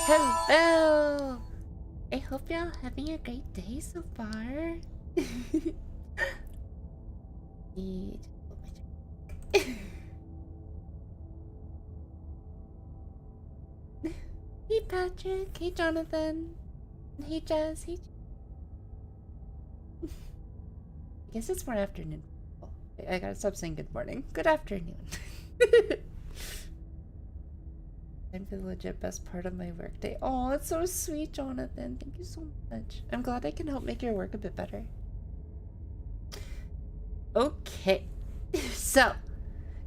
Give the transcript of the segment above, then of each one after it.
Hello! I hope y'all having a great day so far. Hey Patrick, hey Jonathan, hey Jazz, hey. I guess it's more afternoon. Oh, I gotta stop saying good morning. Good afternoon. I'm the legit best part of my workday. Oh, it's so sweet, Jonathan. Thank you so much. I'm glad I can help make your work a bit better. Okay, so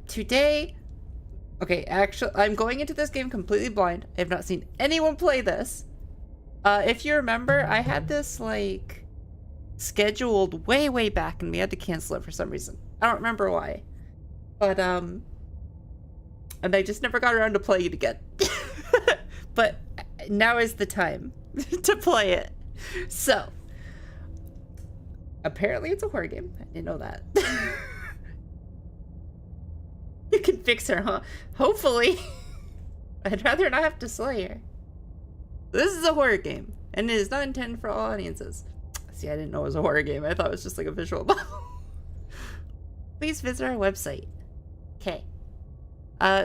today, okay, actually, I'm going into this game completely blind. I have not seen anyone play this. If you remember, I had this like scheduled way back, and we had to cancel it for some reason. I don't remember why, but and I just never got around to playing it again. But now is the time to play it. So apparently it's a horror game. I didn't know that. You can fix her, huh? Hopefully. I'd rather not have to slay her. This is a horror game, and it is not intended for all audiences. See, I didn't know it was a horror game. I thought it was just like a visual novel. Please visit our website. Okay.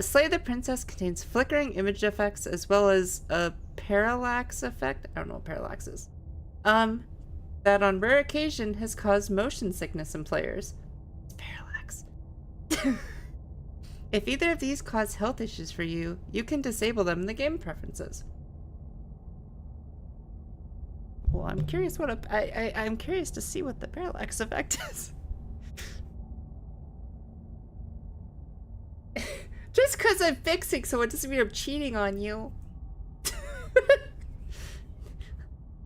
Slay the Princess contains flickering image effects as well as a parallax effect. I don't know what parallax is. That on rare occasion has caused motion sickness in players. It's parallax. If either of these cause health issues for you, you can disable them in the game preferences. Well, I'm curious what I'm curious to see what the parallax effect is. Just because I'm fixing someone doesn't mean I'm cheating on you.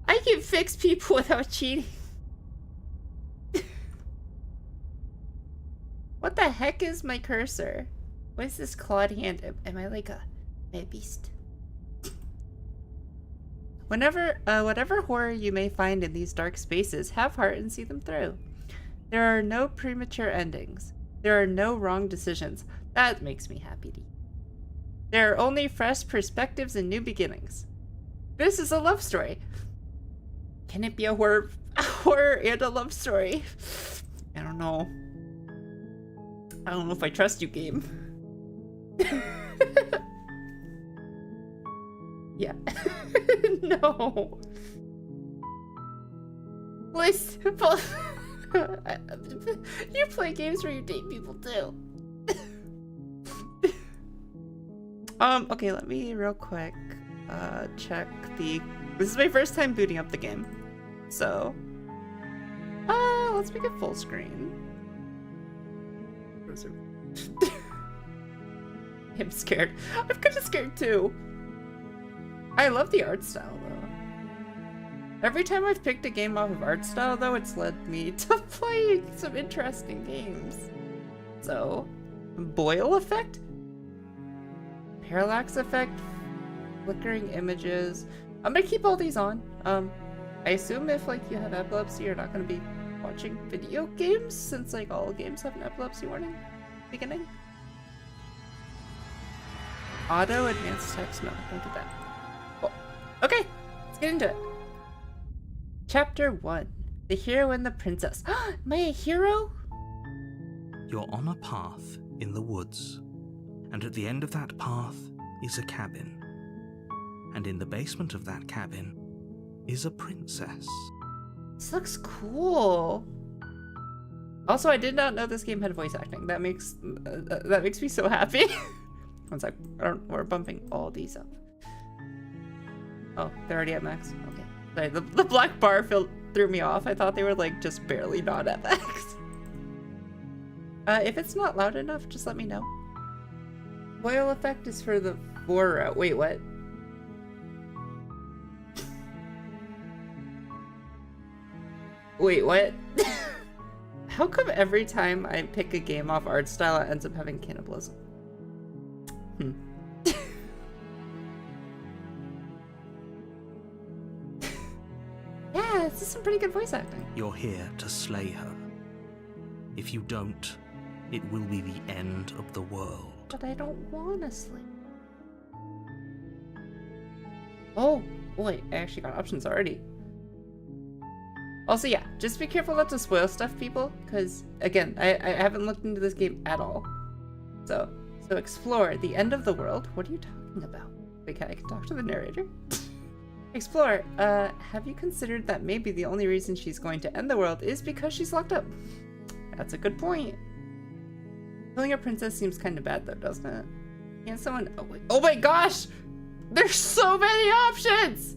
I can fix people without cheating. What the heck is my cursor? What is this clawed hand? Am I like a beast? Whatever horror you may find in these dark spaces, have heart and see them through. There are no premature endings. There are no wrong decisions. That makes me happy. There are only fresh perspectives and new beginnings. This is a love story. Can it be a horror and a love story? I don't know. I don't know if I trust you, game. Yeah. No. Please. You play games where you date people too. Okay, let me real quick check the. This is my first time booting up the game, so let's make it full screen. I'm scared. I'm kind of scared too. I love the art style though. Every time I've picked a game off of art style though, it's led me to playing some interesting games. So, boil effect? Parallax effect? Flickering images. I'm gonna keep all these on. I assume if like you have epilepsy, you're not gonna be watching video games, since like all games have an epilepsy warning beginning. Auto advanced text, no, don't do that. Well, okay, let's get into it. Chapter 1. The Hero and the Princess. Am I a hero? You're on a path in the woods, and at the end of that path is a cabin. And in the basement of that cabin is a princess. This looks cool. Also, I did not know this game had voice acting. That makes me so happy. One sec. We're bumping all these up. Oh, they're already at max. Okay. Sorry, the black bar threw me off. I thought they were like just barely not at max. If it's not loud enough, just let me know. Boil effect is for the route. Wait, what? Wait, what? How come every time I pick a game off art style, it ends up having cannibalism? Yeah, this is some pretty good voice acting. You're here to slay her. If you don't, it will be the end of the world. But I don't want to sleep. Oh, boy, I actually got options already. Also, yeah, just be careful not to spoil stuff, people, because, again, I haven't looked into this game at all. So explore the end of the world. What are you talking about? Wait, I can talk to the narrator? Explore, have you considered that maybe the only reason she's going to end the world is because she's locked up? That's a good point. Killing a princess seems kind of bad, though, doesn't it? Can't someone... Oh, wait. Oh my gosh! There's so many options!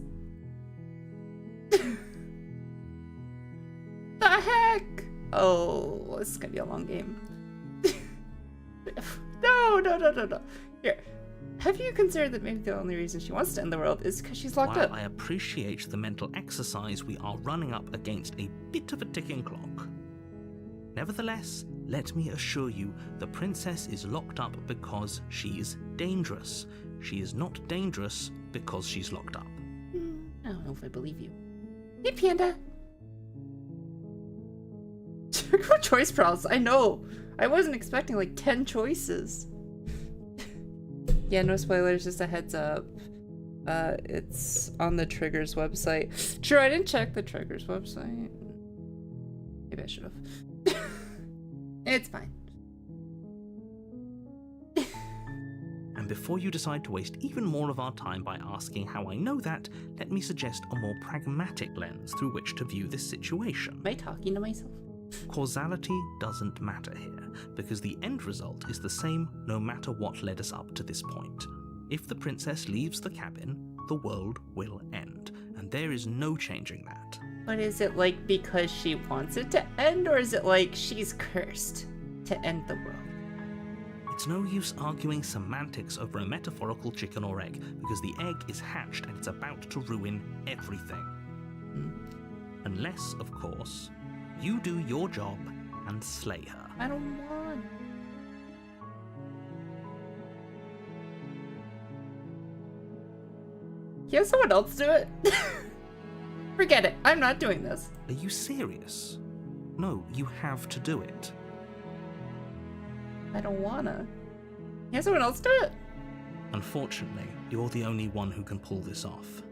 The heck? Oh, this is gonna be a long game. No. Here. Have you considered that maybe the only reason she wants to end the world is because she's locked up? While I appreciate the mental exercise, we are running up against a bit of a ticking clock. Nevertheless, let me assure you, the princess is locked up because she is dangerous. She is not dangerous because she's locked up. I don't know if I believe you. Hey, Panda! What choice paralysis? I know! I wasn't expecting like 10 choices. Yeah, no spoilers, just a heads up. It's on the Triggers website. True, I didn't check the Triggers website. Maybe I should have. It's fine. And before you decide to waste even more of our time by asking how I know that, let me suggest a more pragmatic lens through which to view this situation. Am I talking to myself? Causality doesn't matter here, because the end result is the same no matter what led us up to this point. If the princess leaves the cabin, the world will end, and there is no changing that. But is it like because she wants it to end, or is it like she's cursed to end the world? It's no use arguing semantics over a metaphorical chicken or egg, because the egg is hatched and it's about to ruin everything. Unless, of course, you do your job and slay her. I don't want. Can someone else do it? Forget it. I'm not doing this. Are you serious? No, you have to do it. I don't wanna. Can someone else do it? Unfortunately, you're the only one who can pull this off.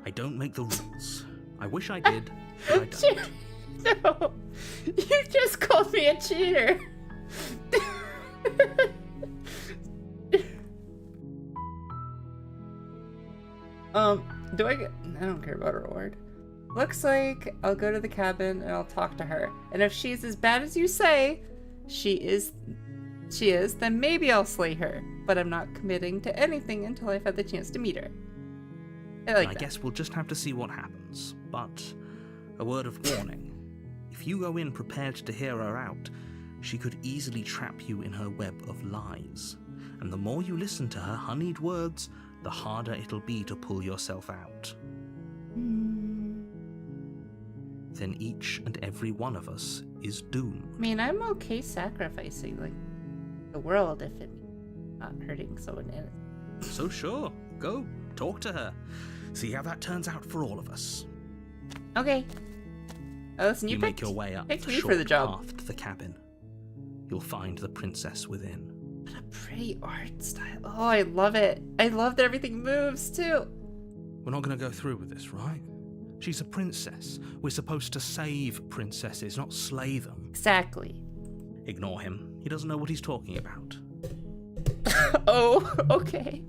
I don't make the rules. I wish I did, but I don't. No, you just called me a cheater. Do I get... I don't care about a reward. Looks like I'll go to the cabin and I'll talk to her. And if she's as bad as you say she is, then maybe I'll slay her. But I'm not committing to anything until I've had the chance to meet her. I guess we'll just have to see what happens. But a word of warning. If you go in prepared to hear her out, she could easily trap you in her web of lies. And the more you listen to her honeyed words, the harder it'll be to pull yourself out. Then each and every one of us is doomed. I mean, I'm okay sacrificing, like, the world if it means not hurting someone in it. So sure, go, talk to her. See how that turns out for all of us. Okay. Oh, listen, you make your way up the me short for the job. path to the cabin. You'll find the princess within. What a pretty art style. Oh, I love it. I love that everything moves, too. We're not going to go through with this, right? She's a princess. We're supposed to save princesses, not slay them. Exactly. Ignore him. He doesn't know what he's talking about. Oh, okay.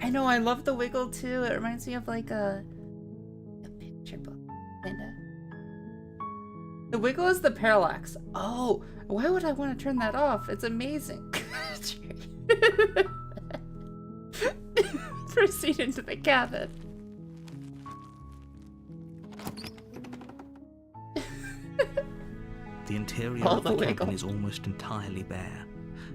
I know, I love the wiggle, too. It reminds me of, like, a picture book, kinda. The wiggle is the parallax. Oh, why would I want to turn that off? It's amazing. Proceed into the cabin. The interior of the cabin is almost entirely bare.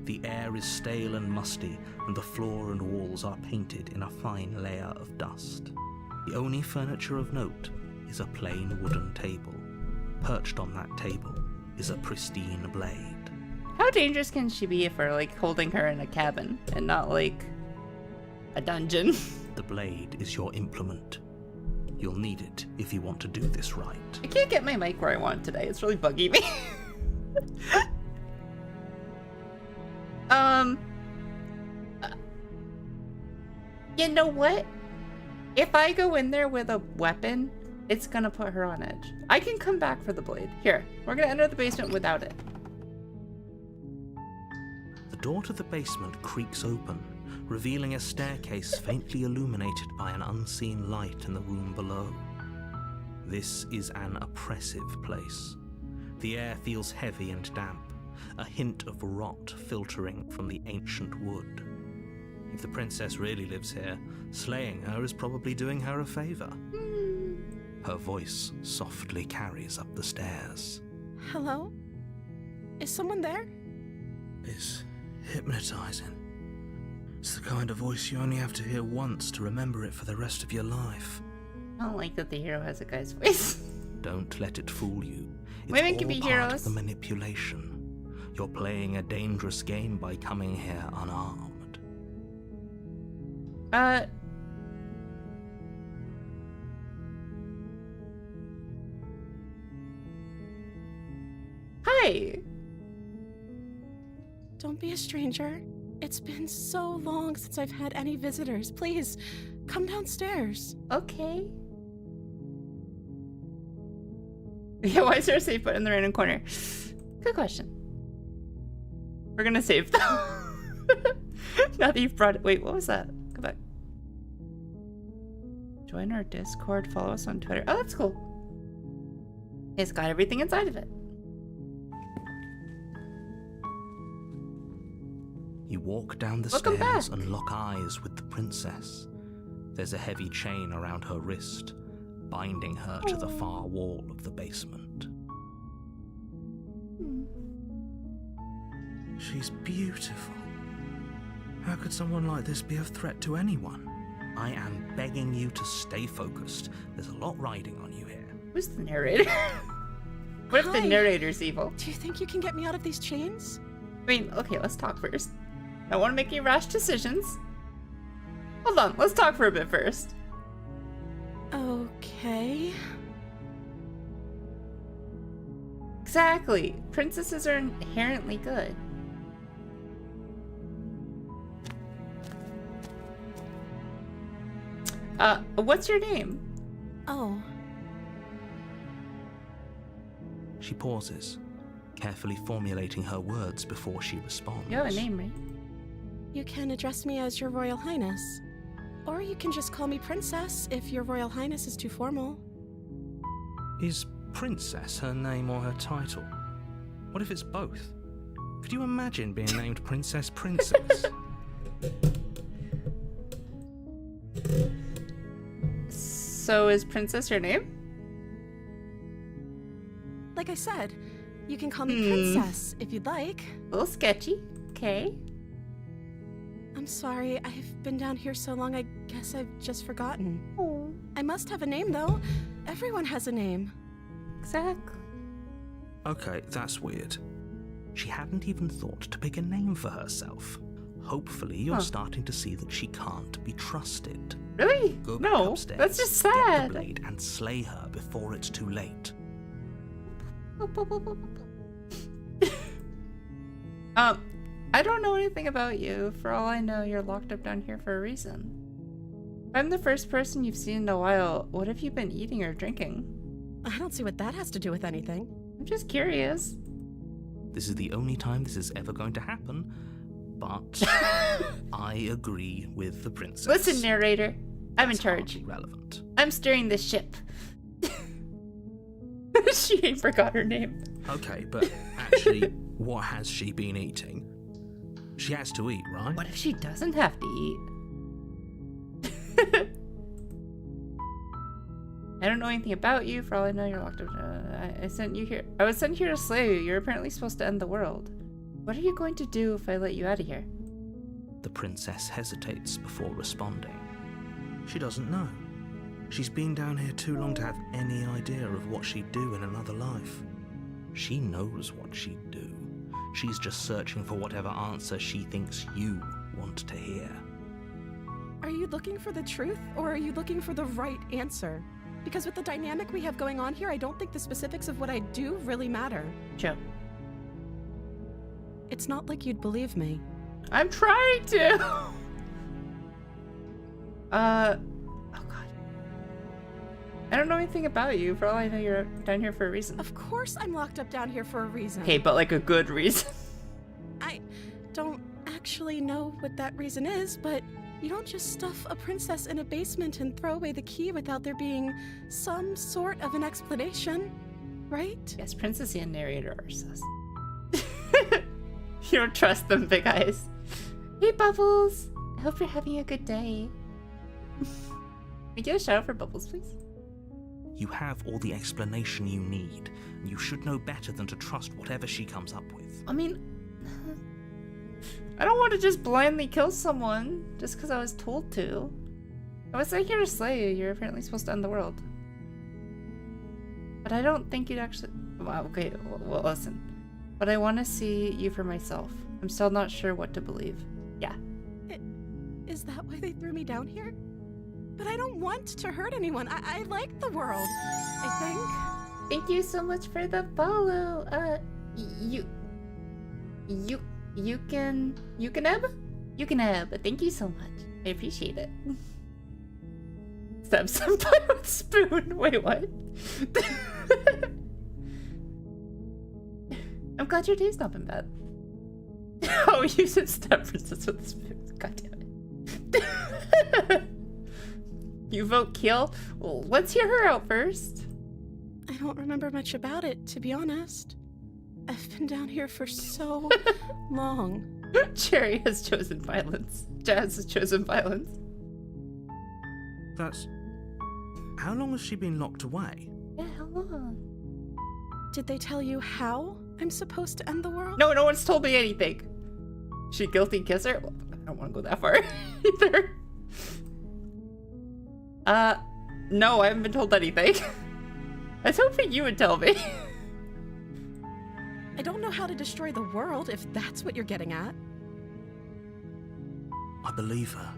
The air is stale and musty, and the floor and walls are painted in a fine layer of dust. The only furniture of note is a plain wooden table. Perched on that table is a pristine blade. How dangerous can she be if we're, like, holding her in a cabin and not, like, a dungeon? The blade is your implement. You'll need it if you want to do this right. I can't get my mic where I want today. It's really bugging me. You know what? If I go in there with a weapon, it's gonna put her on edge. I can come back for the blade. Here, we're gonna enter the basement without it. The door to the basement creaks open, revealing a staircase faintly illuminated by an unseen light in the room below. This is an oppressive place. The air feels heavy and damp, a hint of rot filtering from the ancient wood. If the princess really lives here, slaying her is probably doing her a favor. Her voice softly carries up the stairs. Hello? Is someone there? It's hypnotizing. It's the kind of voice you only have to hear once to remember it for the rest of your life. I don't like that the hero has a guy's voice. Don't let it fool you. It's Women all can be part heroes. of the manipulation. You're playing a dangerous game by coming here unarmed. Hi. Don't be a stranger. It's been so long since I've had any visitors. Please, come downstairs. Okay. Yeah, why is there a safe button in the random corner? Good question. We're gonna save though. Now that you've brought it. Wait, what was that? Go back. Join our Discord, follow us on Twitter. Oh, that's cool. It's got everything inside of it. You walk down the Welcome stairs back. and lock eyes with the princess. There's a heavy chain around her wrist, binding her to the far wall of the basement. She's beautiful. How could someone like this be a threat to anyone? I am begging you to stay focused. There's a lot riding on you here. Who's the narrator? What if the Hi. narrator's evil? Do you think you can get me out of these chains? I mean, okay, let's talk first. I don't want to make any rash decisions. Hold on, let's talk for a bit first. Okay. Exactly. Princesses are inherently good. What's your name? Oh, She pauses, carefully formulating her words before she responds. You have a name, right? you can address me as Your Royal Highness. Or you can just call me Princess if Your Royal Highness is too formal. Is Princess her name or her title? What if it's both? Could you imagine being named Princess? So is Princess your name? Like I said, you can call me Princess if you'd like. A little sketchy. Okay. I'm sorry, I've been down here so long I guess I've just forgotten. Oh, I must have a name though. Everyone has a name. exactly. Okay, that's weird. She hadn't even thought to pick a name for herself. Hopefully you're starting to see that she can't be trusted. Really? Go back No, upstairs, that's just get sad. the blade and slay her before it's too late. I don't know anything about you. For all I know, you're locked up down here for a reason. If I'm the first person you've seen in a while, what have you been eating or drinking? I don't see what that has to do with anything. I'm just curious. This is the only time this is ever going to happen, but I agree with the princess. Listen, narrator. I'm in That's charge. hardly relevant. I'm steering this ship. She ain't forgot her name. Okay, but actually, what has she been eating? She has to eat, right? What if she doesn't have to eat? I don't know anything about you. For all I know, you're locked up. I sent you here. I was sent here to slay you. You're apparently supposed to end the world. What are you going to do if I let you out of here? The princess hesitates before responding. She doesn't know. She's been down here too long to have any idea of what she'd do in another life. She knows what she'd do. She's just searching for whatever answer she thinks you want to hear. Are you looking for the truth, or are you looking for the right answer? Because with the dynamic we have going on here, I don't think the specifics of what I do really matter. Joe. It's not like you'd believe me. I'm trying to. Oh god. I don't know anything about you. For all I know, you're down here for a reason. Of course I'm locked up down here for a reason. Okay, but like a good reason. I don't actually know what that reason is, but you don't just stuff a princess in a basement and throw away the key without there being some sort of an explanation, right? Yes, Princessy and narrator are sus. You don't trust them, Big Eyes. Hey, Bubbles. I hope you're having a good day. Can we get a shout out for Bubbles, please? You have all the explanation you need, and you should know better than to trust whatever she comes up with. I mean, I don't want to just blindly kill someone just because I was told to. I was not here to slay you. You're apparently supposed to end the world. But I don't think you'd actually... Wow, okay, well, listen. But I want to see you for myself. I'm still not sure what to believe. Yeah. Is that why they threw me down here? But I don't want to hurt anyone. I like the world, I think. Thank you so much for the follow. You can have. Thank you so much. I appreciate it. Stab somebody with a spoon. Wait, what? I'm glad your day's not been bad. Oh, you said stab princess with a spoon. God damn it. You vote kill? Well, let's hear her out first. I don't remember much about it, to be honest. I've been down here for so long. Cherry has chosen violence. Jazz has chosen violence. That's... How long has she been locked away? Yeah, how long? Did they tell you how I'm supposed to end the world? No, no one's told me anything. She guilty kisser? Well, I don't want to go that far either. No, I haven't been told anything. I was hoping you would tell me. I don't know how to destroy the world, if that's what you're getting at. I believe her.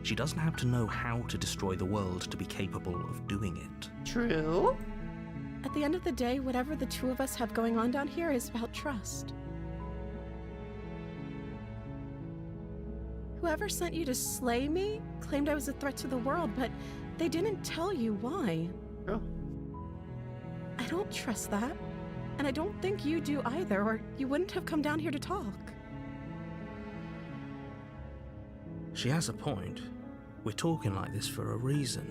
She doesn't have to know how to destroy the world to be capable of doing it. True. At the end of the day, whatever the two of us have going on down here is about trust. Whoever sent you to slay me claimed I was a threat to the world, but they didn't tell you why. Oh. I don't trust that. And I don't think you do either, or you wouldn't have come down here to talk. She has a point. We're talking like this for a reason.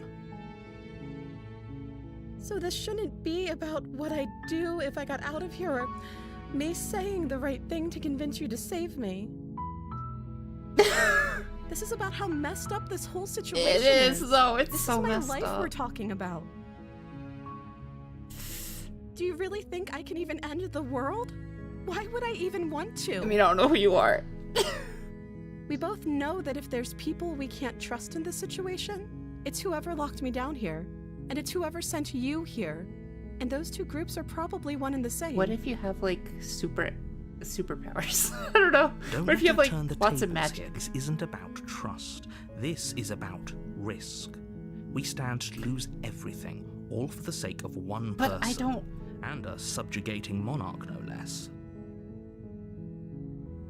So this shouldn't be about what I'd do if I got out of here, or me saying the right thing to convince you to save me. This is about how messed up this whole situation is. It is, though. It's so messed up. This is my life we're talking about. Do you really think I can even end the world? Why would I even want to? I mean, I don't know who you are. We both know that if there's people we can't trust in this situation, it's whoever locked me down here, and it's whoever sent you here. And those two groups are probably one and the same. What if you have, like, superpowers? I don't know. Don't What if you have, like, turn the lots of tables magic? here. This isn't about trust. This is about risk. We stand to lose everything, all for the sake of one person. But I don't... And a subjugating monarch, no less.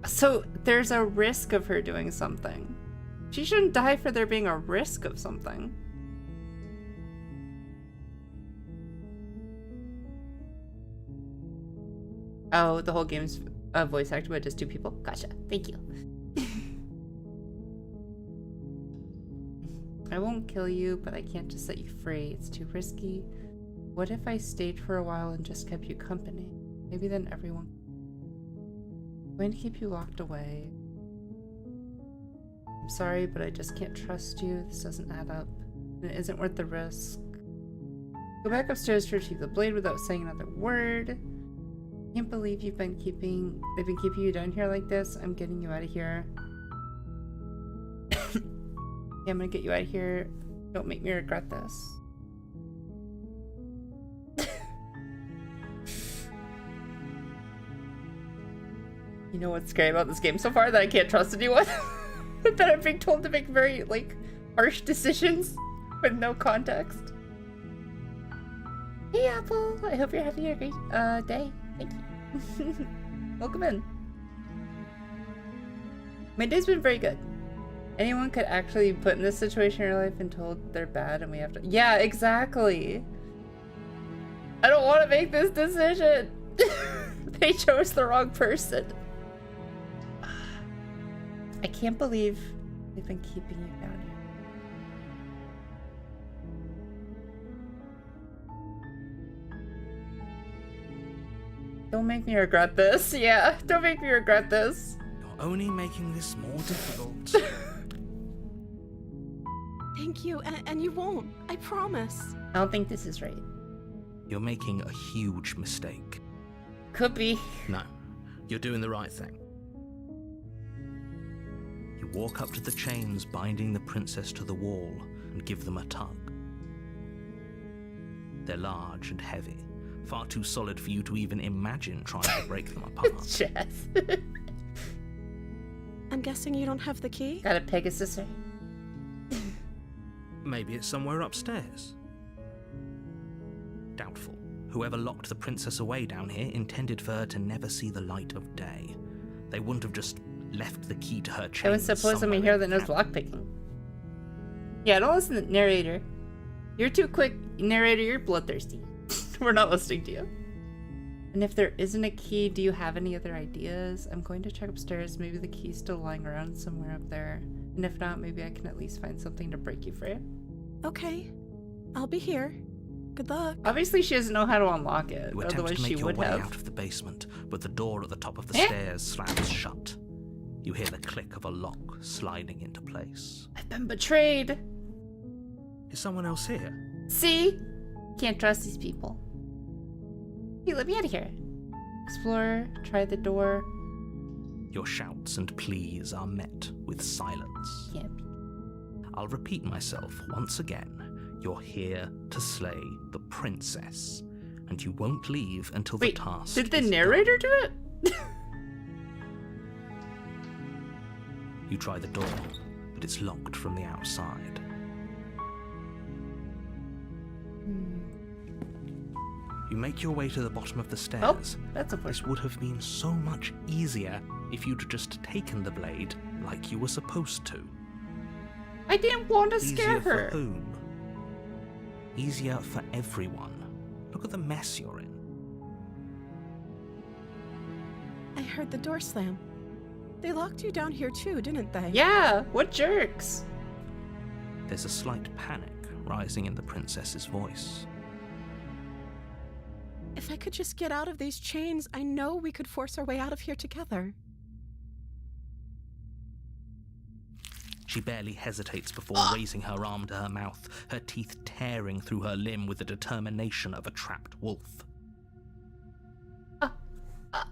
So, there's a risk of her doing something. She shouldn't die for there being a risk of something. Oh, the whole game's voice acted by just two people? Gotcha. Thank you. I won't kill you, but I can't just set you free. It's too risky. What if I stayed for a while and just kept you company? Maybe then everyone... I'm going to keep you locked away. I'm sorry, but I just can't trust you. This doesn't add up. And it isn't worth the risk. Go back upstairs to retrieve the blade without saying another word. Can't believe they've been keeping you down here like this. I'm getting you out of here. Yeah, I'm gonna get you out of here. Don't make me regret this. You know what's scary about this game so far? That I can't trust anyone. That I'm being told to make very, like, harsh decisions with no context. Hey, Apple. I hope you're having a great day. Thank you. Welcome in. My day's been very good. Anyone could actually be put in this situation in your life and told they're bad and we have to... Yeah, exactly. I don't want to make this decision. They chose the wrong person. I can't believe they've been keeping you down here. Don't make me regret this. Yeah, don't make me regret this. You're only making this more difficult. Thank you, and you won't. I promise. I don't think this is right. You're making a huge mistake. Could be. No, you're doing the right thing. You walk up to the chains binding the princess to the wall and give them a tug. They're large and heavy, far too solid for you to even imagine trying to break them apart. Jess. I'm guessing you don't have the key? Got a Pegasus. Maybe it's somewhere upstairs. Doubtful. Whoever locked the princess away down here intended for her to never see the light of day. They wouldn't have just left the key to her chain. I was supposed to be here that knows lockpicking. Yeah, don't listen to the narrator. You're too quick, narrator, you're bloodthirsty. We're not listening to you. And if there isn't a key, do you have any other ideas? I'm going to check upstairs. Maybe the key's still lying around somewhere up there. And if not, maybe I can at least find something to break you free. Okay. I'll be here. Good luck. Obviously, she doesn't know how to unlock it. You attempt Otherwise, to she make your would way have. out of the basement, but the door at the top of the stairs slams shut. You hear the click of a lock sliding into place. I've been betrayed. Is someone else here? See? Can't trust these people. Hey, let me out of here. Explorer, try the door. Your shouts and pleas are met with silence. Can't be. I'll repeat myself once again. You're here to slay the princess, and you won't leave until Wait, the task did the is narrator do it? done. You try the door, but it's locked from the outside. You make your way to the bottom of the stairs. Oh, that's a This push. would have been so much easier if you'd just taken the blade like you were supposed to. I didn't want to scare Easier her. for whom? Easier for everyone. Look at the mess you're in. I heard the door slam. They locked you down here too, didn't they? Yeah, what jerks? There's a slight panic rising in the princess's voice. If I could just get out of these chains, I know we could force our way out of here together. She barely hesitates before raising her arm to her mouth, her teeth tearing through her limb with the determination of a trapped wolf.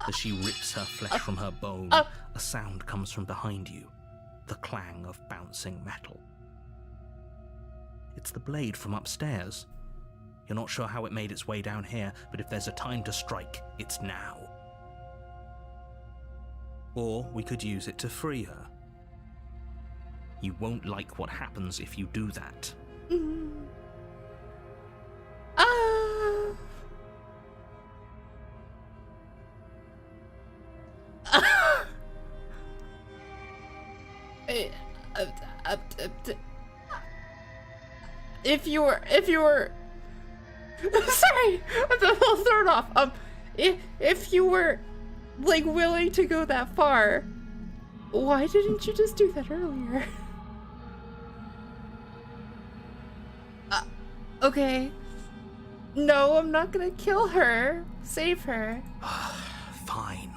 As she rips her flesh from her bone, a sound comes from behind you, the clang of bouncing metal. It's the blade from upstairs. You're not sure how it made its way down here, but if there's a time to strike, it's now. Or we could use it to free her. You won't like what happens if you do that. If you were sorry, I'm a little thrown off. If you were like willing to go that far, why didn't you just do that earlier? Okay. No, I'm not gonna kill her. Save her. Fine.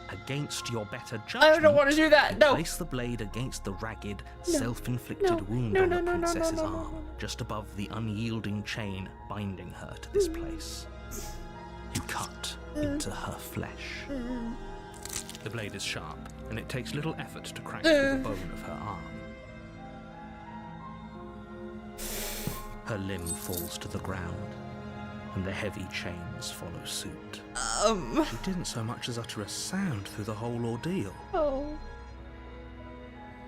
Against your better judgment, I don't want to do that. No. place the blade against the ragged, self-inflicted No. wound No, on no, the no, no, no, princess's no, no, arm, no. just above the unyielding chain binding her to this place. You cut into her flesh. The blade is sharp, and it takes little effort to crack through the bone of her arm. Her limb falls to the ground, and the heavy chains follow suit. She didn't so much as utter a sound through the whole ordeal. Oh.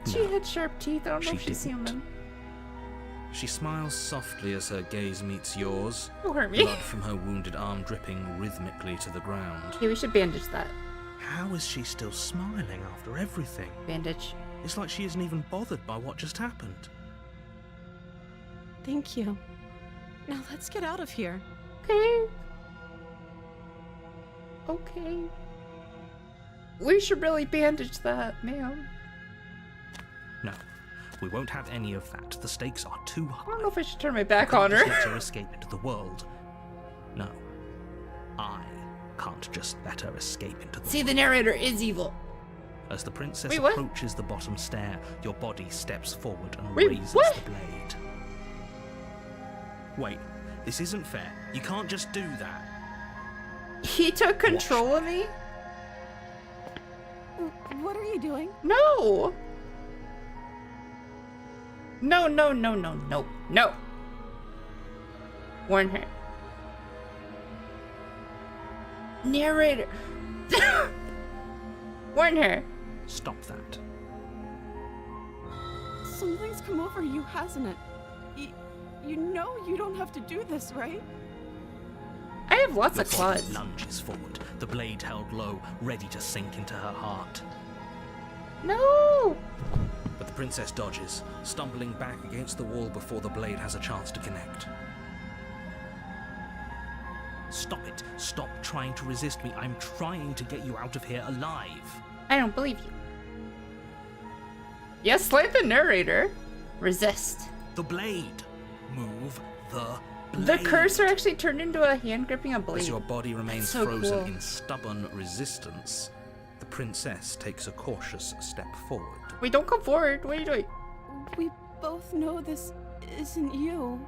She No, had sharp teeth. I don't know she if she's didn't. human. She smiles softly as her gaze meets yours, Don't hurt me. blood from her wounded arm dripping rhythmically to the ground. Okay, we should bandage that. How is she still smiling after everything? Bandage. It's like she isn't even bothered by what just happened. Thank you. Now let's get out of here. Okay. Okay. We should really bandage that, ma'am. No, we won't have any of that. The stakes are too high. I don't know if I should turn my back I on can't her. just let her escape into the world. No, I can't just let her escape into the See, world. the narrator is evil. As the princess Wait, what? approaches the bottom stair, your body steps forward and Wait, raises what? the blade. Wait, this isn't fair. You can't just do that. He took control of me? What are you doing? No! No, no, no, no, no, no. Warn her. Narrator. Warn her. Stop that. Something's come over you, hasn't it? You know you don't have to do this, right? I have lots Your of body claws. lunges forward, the blade held low, ready to sink into her heart. No! But the princess dodges, stumbling back against the wall before the blade has a chance to connect. Stop it. Stop trying to resist me. I'm trying to get you out of here alive. I don't believe you. Yes, like the narrator. Resist. The blade. Move the blade. The cursor actually turned into a hand gripping a blade. As your body remains so frozen cool. in stubborn resistance, the princess takes a cautious step forward. Wait, don't come forward. What are you doing? We both know this isn't you.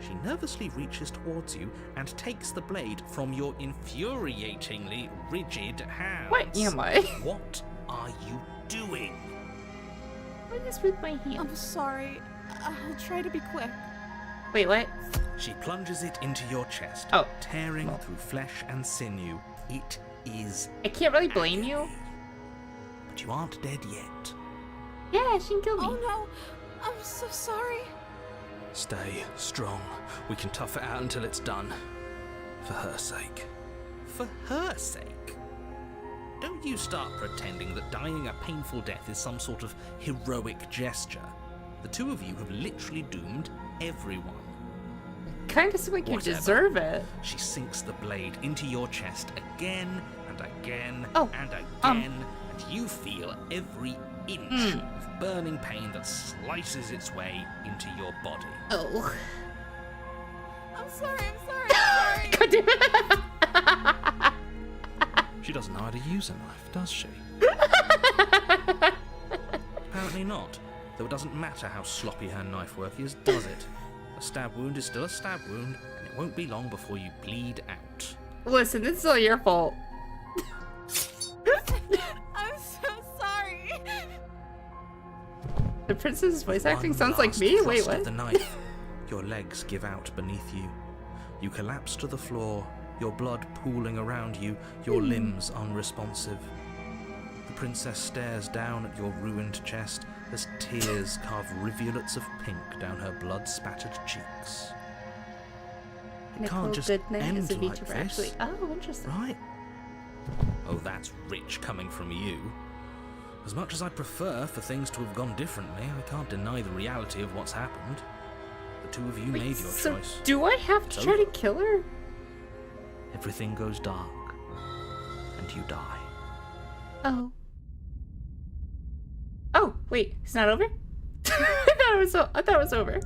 She nervously reaches towards you and takes the blade from your infuriatingly rigid hands. What am I? What are you doing? What is with my hand? I'm sorry. I'll try to be quick. Wait, what? She plunges it into your chest, Oh. tearing Well. through flesh and sinew. It is. I can't really blame you. But you aren't dead yet. Yeah, she can kill me. Oh no, I'm so sorry. Stay strong. We can tough it out until it's done. For her sake. For her sake? Don't you start pretending that dying a painful death is some sort of heroic gesture. The two of you have literally doomed everyone. Kinda seems like you Whatever. deserve it. She sinks the blade into your chest again and again Oh, and again, and you feel every inch of burning pain that slices its way into your body. Oh. I'm sorry. God damn it. She doesn't know how to use a knife, does she? Apparently not. Though it doesn't matter how sloppy her knife work is, does it? A stab wound is still a stab wound, and it won't be long before you bleed out. Listen, this is all your fault. I'm so sorry. The princess's voice acting One sounds like last me? thrust Wait, of what? the knife. Your legs give out beneath you. You collapse to the floor, your blood pooling around you, your limbs unresponsive. The princess stares down at your ruined chest as tears carve rivulets of pink down her blood-spattered cheeks. It can't just end like this, Actually. Oh, interesting. right? Oh, that's rich coming from you. As much as I prefer for things to have gone differently, I can't deny the reality of what's happened. The two of you Wait, made your so choice. do I have to It's try to over. kill her? Everything goes dark, and you die. Oh. Oh, wait, it's not over? I thought it was over.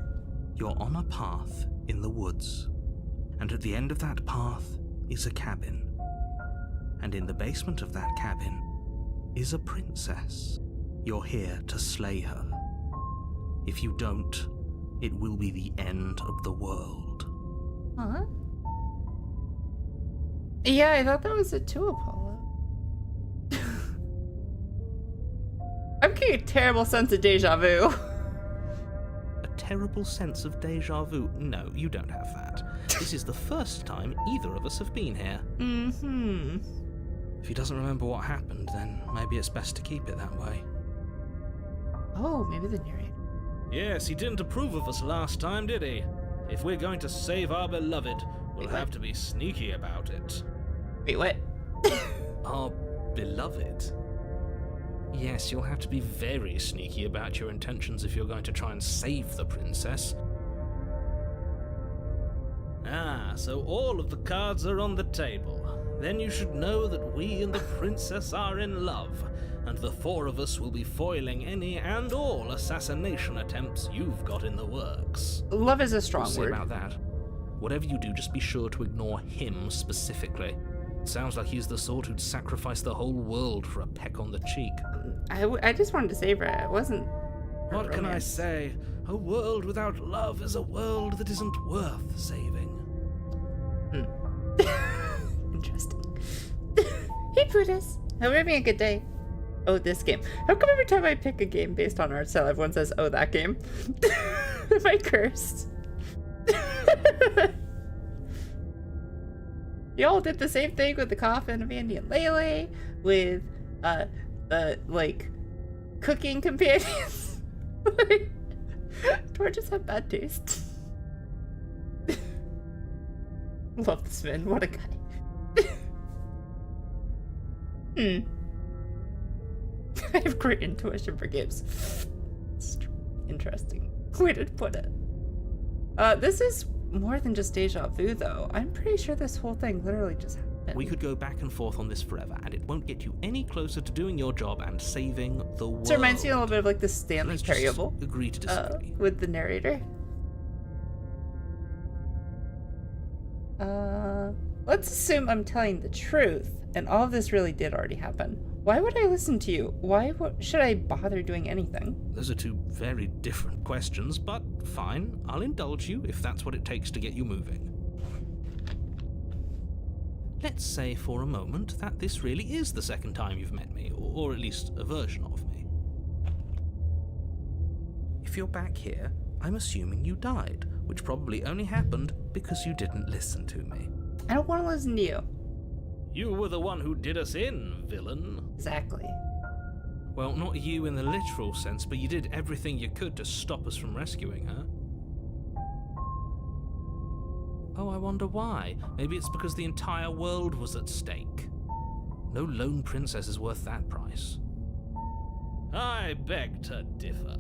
You're on a path in the woods, and at the end of that path is a cabin. And in the basement of that cabin is a princess. You're here to slay her. If you don't, it will be the end of the world. Huh? Yeah, I thought that was it too, Apollo. I'm getting a terrible sense of deja vu. A terrible sense of deja vu? No, you don't have that. This is the first time either of us have been here. Mm-hmm. If he doesn't remember what happened, then maybe it's best to keep it that way. Oh, maybe the narrator. Yes, he didn't approve of us last time, did he? If we're going to save our beloved, we'll Wait, what? have to be sneaky about it. Wait, what? Our beloved? Yes, you'll have to be very sneaky about your intentions if you're going to try and save the princess. Ah, so all of the cards are on the table. Then you should know that we and the princess are in love, and the four of us will be foiling any and all assassination attempts you've got in the works. Love is a strong We'll see word. about that. Whatever you do, just be sure to ignore him specifically. It sounds like he's the sort who'd sacrifice the whole world for a peck on the cheek. I just wanted to save her. It wasn't. What can I romance. say? A world without love is a world that isn't worth saving. Interesting. Hey, Brutus. Hope you're having a good day. Oh, this game. How come every time I pick a game based on art style, everyone says, oh, that game? Am I cursed? Y'all did the same thing with the coffin of Andy and Lele, with, like, cooking companions. Torches have bad taste. Love this man. What a guy. I have great intuition for games. Interesting way to put it. This is more than just deja vu, though. I'm pretty sure this whole thing literally just happened. We could go back and forth on this forever, and it won't get you any closer to doing your job and saving the world. This reminds me a little bit of like the Stanley Let's Parable. just agree to disagree. With the narrator. Let's assume I'm telling the truth, and all of this really did already happen. Why would I listen to you? Why should I bother doing anything? Those are two very different questions, but fine, I'll indulge you if that's what it takes to get you moving. Let's say for a moment that this really is the second time you've met me, or at least a version of me. If you're back here, I'm assuming you died, which probably only happened because you didn't listen to me. I don't want to listen to you. You were the one who did us in, villain. Exactly. Well, not you in the literal sense, but you did everything you could to stop us from rescuing her. Oh, I wonder why. Maybe it's because the entire world was at stake. No lone princess is worth that price. I beg to differ.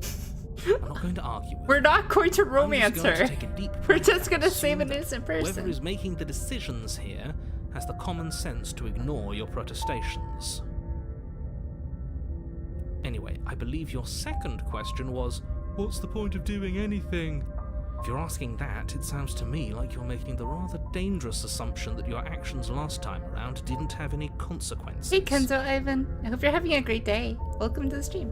I'm not going to argue with We're not going to I'm romance just going her. to take a deep We're breath just going to and save an assume innocent that Whoever person. is making the decisions here has the common sense to ignore your protestations. Anyway, I believe your second question was, what's the point of doing anything? If you're asking that, it sounds to me like you're making the rather dangerous assumption that your actions last time around didn't have any consequences. Hey, Kenzo Ivan. I hope you're having a great day. Welcome to the stream.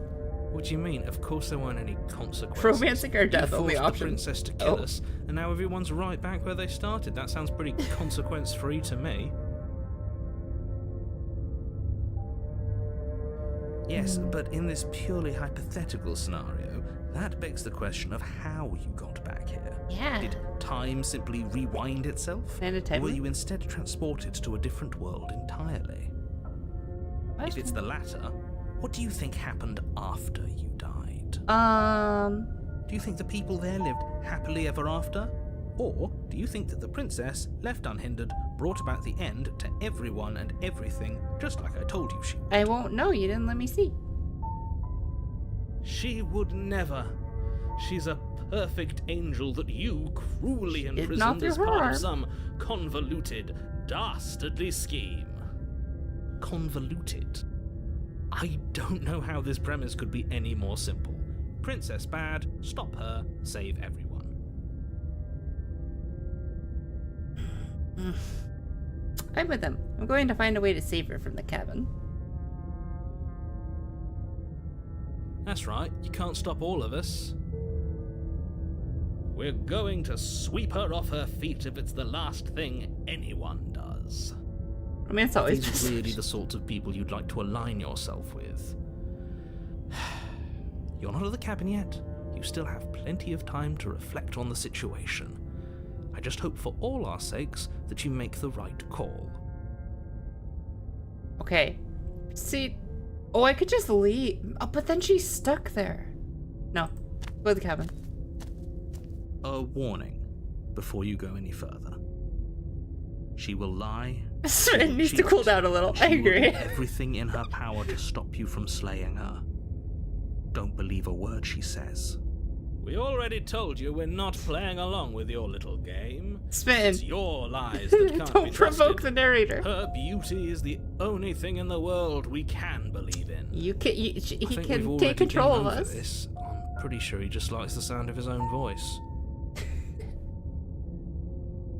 What do you mean? Of course there weren't any consequences. Romancing or death, You only forced option. the princess to kill Oh. us, and now everyone's right back where they started. That sounds pretty consequence-free to me. Yes, but in this purely hypothetical scenario, that begs the question of how you got back here. Yeah. Did time simply rewind itself? And a time Or were loop? you instead transported to a different world entirely? What? If it's the latter, what do you think happened after you died? Um, Do you think the people there lived happily ever after? Or do you think that the princess, left unhindered, brought about the end to everyone and everything, just like I told you she would? I won't know. You didn't let me see. She would never. She's a perfect angel that you cruelly She did not imprisoned through as her part arm. of some convoluted, dastardly scheme. Convoluted? I don't know how this premise could be any more simple. Princess bad, stop her, save everyone. I'm with him. I'm going to find a way to save her from the cabin. That's right, you can't stop all of us. We're going to sweep her off her feet if it's the last thing anyone does. I mean, it's always These just... are really the sorts of people you'd like to align yourself with. You're not at the cabin yet. You still have plenty of time to reflect on the situation. I just hope for all our sakes that you make the right call. Okay. See... Oh, I could just leave. Oh, but then she's stuck there. No. Go to the cabin. A warning before you go any further. She will lie. It needs to cool down a little. I She will agree. do everything in her power to stop you from slaying her. Don't believe a word she says. We already told you we're not playing along with your little game. It's Smitten. your lies that can't Don't be provoke trusted. the narrator. Her beauty is the only thing in the world we can believe in. You can. He I think we've can already take control been of over us. this. I'm pretty sure he just likes the sound of his own voice.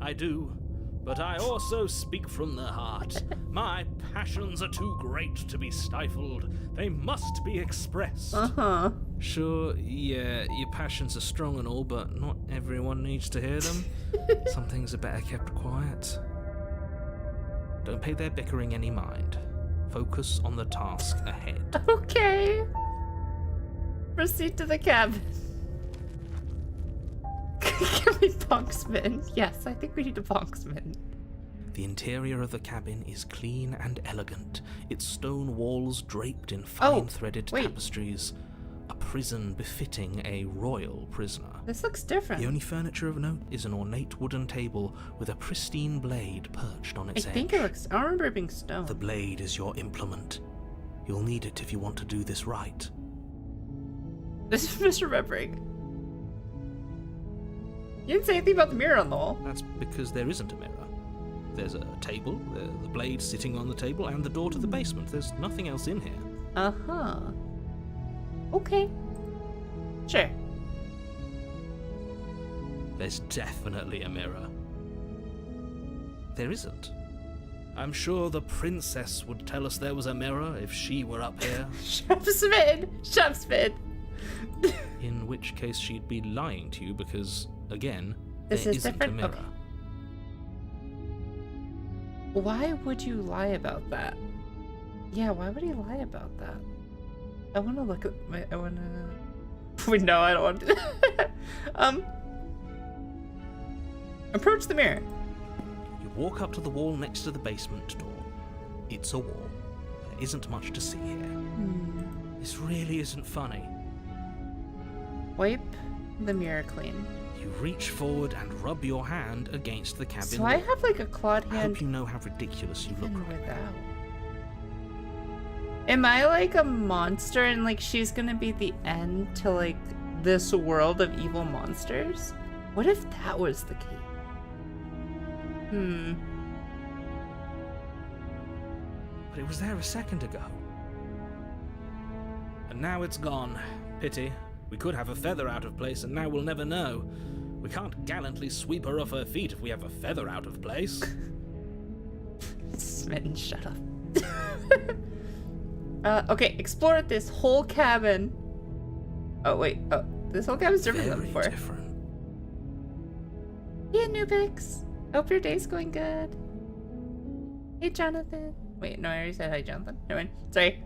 I do, but I also speak from the heart. My passions are too great to be stifled. They must be expressed. Uh-huh. Sure, yeah, your passions are strong and all, but not everyone needs to hear them. Some things are better kept quiet. Don't pay their bickering any mind. Focus on the task ahead. Okay. Proceed to the cabin. Can we bonksman? Yes, I think we need a bonksman. The interior of the cabin is clean and elegant, its stone walls draped in fine-threaded wait. tapestries. A prison befitting a royal prisoner. This looks different. The only furniture of note is an ornate wooden table with a pristine blade perched on I its edge. think it looks. I remember it being stone. The blade is your implement. You'll need it if you want to do this right. This is misremembering. You didn't say anything about the mirror on the wall. That's because there isn't a mirror. There's a table, the blade sitting on the table, and the door to the basement. There's nothing else in here. Uh-huh. Okay. Sure. There's definitely a mirror. There isn't. I'm sure the princess would tell us there was a mirror if she were up here. Shut up, Smith. Shut up, Smith. In which case she'd be lying to you because, again, This there is isn't different? a mirror. Okay. Why would you lie about that? Yeah, why would he lie about that? I want to look at my. I want to. Wait, no, I don't want to. Approach the mirror. You walk up to the wall next to the basement door. It's a wall. There isn't much to see here. This really isn't funny. Wipe the mirror clean. You reach forward and rub your hand against the cabin So I wall. have like a clawed I hand hope you know how ridiculous you look even right now. without. Am I like a monster and like she's gonna be the end to like this world of evil monsters? What if that was the key? But it was there a second ago. And now it's gone. Pity. We could have a feather out of place, and now we'll never know. We can't gallantly sweep her off her feet if we have a feather out of place. Smitten, shut up. Okay, explore this whole cabin. Oh wait, oh, this whole cabin's different than Very before. different. Hey, Nubix. Hope your day's going good. Hey, Jonathan. Wait, no, I already said hi, Jonathan. Never mind. Sorry.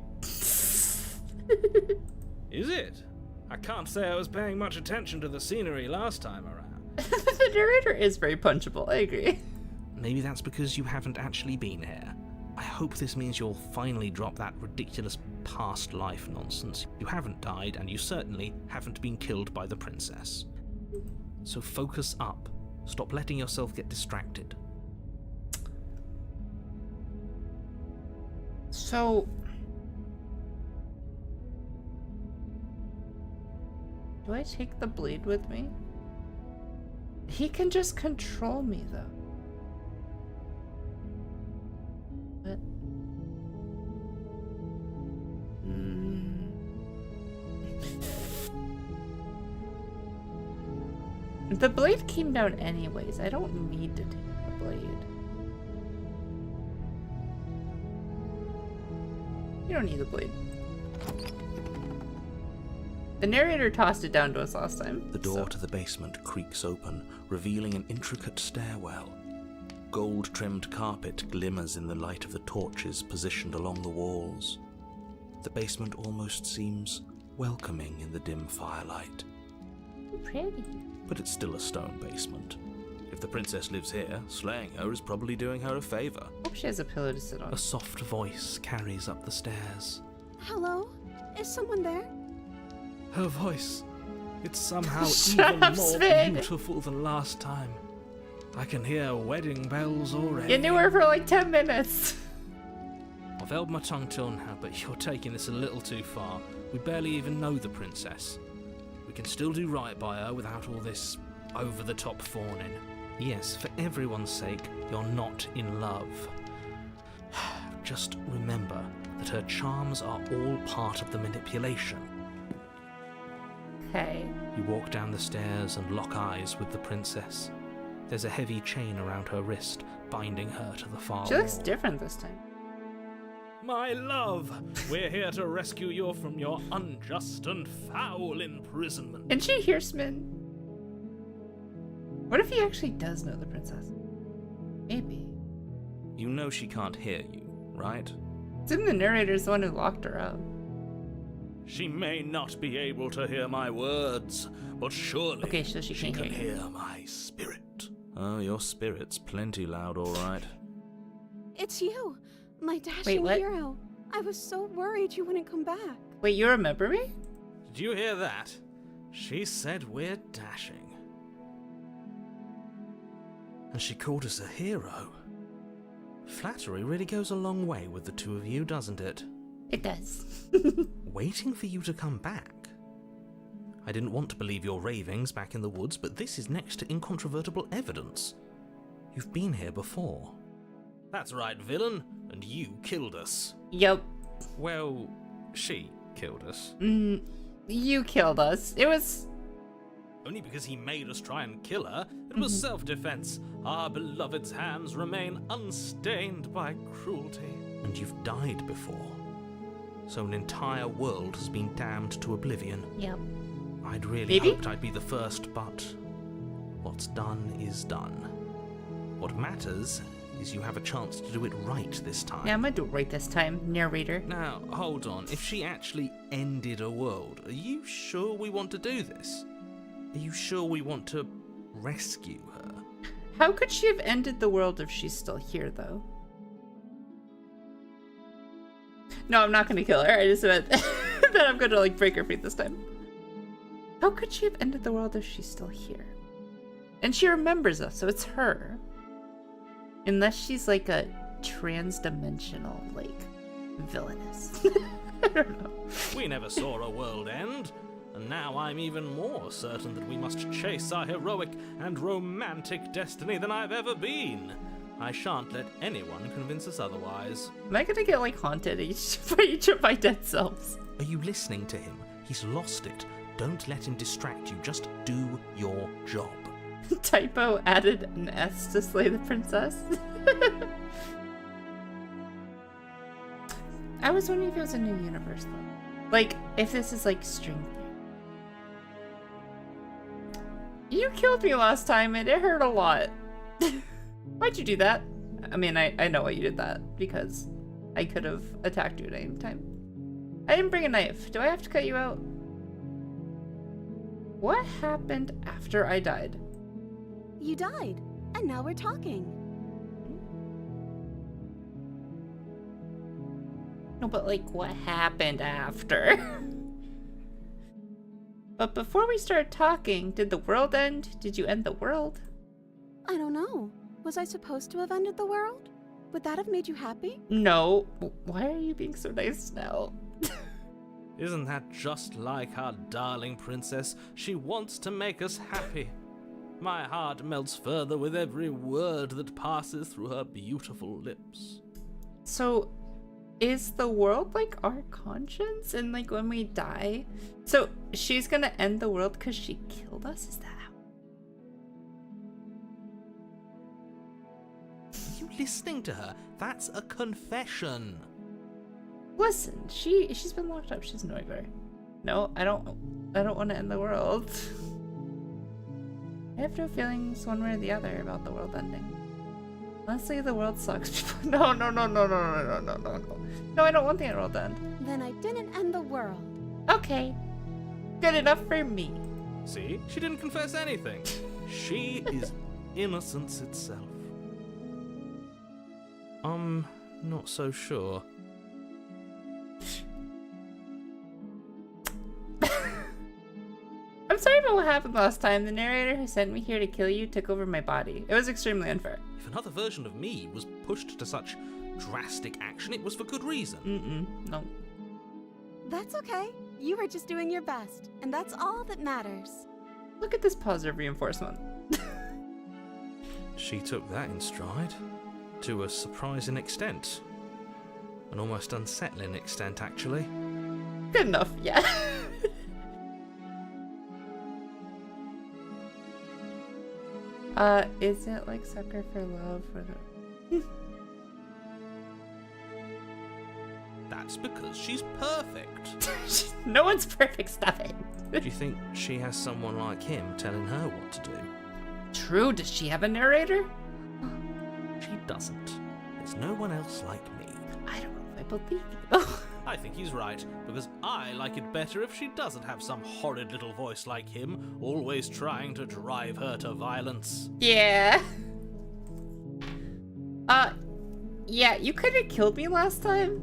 Is it? I can't say I was paying much attention to the scenery last time around. The narrator is very punchable. I agree. Maybe that's because you haven't actually been here. I hope this means you'll finally drop that ridiculous past life nonsense. You haven't died, and you certainly haven't been killed by the princess. So focus up. Stop letting yourself get distracted. So, do I take the blade with me? He can just control me, though. What? The blade came down anyways. I don't need to take the blade. You don't need the blade. The narrator tossed it down to us last time. The door to the basement creaks open, revealing an intricate stairwell. Gold-trimmed carpet glimmers in the light of the torches positioned along the walls. The basement almost seems welcoming in the dim firelight. Pretty. But it's still a stone basement. If the princess lives here, slaying her is probably doing her a favor. Hope she has a pillow to sit on. A soft voice carries up the stairs. Hello? Is someone there? Her voice, it's somehow Shut even up, more Sven. beautiful than last time. I can hear wedding bells already. You knew her for like 10 minutes. I've held my tongue till now, but you're taking this a little too far. We barely even know the princess. We can still do right by her without all this over-the-top fawning. Yes, for everyone's sake, you're not in love. Just remember that her charms are all part of the manipulation. Okay. You walk down the stairs and lock eyes with the princess. There's a heavy chain around her wrist, binding her to the far She looks wall. different this time. My love, we're here to rescue you from your unjust and foul imprisonment. Can she hear Smin? What if he actually does know the princess? Maybe. You know she can't hear you, right? Assume the narrator's the one who locked her up. She may not be able to hear my words, but surely Okay, so she she can't can hear you. hear my spirit. Oh, your spirit's plenty loud, all right. It's you, my dashing what? hero. I was so worried you wouldn't come back. Wait, you remember me? Did you hear that? She said we're dashing. And she called us a hero. Flattery really goes a long way with the two of you, doesn't it? It does. Waiting for you to come back. I didn't want to believe your ravings back in the woods, but this is next to incontrovertible evidence. You've been here before. That's right, villain, and you killed us. Yep. Well, she killed us. You killed us. It was... Only because he made us try and kill her. It was self-defense. Our beloved's hands remain unstained by cruelty. And you've died before. So an entire world has been damned to oblivion. Yep. I'd really Maybe? hoped I'd be the first, but what's done is done. What matters is you have a chance to do it right this time. Yeah, I'm gonna do it right this time, narrator. Now, hold on. If she actually ended a world, are you sure we want to do this? Are you sure we want to rescue her? How could she have ended the world if she's still here, though? No, I'm not gonna kill her. I just meant that I'm gonna, like, break her feet this time. How could she have ended the world if she's still here? And she remembers us, so it's her. Unless she's, like, a trans-dimensional, like, villainess. I don't know. We never saw a world end, and now I'm even more certain that we must chase our heroic and romantic destiny than I've ever been. I shan't let anyone convince us otherwise. Am I gonna get, like, haunted by each of my dead selves? Are you listening to him? He's lost it. Don't let him distract you. Just do your job. Typo added an S to slay the princess. I was wondering if it was a new universe, though. Like, if this is, like, string theory. You killed me last time, and it hurt a lot. Why'd you do that? I mean, I know why you did that, because I could have attacked you at any time. I didn't bring a knife. Do I have to cut you out? What happened after I died? You died, and now we're talking. No, but like, what happened after? But before we started talking, did the world end? Did you end the world? I don't know. Was I supposed to have ended the world? Would that have made you happy? No. Why are you being so nice now? Isn't that just like our darling princess? She wants to make us happy. My heart melts further with every word that passes through her beautiful lips. So, is the world like our conscience? And like when we die? So, she's gonna end the world because she killed us? Is that how? Are you listening to her? That's a confession. Listen, she's been locked up. She's no her. No, I don't want to end the world. I have no feelings one way or the other about the world ending. Honestly, the world sucks. No. No, I don't want the world to end. Then I didn't end the world. Okay. Good enough for me. See? She didn't confess anything. She is innocence itself. Not so sure. I'm sorry know what happened last time. The narrator who sent me here to kill you took over my body. It was extremely unfair. If another version of me was pushed to such drastic action, it was for good reason. No. That's okay. You were just doing your best, and that's all that matters. Look at this positive reinforcement. She took that in stride. To a surprising extent. An almost unsettling extent, actually. Good enough, yeah. Is it like sucker for love? That's because she's perfect. No one's perfect, stop it. Do you think she has someone like him telling her what to do? True, does she have a narrator? She doesn't. There's no one else like me. I don't know if I believe you. I think he's right, because I like it better if she doesn't have some horrid little voice like him, always trying to drive her to violence. Yeah. Yeah, you could have killed me last time.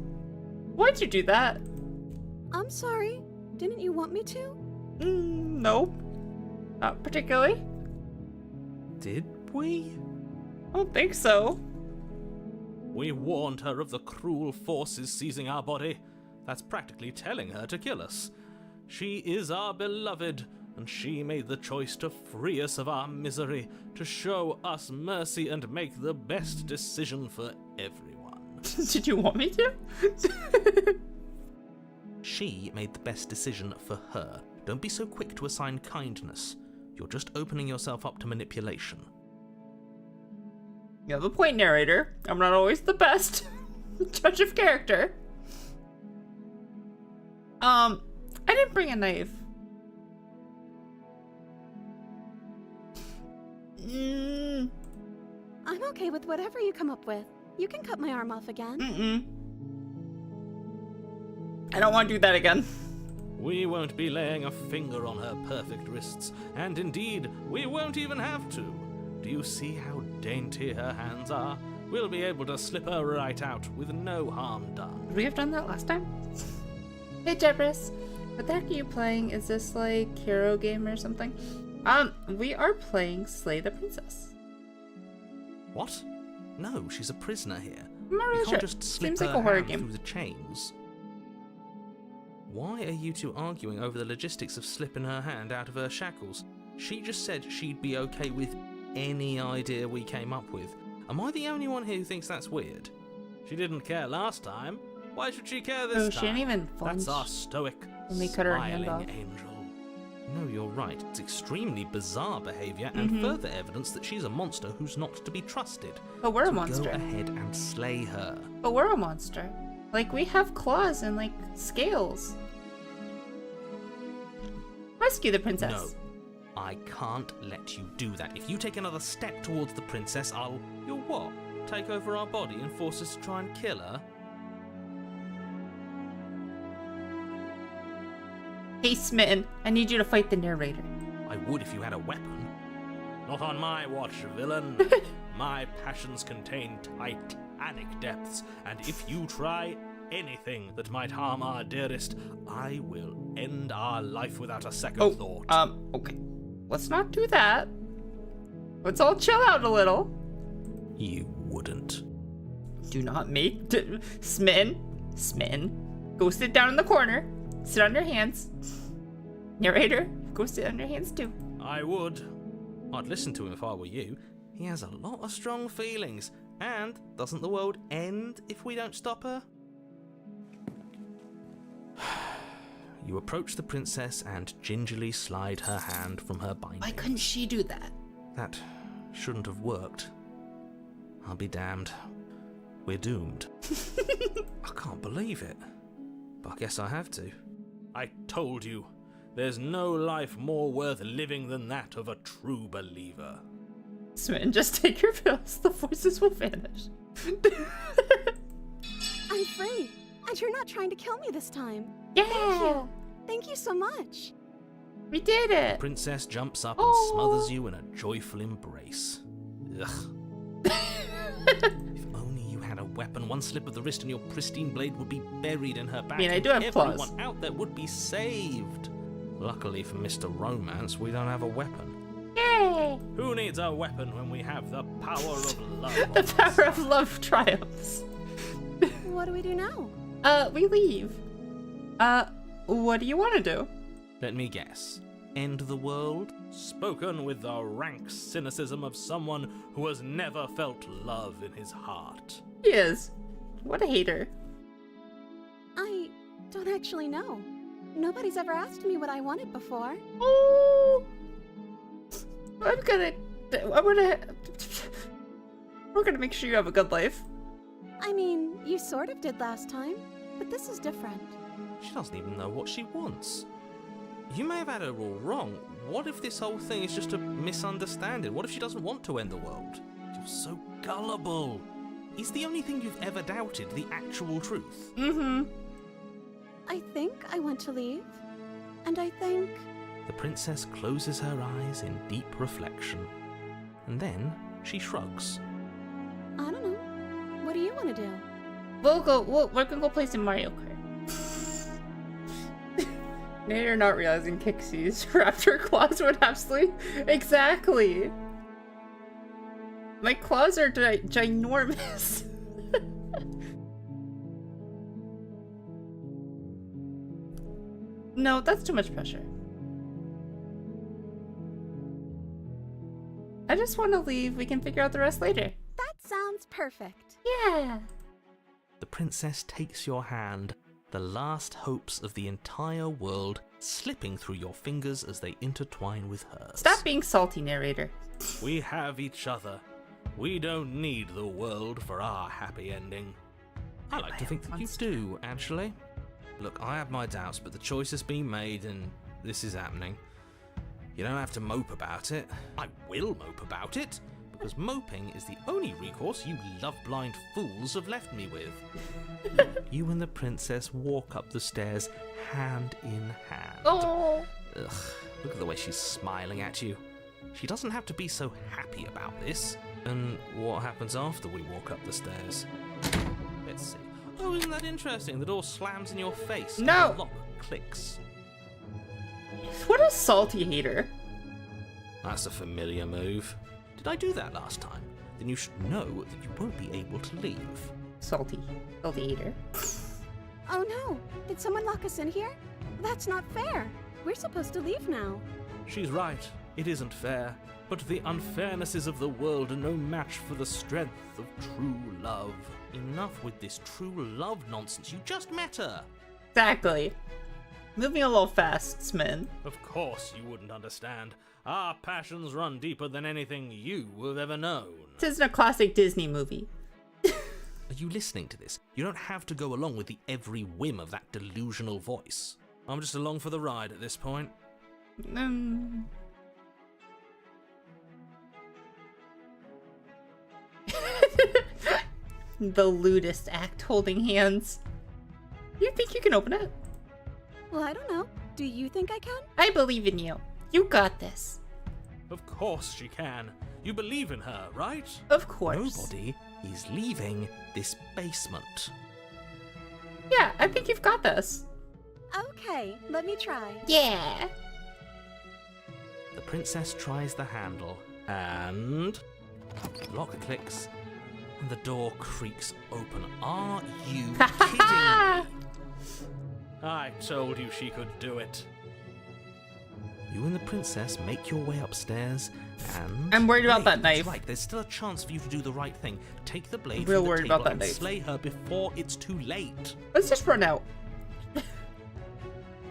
Why'd you do that? I'm sorry. Didn't you want me to? Nope. Not particularly. Did we? I don't think so. We warned her of the cruel forces seizing our body. That's practically telling her to kill us. She is our beloved, and she made the choice to free us of our misery, to show us mercy and make the best decision for everyone. Did you want me to? She made the best decision for her. Don't be so quick to assign kindness. You're just opening yourself up to manipulation. You have a point, narrator. I'm not always the best judge of character. I didn't bring a knife. I'm okay with whatever you come up with. You can cut my arm off again. I don't want to do that again. We won't be laying a finger on her perfect wrists, and indeed, we won't even have to. Do you see how dainty her hands are? We'll be able to slip her right out with no harm done. Would we have done that last time? Hey, Jebris. What the heck are you playing? Is this like hero game or something? We are playing Slay the Princess. What? No, she's a prisoner here. I'm not really You sure. can't just slip Seems her like a horror hand game. through the chains. Why are you two arguing over the logistics of slipping her hand out of her shackles? She just said she'd be okay with any idea we came up with. Am I the only one here who thinks that's weird? She didn't care last time. Why should she care this Oh, time? she didn't even flinch That's our stoic, when we cut her hand smiling off. angel. No, you're right. It's extremely bizarre behaviour and further evidence that she's a monster who's not to be trusted. But we're a So monster. Go ahead and slay her. But we're a monster. Like, we have claws and, like, scales. Rescue the princess. No, I can't let you do that. If you take another step towards the princess, I'll... You'll what? Take over our body and force us to try and kill her? Hey, Smitten, I need you to fight the narrator. I would if you had a weapon. Not on my watch, villain. My passions contain titanic depths, and if you try anything that might harm our dearest, I will end our life without a second thought. Okay. Let's not do that. Let's all chill out a little. You wouldn't. Do not make... Smitten. Go sit down in the corner. Sit on your hands. Narrator, go sit on your hands too. I would. I'd listen to him if I were you. He has a lot of strong feelings. And doesn't the world end if we don't stop her? You approach the princess and gingerly slide her hand from her binding. Why couldn't she do that? That shouldn't have worked. I'll be damned. We're doomed. I can't believe it. But I guess I have to. I told you, there's no life more worth living than that of a true believer. Smitten, just take your pills. The voices will vanish. I'm free, and you're not trying to kill me this time. Yeah! Thank you so much. We did it! Princess jumps up Oh. and smothers you in a joyful embrace. Ugh. If only you had a weapon, one slip of the wrist and your pristine blade would be buried in her back. I mean, I do have Everyone claws. out there would be saved. Luckily for Mr. Romance, we don't have a weapon. Yay! Who needs a weapon when we have the power of love? The power of love triumphs. What do we do now? We leave. What do you want to do? Let me guess. End the world? Spoken with the rank cynicism of someone who has never felt love in his heart. He is. What a hater. I don't actually know. Nobody's ever asked me what I wanted before. Oh! We're gonna make sure you have a good life. I mean, you sort of did last time, but this is different. She doesn't even know what she wants. You may have had her all wrong. What if this whole thing is just a misunderstanding? What if she doesn't want to end the world? You're so gullible. Is the only thing you've ever doubted the actual truth? Mm-hmm. I think I want to leave. And I think... The princess closes her eyes in deep reflection. And then she shrugs. I don't know. What do you want to do? We're gonna go play some Mario Kart. Nader not realizing Kixie's raptor claws would absolutely... Exactly! My claws are ginormous. No, that's too much pressure. I just want to leave. We can figure out the rest later. That sounds perfect. Yeah. The princess takes your hand, the last hopes of the entire world slipping through your fingers as they intertwine with hers. Stop being salty, narrator. We have each other. We don't need the world for our happy ending. I like to think that you do, actually. Look, I have my doubts, but the choice has been made and this is happening. You don't have to mope about it. I will mope about it, because moping is the only recourse you love-blind fools have left me with. You and the princess walk up the stairs, hand in hand. Oh. Ugh, look at the way she's smiling at you. She doesn't have to be so happy about this. And what happens after we walk up the stairs? Let's see. Oh, isn't that interesting? The door slams in your face. No! And the lock clicks. What a salty hater. That's a familiar move. Did I do that last time? Then you should know that you won't be able to leave. Salty. Salty hater. Oh no! Did someone lock us in here? That's not fair. We're supposed to leave now. She's right. It isn't fair. But the unfairnesses of the world are no match for the strength of true love. Enough with this true love nonsense. You just met her. Exactly. Moving a little fast, Smin. Of course you wouldn't understand. Our passions run deeper than anything you have ever known. This isn't a classic Disney movie. Are you listening to this? You don't have to go along with the every whim of that delusional voice. I'm just along for the ride at this point. The lewdest act, holding hands. You think you can open it? Well, I don't know. Do you think I can? I believe in you. You got this. Of course she can. You believe in her, right? Of course. Nobody is leaving this basement. Yeah, I think you've got this. Okay, let me try. Yeah. The princess tries the handle, and... lock clicks, and the door creaks open. Are you kidding me? I told you she could do it. You and the princess make your way upstairs, and... I'm worried about that that's knife. Right, there's still a chance for you to do the right thing. Take the blade Real from the worried table about that and knife. slay her before it's too late. Let's just run out.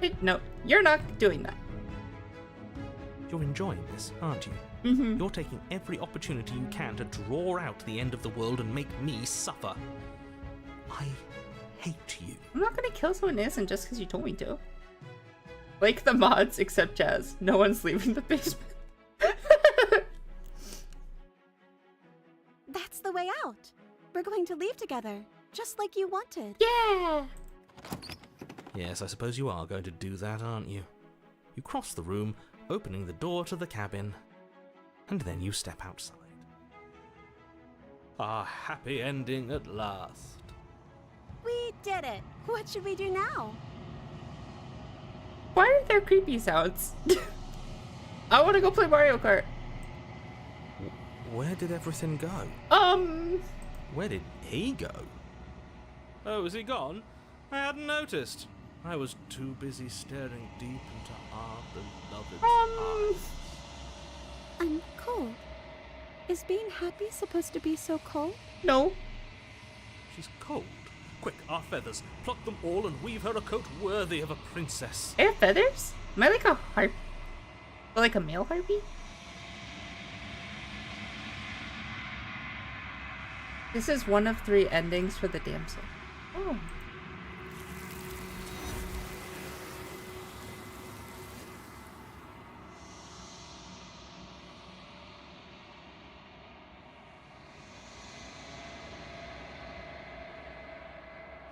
Hey, no, you're not doing that. You're enjoying this, aren't you? Mm-hmm. You're taking every opportunity you can to draw out the end of the world and make me suffer. I hate you. I'm not gonna kill someone innocent just because you told me to. Like the mods, except Jazz. No one's leaving the basement. That's the way out. We're going to leave together, just like you wanted. Yeah! Yes, I suppose you are going to do that, aren't you? You cross the room, opening the door to the cabin, and then you step outside. A happy ending at last. We did it. What should we do now? Why are there creepy sounds? I want to go play Mario Kart. Where did everything go? Where did he go? Oh, is he gone? I hadn't noticed. I was too busy staring deep into our beloved's eyes. I'm cold. Is being happy supposed to be so cold? No. She's cold. Quick, our feathers. Pluck them all and weave her a coat worthy of a princess. I have feathers? Am I like a harp? Or like a male harpy? This is one of 3 endings for the damsel. Oh.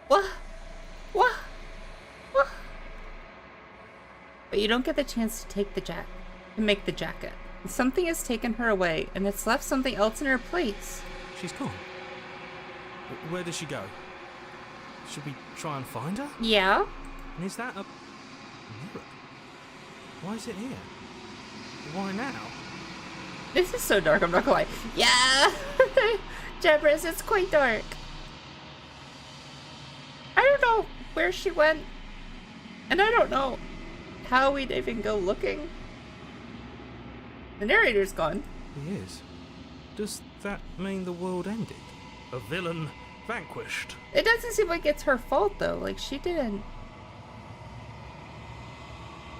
What? What? What? But you don't get the chance to take the make the jacket. Something has taken her away, and it's left something else in her place. She's gone. Where did she go? Should we try and find her? Yeah? And is that a mirror? Why is it here? Why now? This is so dark, I'm not gonna lie. Yeah! Jebris, it's quite dark. I don't know where she went. And I don't know how we'd even go looking. The narrator's gone. He is. Does that mean the world ended? A villain vanquished. It doesn't seem like it's her fault, though. Like, she didn't...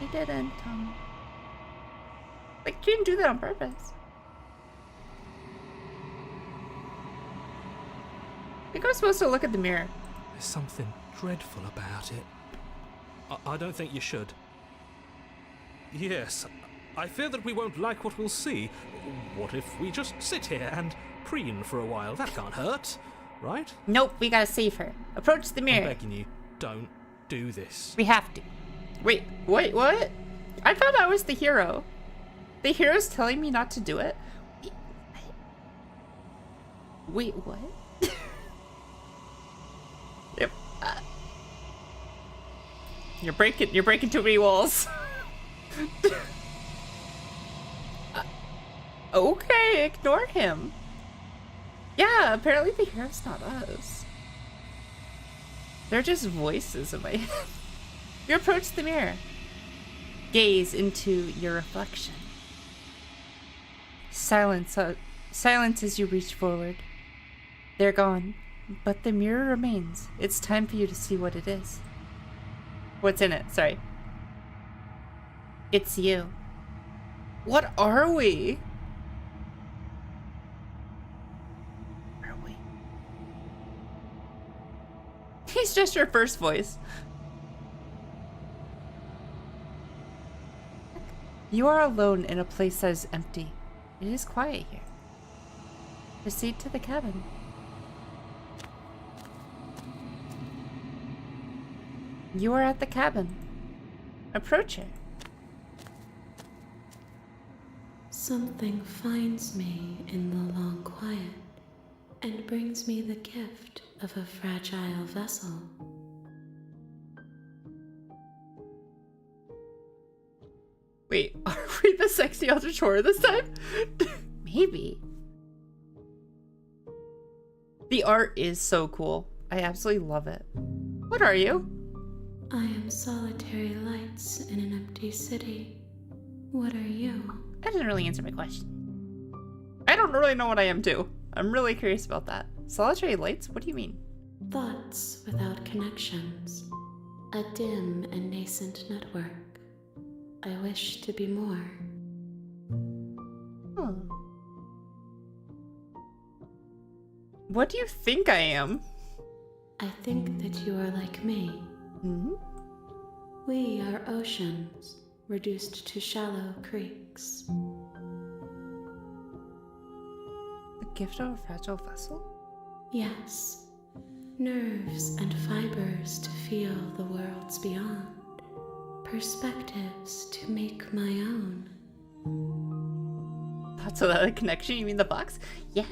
Like, she didn't do that on purpose. I think I'm supposed to look at the mirror. There's something dreadful about it. I don't think you should. Yes, I fear that we won't like what we'll see. What if we just sit here and preen for a while? That can't hurt, right? Nope, we gotta save her. Approach the I'm mirror. begging you, don't do this. We have to. Wait, what? I thought I was the hero. The hero's telling me not to do it? Wait, what? Yep. You're breaking too many walls. Okay, ignore him. Yeah, apparently the hero's not us. They're just voices in my head. You approach the mirror. Gaze into your reflection. Silence as you reach forward. They're gone, but the mirror remains. It's time for you to see what it is. What's in it? Sorry. It's you. What are we? Where are we? He's just your first voice. You are alone in a place that is empty. It is quiet here. Proceed to the cabin. You are at the cabin. Approach it. Something finds me in the long quiet and brings me the gift of a fragile vessel. Wait, are we the sexy entrepreneur this time? Maybe. The art is so cool. I absolutely love it. What are you? I am solitary lights in an empty city. What are you? That doesn't really answer my question. I don't really know what I am too. I'm really curious about that. Solitary lights? What do you mean? Thoughts without connections. A dim and nascent network. I wish to be more. What do you think I am? I think that you are like me. Hmm? We are oceans, reduced to shallow creeks. The gift of a fragile vessel? Yes. Nerves and fibers to feel the worlds beyond. Perspectives to make my own. Thoughts without a connection? You mean the box? Yeah.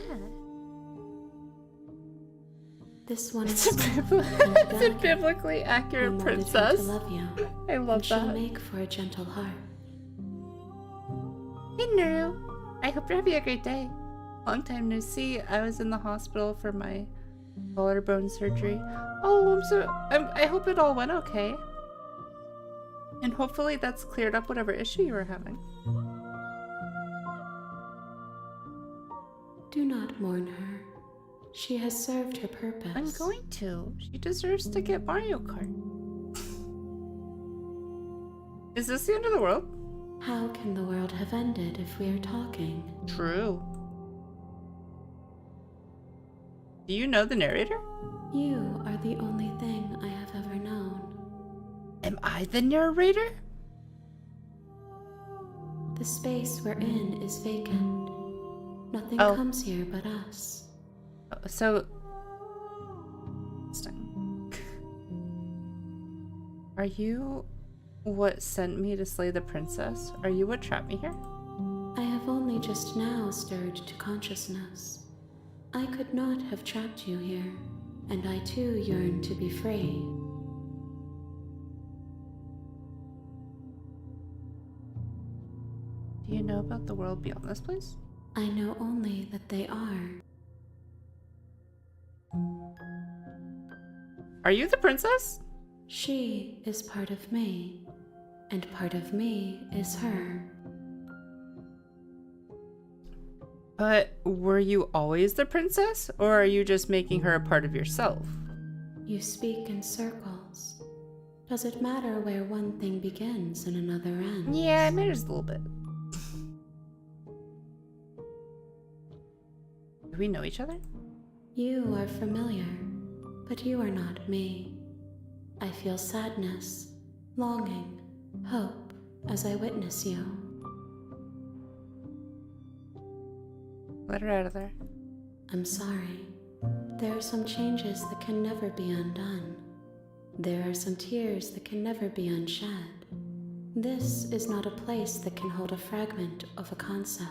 This one It's is a, soft bibli- and it's a delicate. biblically You accurate molded her to princess. love you, I love and she'll that. make for a gentle heart. Hey Nuru, I hope you're having a great day. Long time no see. I was in the hospital for my collarbone surgery. Oh, I hope it all went okay. And hopefully that's cleared up whatever issue you were having. Do not mourn her. She has served her purpose. I'm going to. She deserves to get Mario Kart. Is this the end of the world? How can the world have ended if we are talking? True. Do you know the narrator? You are the only thing I have ever known. Am I the narrator? The space we're in is vacant. Nothing Oh. comes here but us. So... Interesting. Are you what sent me to slay the princess? Are you what trapped me here? I have only just now stirred to consciousness. I could not have trapped you here, and I too yearn to be free. Do you know about the world beyond this place? I know only that they are. Are you the princess? She is part of me, and part of me is her. But were you always the princess, or are you just making her a part of yourself? You speak in circles. Does it matter where one thing begins and another ends? Yeah, it matters a little bit. Do we know each other? You are familiar, but you are not me. I feel sadness, longing, hope as I witness you. Let her out of there. I'm sorry. There are some changes that can never be undone. There are some tears that can never be unshed. This is not a place that can hold a fragment of a concept.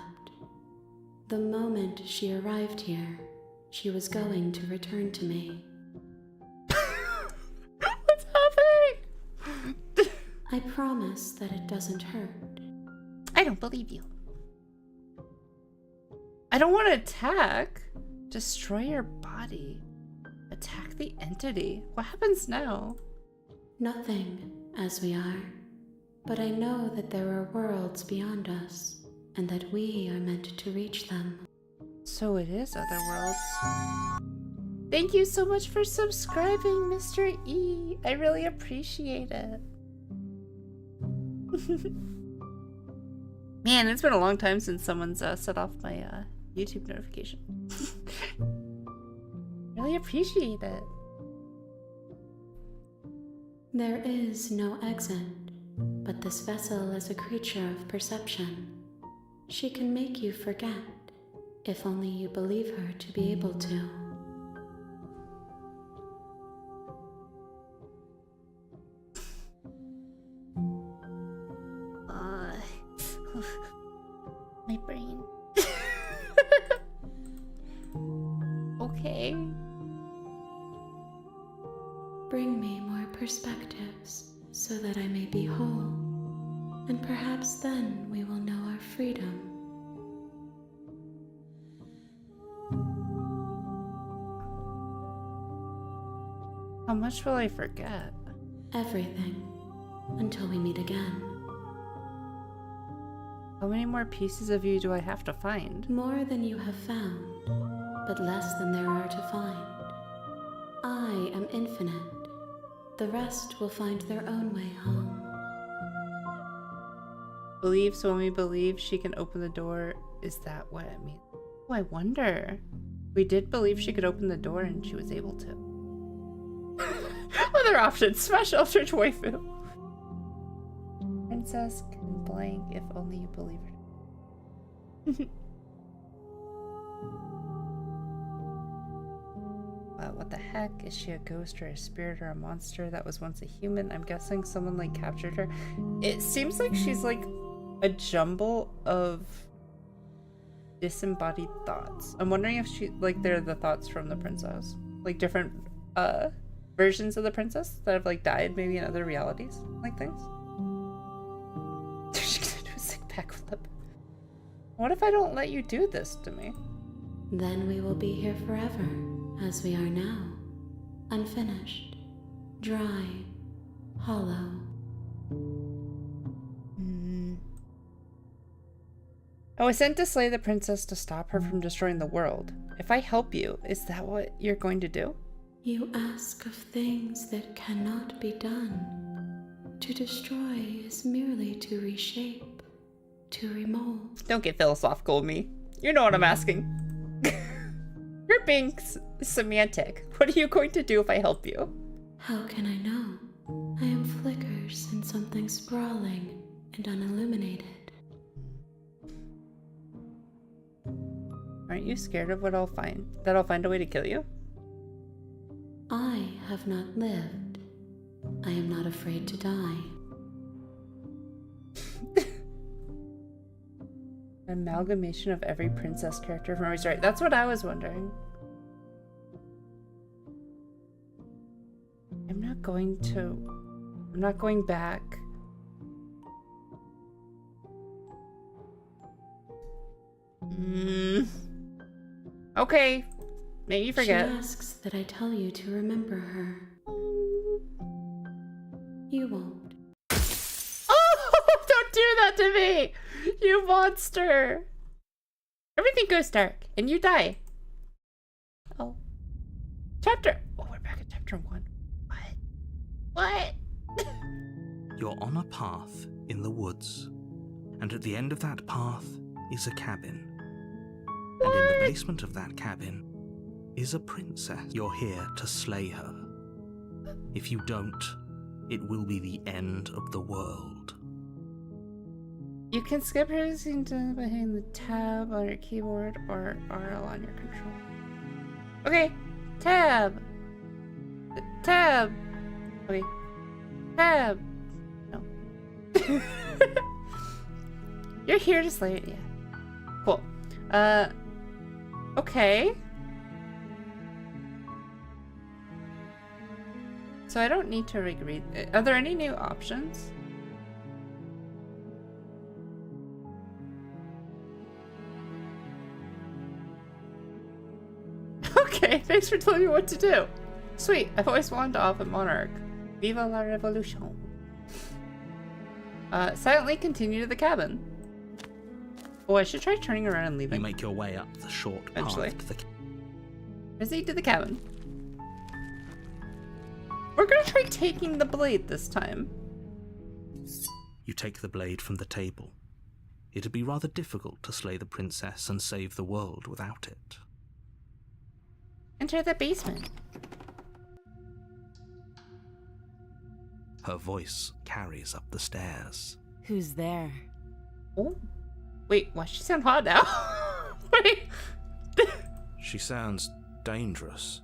The moment she arrived here, she was going to return to me. What's happening? I promise that it doesn't hurt. I don't believe you. I don't want to attack. Destroy your body. Attack the entity. What happens now? Nothing, as we are. But I know that there are worlds beyond us, and that we are meant to reach them. So it is other worlds. Thank you so much for subscribing, Mr. E. I really appreciate it. Man, it's been a long time since someone's set off my YouTube notification. Really appreciate it. There is no exit, but this vessel is a creature of perception. She can make you forget, if only you believe her to be able to. My brain. Okay. Bring me more perspectives, so that I may be whole, and perhaps then we will know our freedom. How much will I forget? Everything, until we meet again. How many more pieces of you do I have to find? More than you have found, but less than there are to find. I am infinite. The rest will find their own way home. Believe, so when we believe she can open the door, is that what it means? Oh, I wonder. We did believe she could open the door and she was able to. Other options, smash Eldritch waifu. Princess can blank if only you believe her. What the heck? Is she a ghost or a spirit or a monster that was once a human? I'm guessing someone like captured her. It seems like she's like a jumble of disembodied thoughts. I'm wondering if she, like, they're the thoughts from the princess. Like different versions of the princess that have like died maybe in other realities, like things. She's gonna do a sick backflip. What if I don't let you do this to me? Then we will be here forever, as we are now. Unfinished, dry, hollow. I was sent to slay the princess to stop her from destroying the world. If I help you, is that what you're going to do? You ask of things that cannot be done. To destroy is merely to reshape, to remold. Don't get philosophical with me. You know what I'm asking. You're being semantic. What are you going to do if I help you? How can I know? I am flickers in something sprawling and unilluminated. Aren't you scared of what I'll find? That I'll find a way to kill you? I have not lived. I am not afraid to die. Amalgamation of every princess character from Right. That's what I was wondering. I'm not going back. Okay. Maybe you forget. She asks that I tell you to remember her. You won't. Oh, don't do that to me! You monster! Everything goes dark, and you die. Oh. Chapter... Oh, we're back at chapter 1. What? You're on a path in the woods, and at the end of that path is a cabin. And in the basement of that cabin is a princess. You're here to slay her. If you don't, it will be the end of the world. You can skip her scene by hitting the tab on your keyboard or RL on your control. Okay, tab. Tab. Okay, tab. No. You're here to slay it, yeah. Cool. Okay. So I don't need to read. Are there any new options? Okay, thanks for telling me what to do. Sweet, I've always wanted to offer Monarch. Viva la revolution. Silently continue to the cabin. Oh, I should try turning around and leaving. You make your way up the short path Eventually. to the Proceed to the cabin. We're gonna try taking the blade this time. You take the blade from the table. It'd be rather difficult to slay the princess and save the world without it. Enter the basement. Her voice carries up the stairs. Who's there? Oh. Wait, why does she sound hot now? Wait. She sounds dangerous.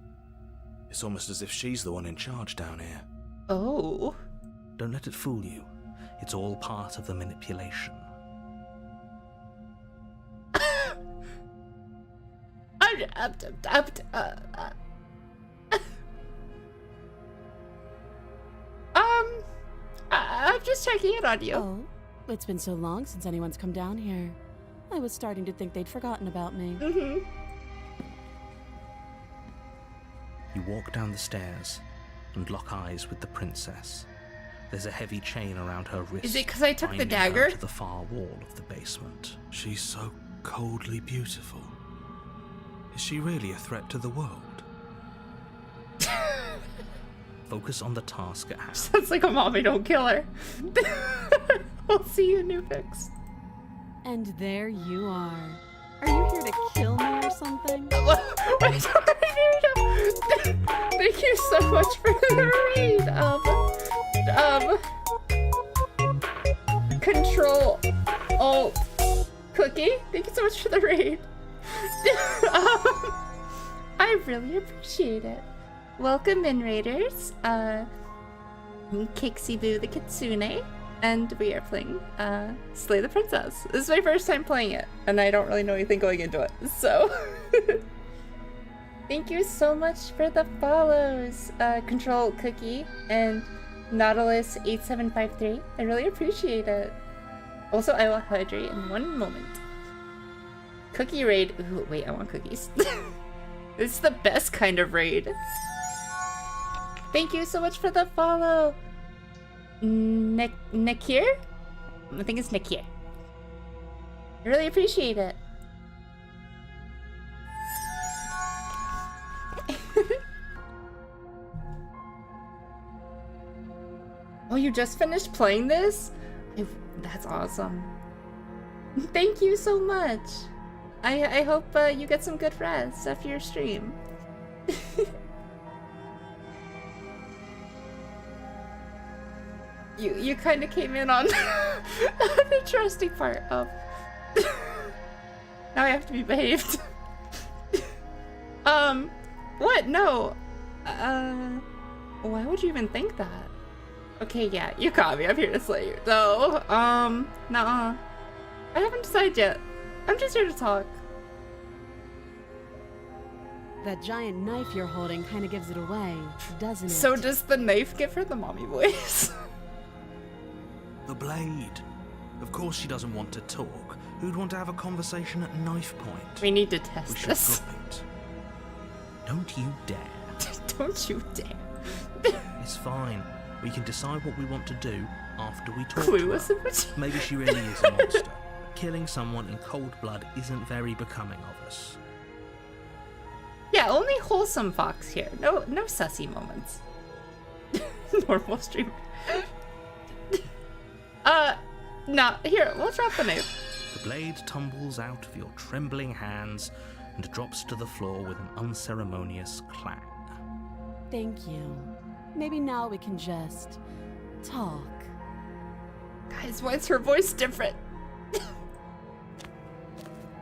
It's almost as if she's the one in charge down here. Oh. Don't let it fool you. It's all part of the manipulation. I'm just checking in on you. Oh, it's been so long since anyone's come down here. I was starting to think they'd forgotten about me. Mm-hmm. You walk down the stairs and lock eyes with the princess. There's a heavy chain around her wrist. Is it because I took the binding her dagger? to the far wall of the basement. She's so coldly beautiful. Is she really a threat to the world? Focus on the task at hand. Sounds like a mommy, don't kill her. We'll see you, new fix. And there you are. Are you here to kill me or something? Thank you so much for the read. Control Alt Cookie. Thank you so much for the raid. I really appreciate it. Welcome in, raiders. Kixie Boo the Kitsune, and we are playing Slay the Princess. This is my first time playing it, and I don't really know anything going into it, so Thank you so much for the follows, Control Cookie and Nautilus8753. I really appreciate it. Also, I will hydrate in one moment. Cookie raid. Ooh, wait, I want cookies. This is the best kind of raid. Thank you so much for the follow. Nakir? I think it's Nakir. I really appreciate it. Oh, you just finished playing this? That's awesome. Thank you so much. I hope you get some good rest after your stream. You kind of came in on an interesting part of. Now I have to be behaved. What? No. Why would you even think that? Okay, yeah, you caught me. I'm here to slay you. So, nuh-uh. I haven't decided yet. I'm just here to talk. That giant knife you're holding kind of gives it away, doesn't it? So does the knife give her the mommy voice? The blade. Of course she doesn't want to talk. Who'd want to have a conversation at knife point? We need to test We should this. drop it. Don't you dare. Don't you dare. It's fine. We can decide what we want to do after we talk Clueless to in her. which. Maybe she really is a monster. Killing someone in cold blood isn't very becoming of us. Yeah, only wholesome Fox here. No sussy moments. Normal stream. No, here, we'll drop the knife. The blade tumbles out of your trembling hands and drops to the floor with an unceremonious clang. Thank you. Maybe now we can just talk. Guys, why is her voice different?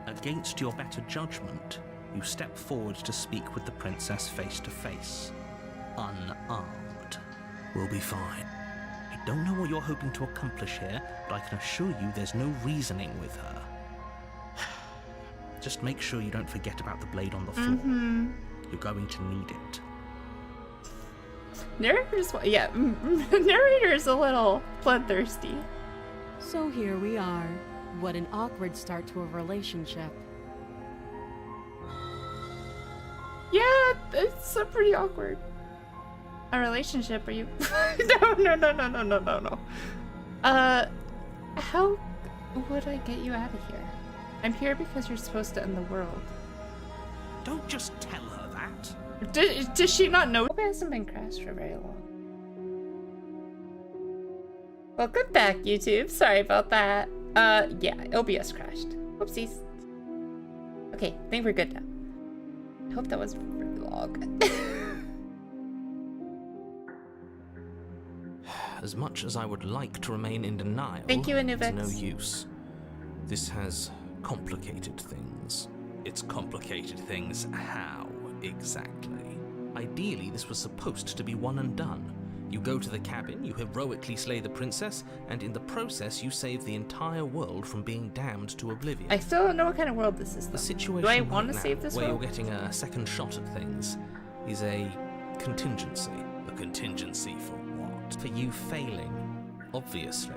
Against your better judgment, you step forward to speak with the princess face to face. Unarmed. We'll be fine. I don't know what you're hoping to accomplish here, but I can assure you there's no reasoning with her. Just make sure you don't forget about the blade on the floor. You're going to need it. Narrator's, yeah, narrator is a little bloodthirsty. So here we are. What an awkward start to a relationship. Yeah, it's pretty awkward. A relationship? Are you? No. How would I get you out of here? I'm here because you're supposed to end the world. Don't just tell her that. Does she not know? Hope it hasn't been crashed for very long. Welcome back, YouTube. Sorry about that. Yeah, OBS crashed. Whoopsies. Okay, I think we're good now. I hope that wasn't really long. As much as I would like to remain in denial, Thank you, it's Anubis. no use. This has complicated things. It's complicated things how, exactly? Ideally, this was supposed to be one and done. You go to the cabin, you heroically slay the princess, and in the process you save the entire world from being damned to oblivion. I still don't know what kind of world this is, though. The situation Do I right want to now, save this where world? you're getting a second shot at things, is a contingency. A contingency for what? For you failing, obviously.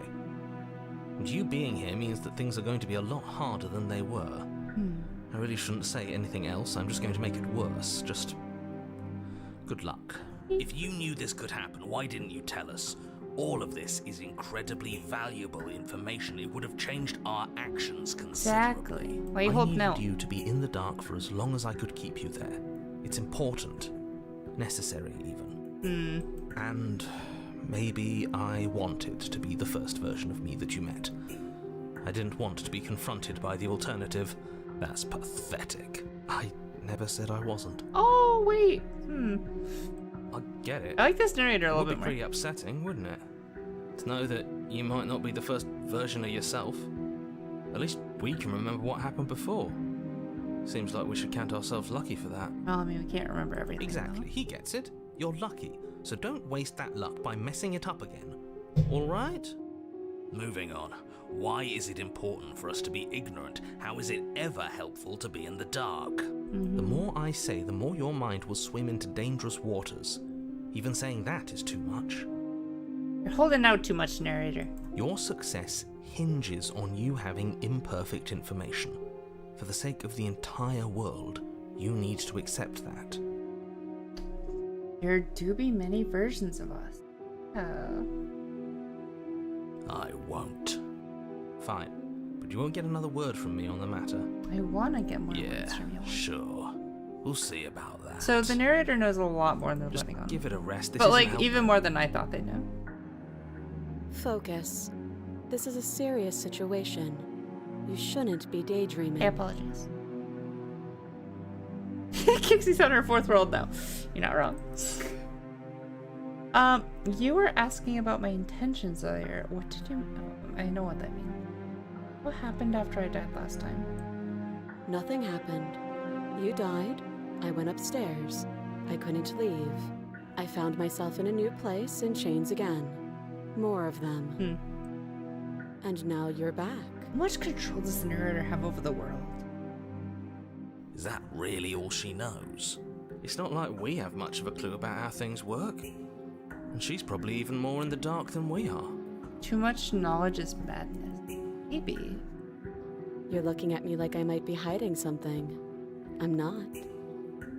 And you being here means that things are going to be a lot harder than they were. I really shouldn't say anything else, I'm just going to make it worse. Just good luck. If you knew this could happen, why didn't you tell us? All of this is incredibly valuable information. It would have changed our actions considerably. Exactly. Why you I hold needed no? you to be in the dark for as long as I could keep you there. It's important. Necessary, even. And maybe I wanted to be the first version of me that you met. I didn't want to be confronted by the alternative. That's pathetic. I never said I wasn't. Oh, wait. I get it. I like this narrator a It little would be bit more. pretty upsetting, wouldn't it? To know that you might not be the first version of yourself. At least we can remember what happened before. Seems like we should count ourselves lucky for that. Well, I mean, we can't remember everything. Exactly, he gets it. You're lucky, so don't waste that luck by messing it up again. Alright? Moving on. Why is it important for us to be ignorant? How is it ever helpful to be in the dark? The more I say, the more your mind will swim into dangerous waters. Even saying that is too much. You're holding out too much, narrator. Your success hinges on you having imperfect information. For the sake of the entire world, you need to accept that. There do be many versions of us. I won't. Fine, but you won't get another word from me on the matter. I want to get more Yeah, words from you. sure. We'll see about that. So the narrator knows a lot more than they're Just letting on. give it a rest. This But isn't like, helping. even more than I thought they knew. Focus. This is a serious situation. You shouldn't be daydreaming. I apologize. Kixie's on her fourth world now. You're not wrong. You were asking about my intentions earlier. What did you... Oh, I know what that means. What happened after I died last time? Nothing happened. You died. I went upstairs. I couldn't leave. I found myself in a new place in chains again. More of them. And now you're back. How much control does the narrator have over the world? Is that really all she knows? It's not like we have much of a clue about how things work. And she's probably even more in the dark than we are. Too much knowledge is madness. Maybe. You're looking at me like I might be hiding something. I'm not.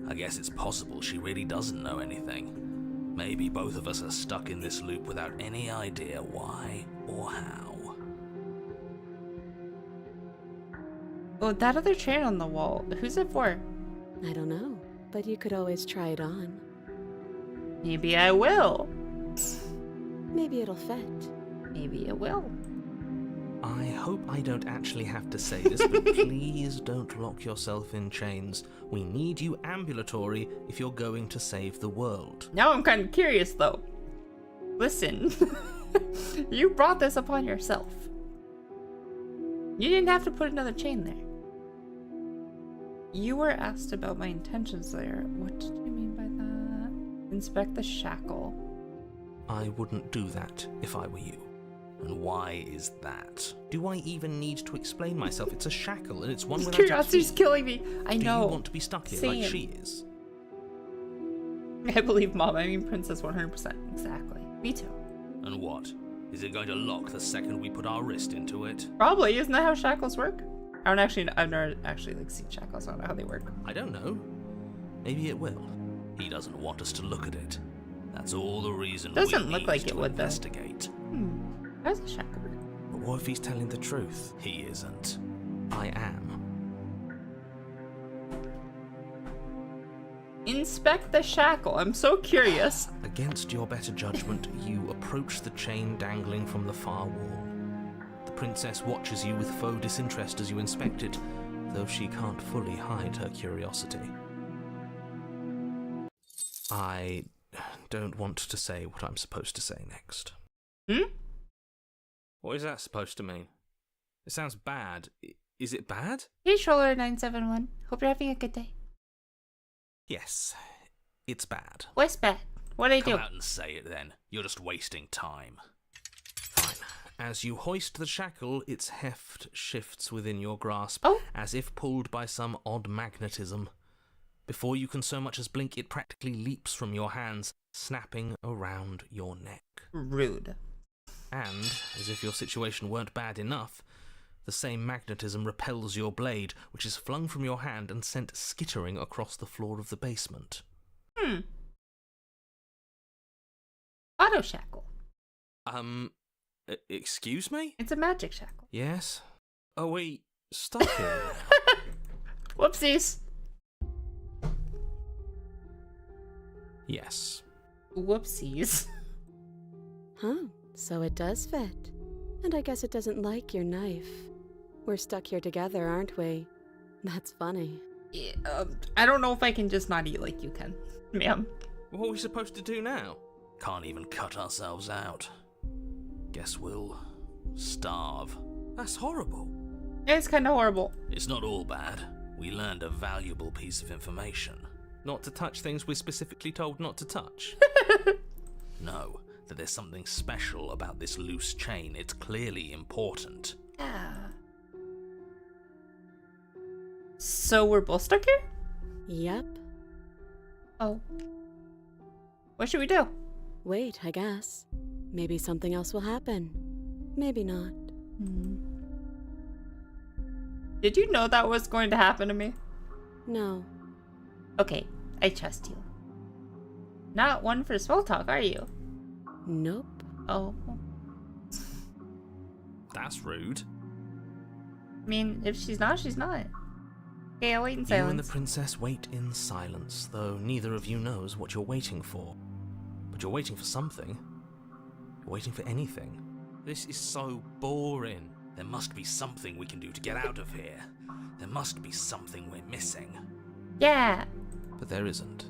I guess it's possible she really doesn't know anything. Maybe both of us are stuck in this loop without any idea why or how. Oh, that other chain on the wall. Who's it for? I don't know, but you could always try it on. Maybe I will. Maybe it'll fit. Maybe it will. I hope I don't actually have to say this, but please don't lock yourself in chains. We need you ambulatory if you're going to save the world. Now I'm kind of curious, though. Listen. You brought this upon yourself. You didn't have to put another chain there. You were asked about my intentions there. What did you mean by that? Inspect the shackle. I wouldn't do that if I were you. And why is that? Do I even need to explain myself? It's a shackle and it's one without a Curiosity's key. killing me. I Do know. you want to be stuck here like Same. she is? I believe Mom. I mean Princess 100%. Exactly. Me too. And what? Is it going to lock the second we put our wrist into it? Probably. Isn't that how shackles work? I've never actually like seen shackles. I don't know how they work. I don't know. Maybe it will. He doesn't want us to look at it. That's all the reason Doesn't we look need like to it would, though. investigate. How's the shackle work? But what if he's telling the truth? He isn't. I am. Inspect the shackle. I'm so curious. Against your better judgment, you approach the chain dangling from the far wall. The princess watches you with faux disinterest as you inspect it, though she can't fully hide her curiosity. I don't want to say what I'm supposed to say next. What is that supposed to mean? It sounds bad. Is it bad? Hey, Troller971. Hope you're having a good day. Yes, it's bad. What's bad? What'd I do? Come out and say it then. You're just wasting time. Fine. As you hoist the shackle, its heft shifts within your grasp, as if pulled by some odd magnetism. Before you can so much as blink, it practically leaps from your hands, snapping around your neck. Rude. And, as if your situation weren't bad enough, the same magnetism repels your blade, which is flung from your hand and sent skittering across the floor of the basement. Auto shackle. Excuse me? It's a magic shackle. Yes? Are we stuck here now? Whoopsies. Yes. Whoopsies. Huh, so it does fit. And I guess it doesn't like your knife. We're stuck here together, aren't we? That's funny. Yeah, I don't know if I can just not eat like you can, ma'am. What are we supposed to do now? Can't even cut ourselves out. Guess we'll starve. That's horrible. It's kind of horrible. It's not all bad. We learned a valuable piece of information. Not to touch things we're specifically told not to touch. No, that there's something special about this loose chain. It's clearly important. Yeah. So we're both stuck here? Yep. Oh. What should we do? Wait, I guess. Maybe something else will happen. Maybe not. Did you know that was going to happen to me? No. Okay, I trust you. Not one for small talk, are you? Nope. Oh. That's rude. I mean, if she's not, she's not. Okay, I'll wait in You silence. and the princess wait in silence, though neither of you knows what you're waiting for. But you're waiting for something. You're waiting for anything. This is so boring. There must be something we can do to get out of here. There must be something we're missing. Yeah. But there isn't.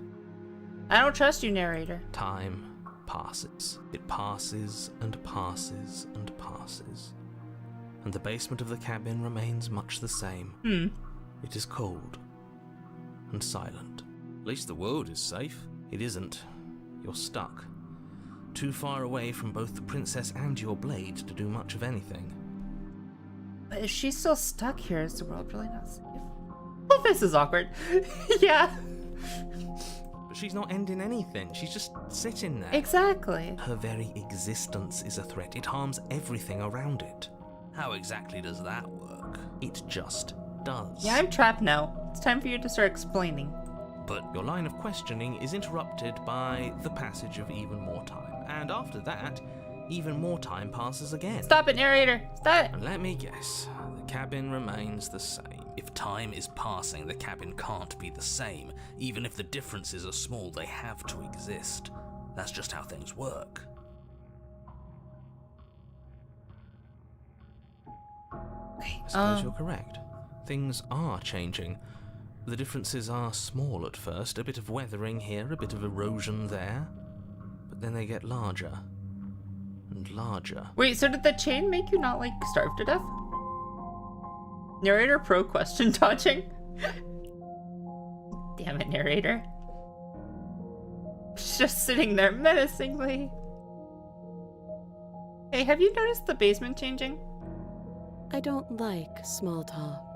I don't trust you, narrator. Time passes. It passes and passes and passes. And the basement of the cabin remains much the same. It is cold and silent. At least the world is safe. It isn't. You're stuck. Too far away from both the princess and your blade to do much of anything. But if she's still stuck here, is the world really not safe? Oh, this is awkward. Yeah. But she's not ending anything. She's just sitting there. Exactly. Her very existence is a threat. It harms everything around it. How exactly does that work? It just does. Yeah, I'm trapped now. It's time for you to start explaining. But your line of questioning is interrupted by the passage of even more time. And after that, even more time passes again. Stop it, narrator. Stop it. And let me guess, the cabin remains the same. If time is passing, the cabin can't be the same. Even if the differences are small, they have to exist. That's just how things work. Okay. I suppose you're correct. Things are changing. The differences are small at first, a bit of weathering here, a bit of erosion there. But then they get larger and larger. Wait, so did the chain make you not, like, starve to death? Narrator pro question dodging? Damn it, narrator. She's just sitting there menacingly. Hey, have you noticed the basement changing? I don't like small talk.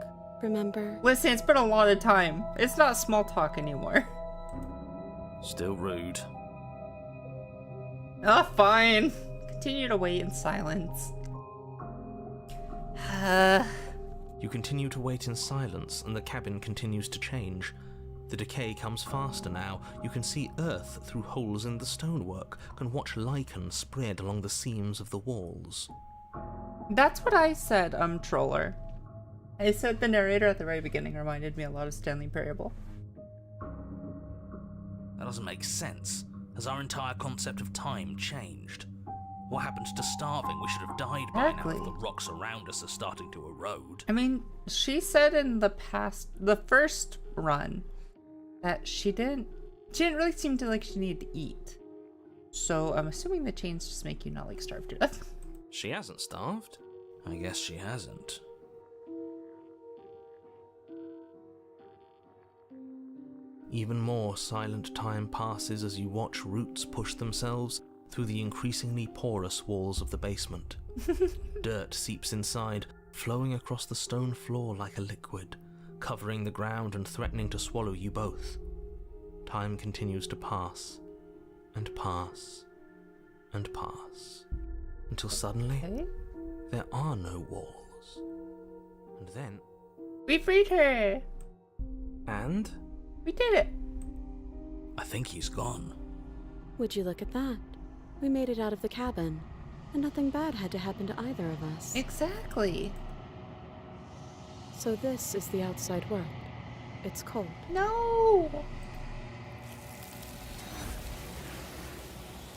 Remember? Listen, it's been a lot of time. It's not small talk anymore. Still rude. Oh, fine. Continue to wait in silence. You continue to wait in silence, and the cabin continues to change. The decay comes faster now. You can see earth through holes in the stonework, can watch lichen spread along the seams of the walls. That's what I said, troller. I said the narrator at the very beginning reminded me a lot of Stanley Parable. That doesn't make sense. Has our entire concept of time changed? What happens to starving? We should have died by now if the rocks around us are starting to erode. I mean, she said in the first run, that she didn't really seem to like she needed to eat. So I'm assuming the chains just make you not like starve to death. She hasn't starved. I guess she hasn't. Even more silent time passes as you watch roots push themselves through the increasingly porous walls of the basement. Dirt seeps inside, flowing across the stone floor like a liquid, covering the ground and threatening to swallow you both. Time continues to pass, and pass, and pass, until suddenly there are no walls. And then... We freed her! And... we did it! I think he's gone. Would you look at that? We made it out of the cabin, and nothing bad had to happen to either of us. Exactly. So this is the outside world. It's cold. No!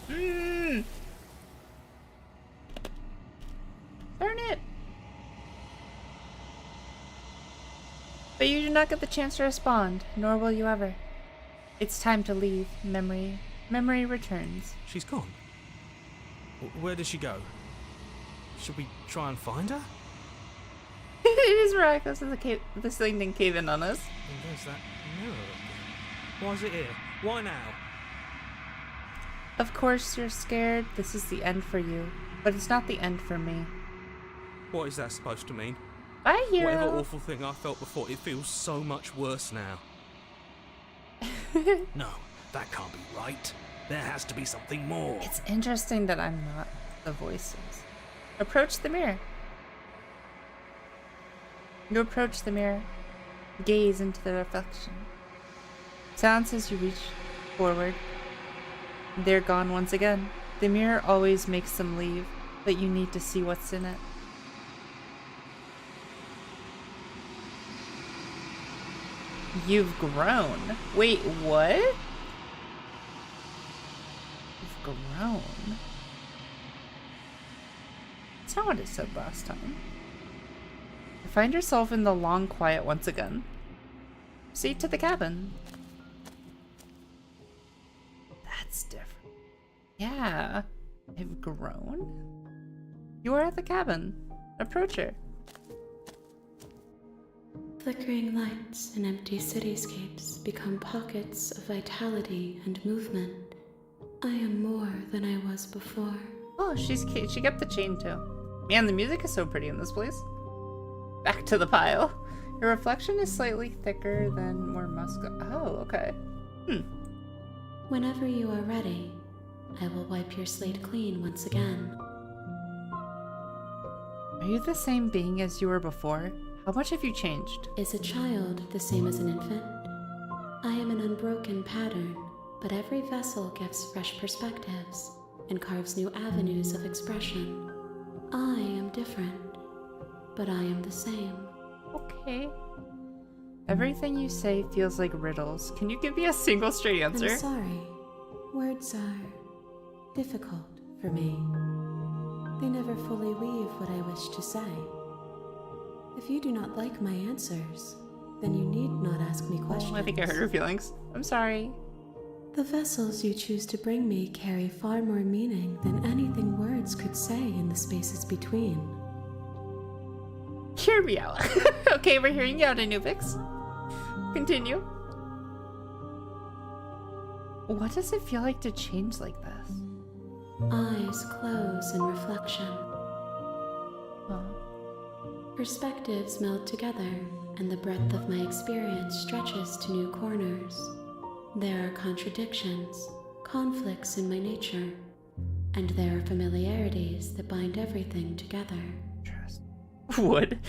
Darn it! But you do not get the chance to respond, nor will you ever. It's time to leave, memory. Memory returns. she's gone. Where did she go? Should we try and find her? It is miraculous that this thing didn't cave in on us. And there's that mirror again. Why is it here? Why now? Of course you're scared. This is the end for you. But it's not the end for me. What is that supposed to mean? Bye, hero. Whatever awful thing I felt before, it feels so much worse now. No, that can't be right. There has to be something more. It's interesting that I'm not the voices. Approach the mirror. You approach the mirror. Gaze into the reflection. Sounds as you reach forward. They're gone once again. The mirror always makes them leave, but you need to see what's in it. You've grown. Wait, what? You've grown. That's not what it said last time. You find yourself in the long quiet once again. Proceed to the cabin. That's different. Yeah, I've grown. You are at the cabin. Approach her. Flickering lights and empty cityscapes become pockets of vitality and movement. I am more than I was before. Oh, she's cute. She kept the chain too. Man, the music is so pretty in this place. Back to the pile. Your reflection is slightly thicker than more muscular. Oh, okay. Whenever you are ready, I will wipe your slate clean once again. Are you the same being as you were before? How much have you changed? Is a child the same as an infant? I am an unbroken pattern, but every vessel gives fresh perspectives and carves new avenues of expression. I am different, but I am the same. Okay. Everything you say feels like riddles. Can you give me a single straight answer? I'm sorry. Words are difficult for me. They never fully weave what I wish to say. If you do not like my answers, then you need not ask me questions. I think I hurt her feelings. I'm sorry. The vessels you choose to bring me carry far more meaning than anything words could say in the spaces between. Hear me out. Okay, we're hearing you out, Anubix. Continue. What does it feel like to change like this? Eyes close in reflection. Oh. Perspectives meld together, and the breadth of my experience stretches to new corners. There are contradictions, conflicts in my nature, and there are familiarities that bind everything together. Trust. Wood.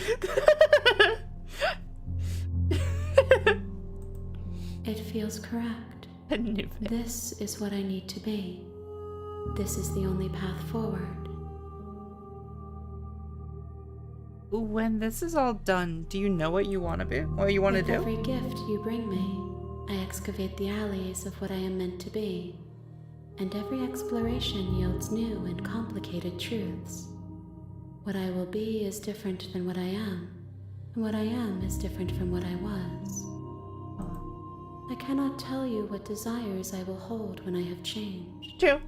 It feels correct. Anubix. This is what I need to be. This is the only path forward. When this is all done, do you know what you want to be? What you want to With do? every gift you bring me, I excavate the alleys of what I am meant to be, and every exploration yields new and complicated truths. What I will be is different than what I am, and what I am is different from what I was. I cannot tell you what desires I will hold when I have changed. True.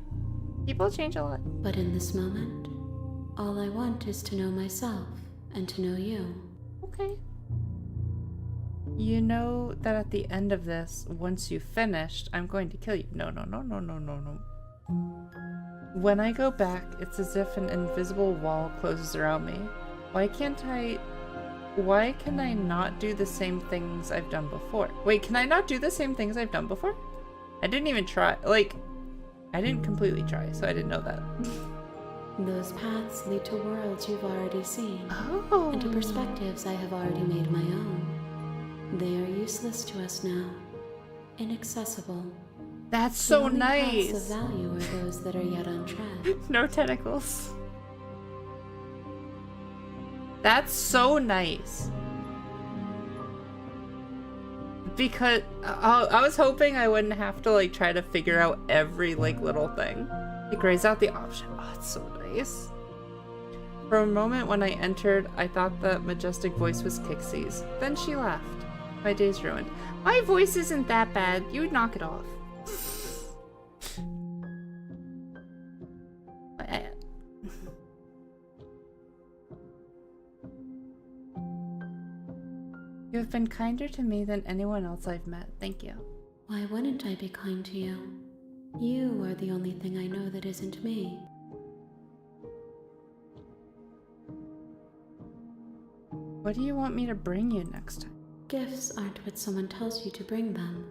People change a lot. But in this moment, all I want is to know myself and to know you. Okay. You know that at the end of this, once you've finished, I'm going to kill you. No. When I go back, it's as if an invisible wall closes around me. Why can I not do the same things I've done before? Wait, can I not do the same things I've done before? I didn't even try. Like, I didn't completely try, so I didn't know that. Those paths lead to worlds you've already seen, Oh. and to perspectives I have already made my own. They are useless to us now, inaccessible. That's The so only nice. paths of value are those that are yet untread. No tentacles. That's so nice. Because I was hoping I wouldn't have to like try to figure out every like little thing. It grays out the option. Oh, it's so nice. For a moment when I entered, I thought that majestic voice was Kixie's. Then she laughed. My day's ruined. My voice isn't that bad. You would knock it off. You have been kinder to me than anyone else I've met. Thank you. Why wouldn't I be kind to you? You are the only thing I know that isn't me. What do you want me to bring you next time? Gifts aren't what someone tells you to bring them.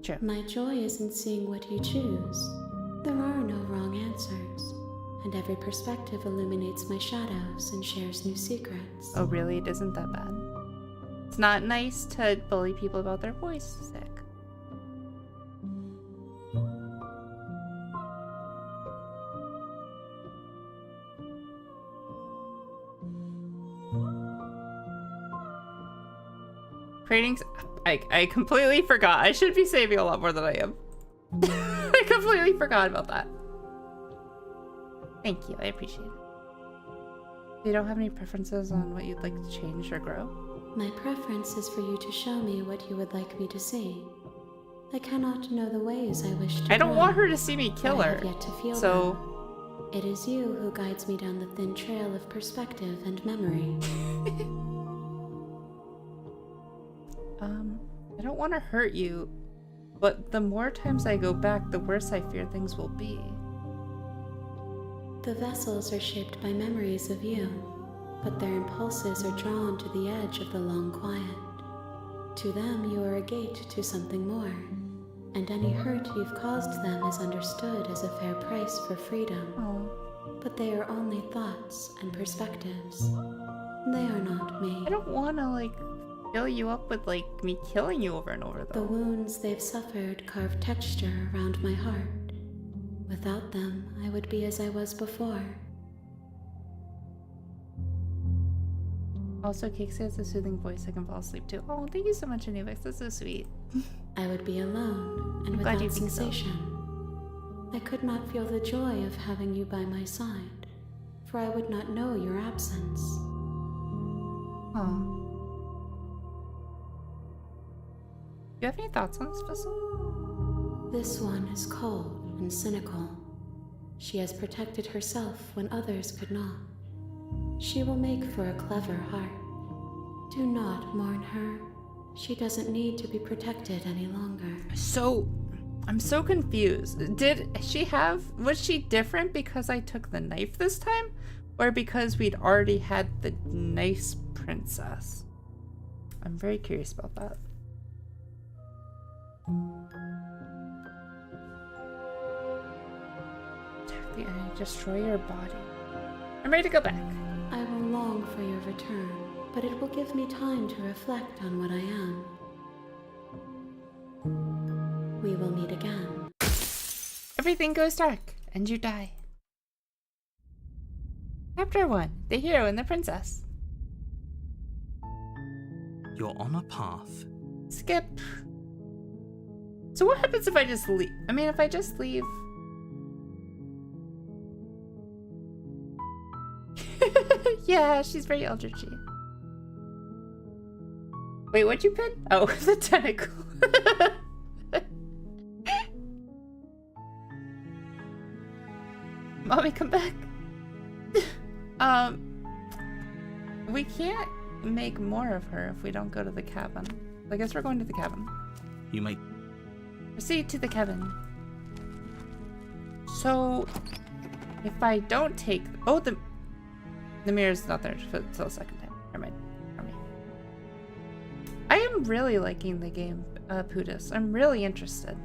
True. My joy is in seeing what you choose. There are no wrong answers, and every perspective illuminates my shadows and shares new secrets. Oh, really? It isn't that bad. It's not nice to bully people about their voice sick. Creating... I completely forgot. I should be saving a lot more than I am. I completely forgot about that. Thank you. I appreciate it. You don't have any preferences on what you'd like to change or grow? My preference is for you to show me what you would like me to see. I cannot know the ways I wish to I don't grow, want her to see me kill but I her. have yet to feel So... them. It is you who guides me down the thin trail of perspective and memory. I don't want to hurt you, but the more times I go back, the worse I fear things will be. The vessels are shaped by memories of you, but their impulses are drawn to the edge of the long quiet. To them, you are a gate to something more, and any hurt you've caused them is understood as a fair price for freedom. Oh. But they are only thoughts and perspectives. They are not me. I don't want to, like, fill you up with, like, me killing you over and over, though. The wounds they've suffered carve texture around my heart. Without them, I would be as I was before. Also, Cakesy has a soothing voice I can fall asleep to. Oh, thank you so much, Anubis. That's so sweet. I would be alone and glad you without think so. sensation. I could not feel the joy of having you by my side, for I would not know your absence. Aw. Do you have any thoughts on this vessel? This one is cold and cynical. She has protected herself when others could not. She will make for a clever heart. Do not mourn her. She doesn't need to be protected any longer. So, I'm so confused. Was she different because I took the knife this time? Or because we'd already had the nice princess? I'm very curious about that. Attack the enemy, destroy your body. I'm ready to go back. I will long for your return, but it will give me time to reflect on what I am. We will meet again. Everything goes dark, and you die. Chapter 1. The Hero and the Princess. You're on a path. Skip. So what happens if I just leave? I mean, if I just leave... Yeah, she's very eldritchy. Wait, what'd you pin? Oh, the tentacle. Mommy, come back. We can't make more of her if we don't go to the cabin. I guess we're going to the cabin. You may... Proceed to the cabin. So, if I don't take... Oh, the mirror's not there until the second time. Never mind. I am really liking the game, Pootis. I'm really interested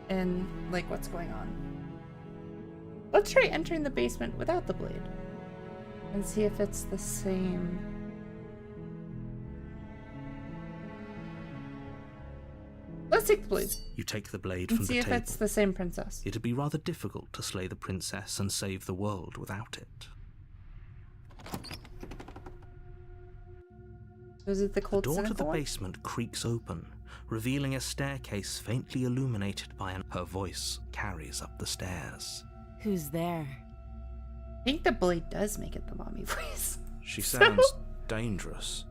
in, like, what's going on. Let's try entering the basement without the blade. And see if it's the same... Let's take the blade. You take the blade And from see the if table. it's the same princess. It'd be rather difficult to slay the princess and save the world without it. Was it the The cold door to the cynical one? basement creaks open, revealing a staircase faintly illuminated by her voice carries up the stairs. Who's there? I think the blade does make it the mommy voice. She sounds dangerous.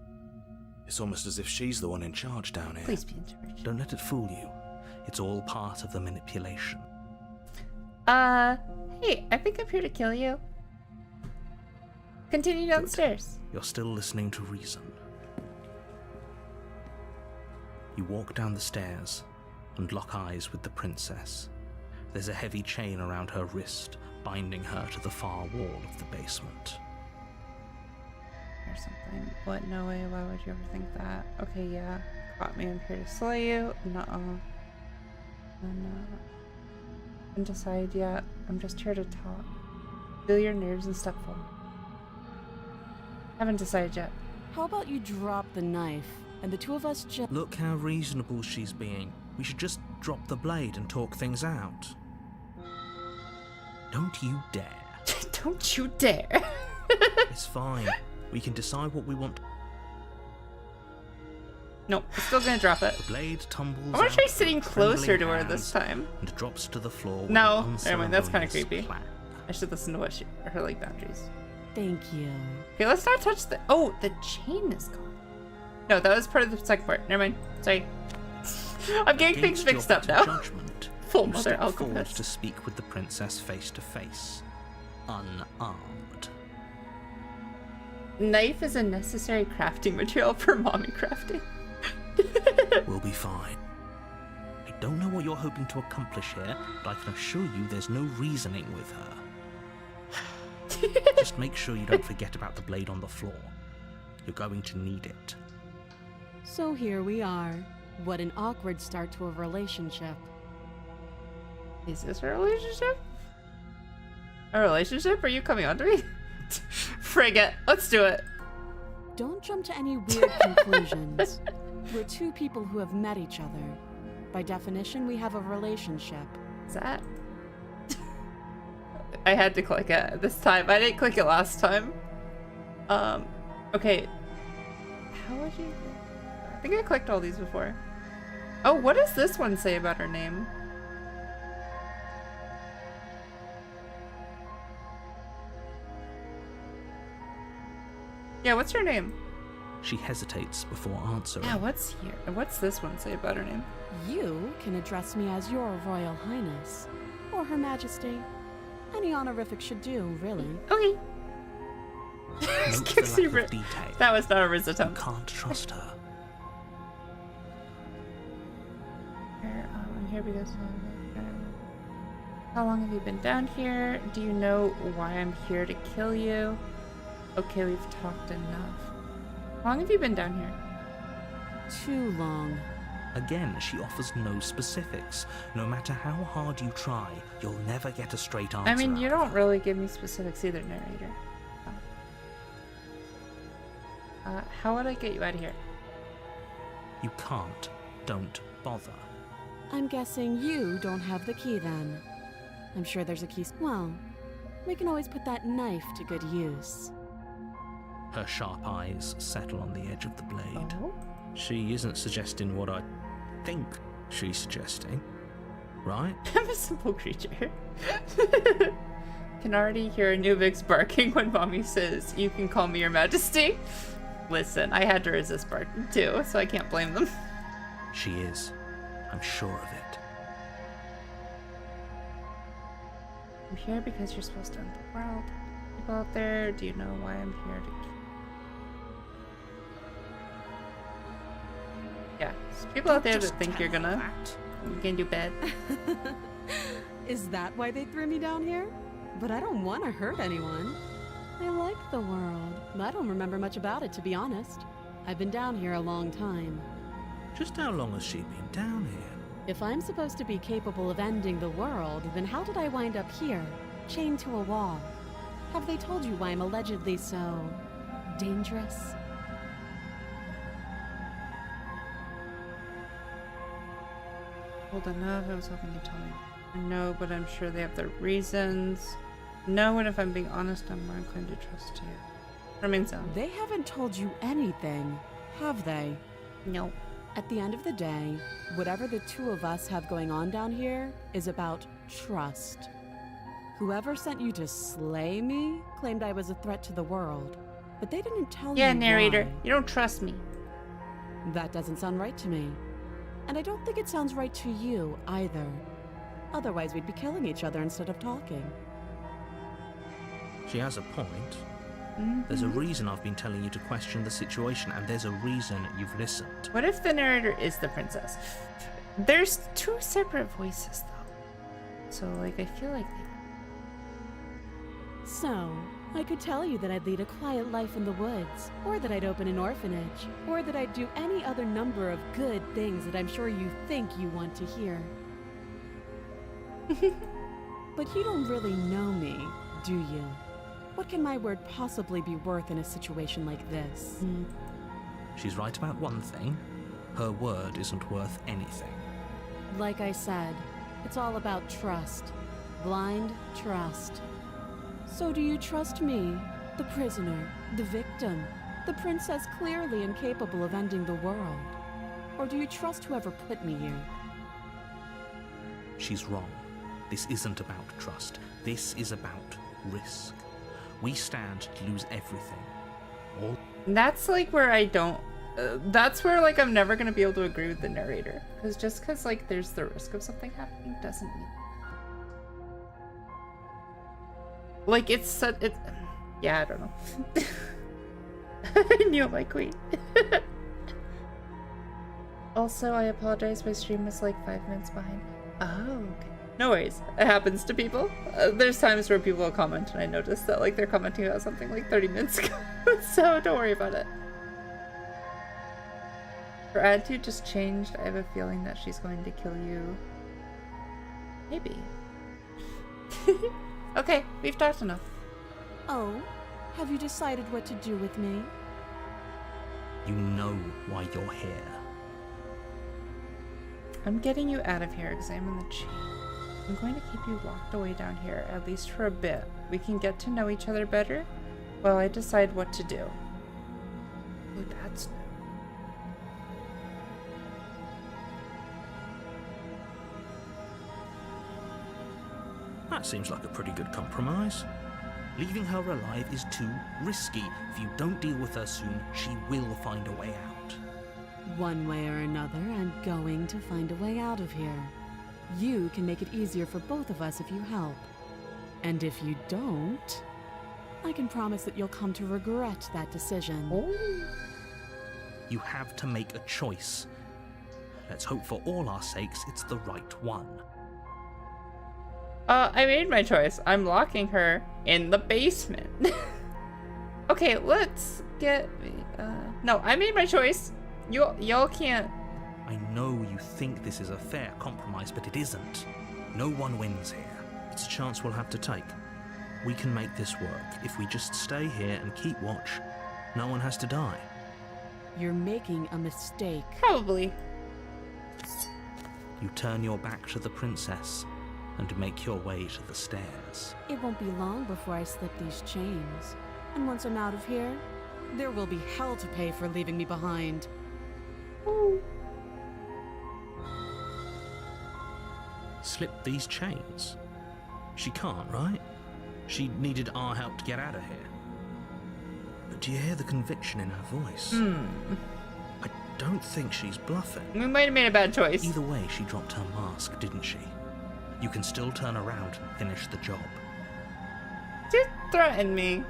It's almost as if she's the one in charge down here. Please be in charge. Don't let it fool you. It's all part of the manipulation. Hey, I think I'm here to kill you. Continue downstairs. You're still listening to reason. You walk down the stairs and lock eyes with the princess. There's a heavy chain around her wrist, binding her to the far wall of the basement. Or something. What? No way. Why would you ever think that? Okay, yeah. Caught me. I'm here to slay you. Nuh-uh. Haven't decided yet. I'm just here to talk. Feel your nerves and step forward. Haven't decided yet. How about you drop the knife and the two of us just... Look how reasonable she's being. We should just drop the blade and talk things out. Don't you dare. Don't you dare. It's fine. We can decide what we want. Nope, I'm still gonna drop it. The blade tumbles I want to try out sitting with closer to trembling her this hands time. and drops to the floor with No, an never mind, that's kind of unceremonious creepy. clang. I should listen to what her like boundaries. Thank you. Okay, let's not touch the. Oh, the chain is gone. No, that was part of the second part. Never mind. Sorry. I'm getting things Against mixed up your now. better judgment, Full you mother step forward alchemist. to speak with the princess face to face, unarmed. Knife is a necessary crafting material for mommy crafting. We'll be fine. I don't know what you're hoping to accomplish here, but I can assure you there's no reasoning with her. Just make sure you don't forget about the blade on the floor. You're going to need it. So here we are. What an awkward start to a relationship. Is this a relationship? A relationship? Are you coming on to me? Frig it. Let's do it. Don't jump to any weird conclusions. We're two people who have met each other. By definition, we have a relationship. Is that? I had to click it this time. I didn't click it last time. Okay. How would you... I think I clicked all these before. Oh, what does this one say about her name? Yeah, what's her name? She hesitates before answering. Yeah, what's here? What's this one say about her name? You can address me as your Royal Highness, or Her Majesty. Any honorific should do, really. Okay. Note the Gives you lack ri- of detail. That was not a Riz You attempt. can't trust her. I'm here because... How long have you been down here? Do you know why I'm here to kill you? Okay, we've talked enough. How long have you been down here? Too long. Again, she offers no specifics. No matter how hard you try, you'll never get a straight answer. I mean, you out of don't her. really give me specifics either, narrator. How would I get you out of here? You can't. Don't bother. I'm guessing you don't have the key then. I'm sure there's a key. Well, we can always put that knife to good use. Her sharp eyes settle on the edge of the blade. Oh? She isn't suggesting what I think she's suggesting, right? I'm a simple creature. Can already hear Anubix barking when mommy says, "You can call me your majesty." Listen, I had to resist barking too, so I can't blame them. She is. I'm sure of it. I'm here because you're supposed to end the world. People out there, do you know why I'm here to kill? Yeah, there's people out there that Just think you're tell her gonna do bad. Is that why they threw me down here? But I don't want to hurt anyone. I like the world. I don't remember much about it, to be honest. I've been down here a long time. Just how long has she been down here? If I'm supposed to be capable of ending the world, then how did I wind up here, chained to a wall? Have they told you why I'm allegedly so... dangerous? Hold enough, I was hoping you'd tell me. I know, but I'm sure they have their reasons. No, and if I'm being honest, I'm more inclined to trust you. Remains on. They haven't told you anything, have they? No. At the end of the day, whatever the two of us have going on down here is about trust. Whoever sent you to slay me claimed I was a threat to the world, but they didn't tell you Yeah, narrator, why. you don't trust me. That doesn't sound right to me. And I don't think it sounds right to you either. Otherwise, we'd be killing each other instead of talking. She has a point. There's a reason I've been telling you to question the situation, and there's a reason you've listened. What if the narrator is the princess? There's two separate voices, though. So, like, I feel like they... So, I could tell you that I'd lead a quiet life in the woods, or that I'd open an orphanage, or that I'd do any other number of good things that I'm sure you think you want to hear. But you don't really know me, do you? What can my word possibly be worth in a situation like this? She's right about one thing. Her word isn't worth anything. Like I said, it's all about trust. Blind trust. So do you trust me, the prisoner, the victim, the princess clearly incapable of ending the world? Or do you trust whoever put me here? She's wrong. This isn't about trust. This is about risk. We stand to lose everything. All That's like where I don't. That's where like I'm never gonna be able to agree with the narrator, because just because like there's the risk of something happening doesn't mean. Like it's such. Yeah, I don't know. I knew my queen. Also, I apologize. My stream was like 5 minutes behind. Oh, okay. No worries. It happens to people. There's times where people will comment and I notice that like they're commenting about something like 30 minutes ago. So don't worry about it. Her attitude just changed. I have a feeling that she's going to kill you. Maybe. Okay, we've talked enough. Oh, have you decided what to do with me? You know why you're here. I'm getting you out of here. Examine the chain. I'm going to keep you locked away down here, at least for a bit. We can get to know each other better while I decide what to do. Oh, that's new. That seems like a pretty good compromise. Leaving her alive is too risky. If you don't deal with her soon, she will find a way out. One way or another, I'm going to find a way out of here. You can make it easier for both of us if you help. And if you don't, I can promise that you'll come to regret that decision. Oh. You have to make a choice. Let's hope for all our sakes it's the right one. I made my choice. I'm locking her in the basement. Okay, let's get... No, I made my choice. Y'all can't... I know you think this is a fair compromise, but it isn't. No one wins here. It's a chance we'll have to take. We can make this work. If we just stay here and keep watch, no one has to die. You're making a mistake. Probably. You turn your back to the princess and make your way to the stairs. It won't be long before I slip these chains. And once I'm out of here, there will be hell to pay for leaving me behind. Ooh. Slip these chains? She can't, right? She needed our help to get out of here. But do you hear the conviction in her voice? I don't think she's bluffing. We might have made a bad choice. Either way, she dropped her mask, didn't she? You can still turn around and finish the job. Just threaten me.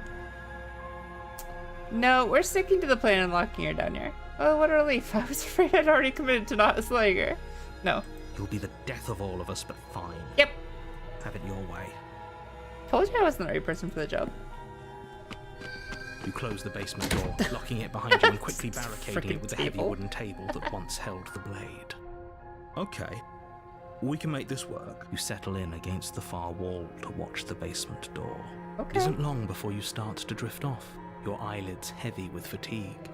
No, we're sticking to the plan and locking her down here. Oh, what a relief. I was afraid I'd already committed to not slaying her. No. You'll be the death of all of us, but fine. Yep. Have it your way. Told you I wasn't the right person for the job. You close the basement door, locking it behind you and quickly barricading it with the heavy table. wooden table that once held the blade. Okay. We can make this work. You settle in against the far wall to watch the basement door. Okay. It isn't long before you start to drift off, your eyelids heavy with fatigue.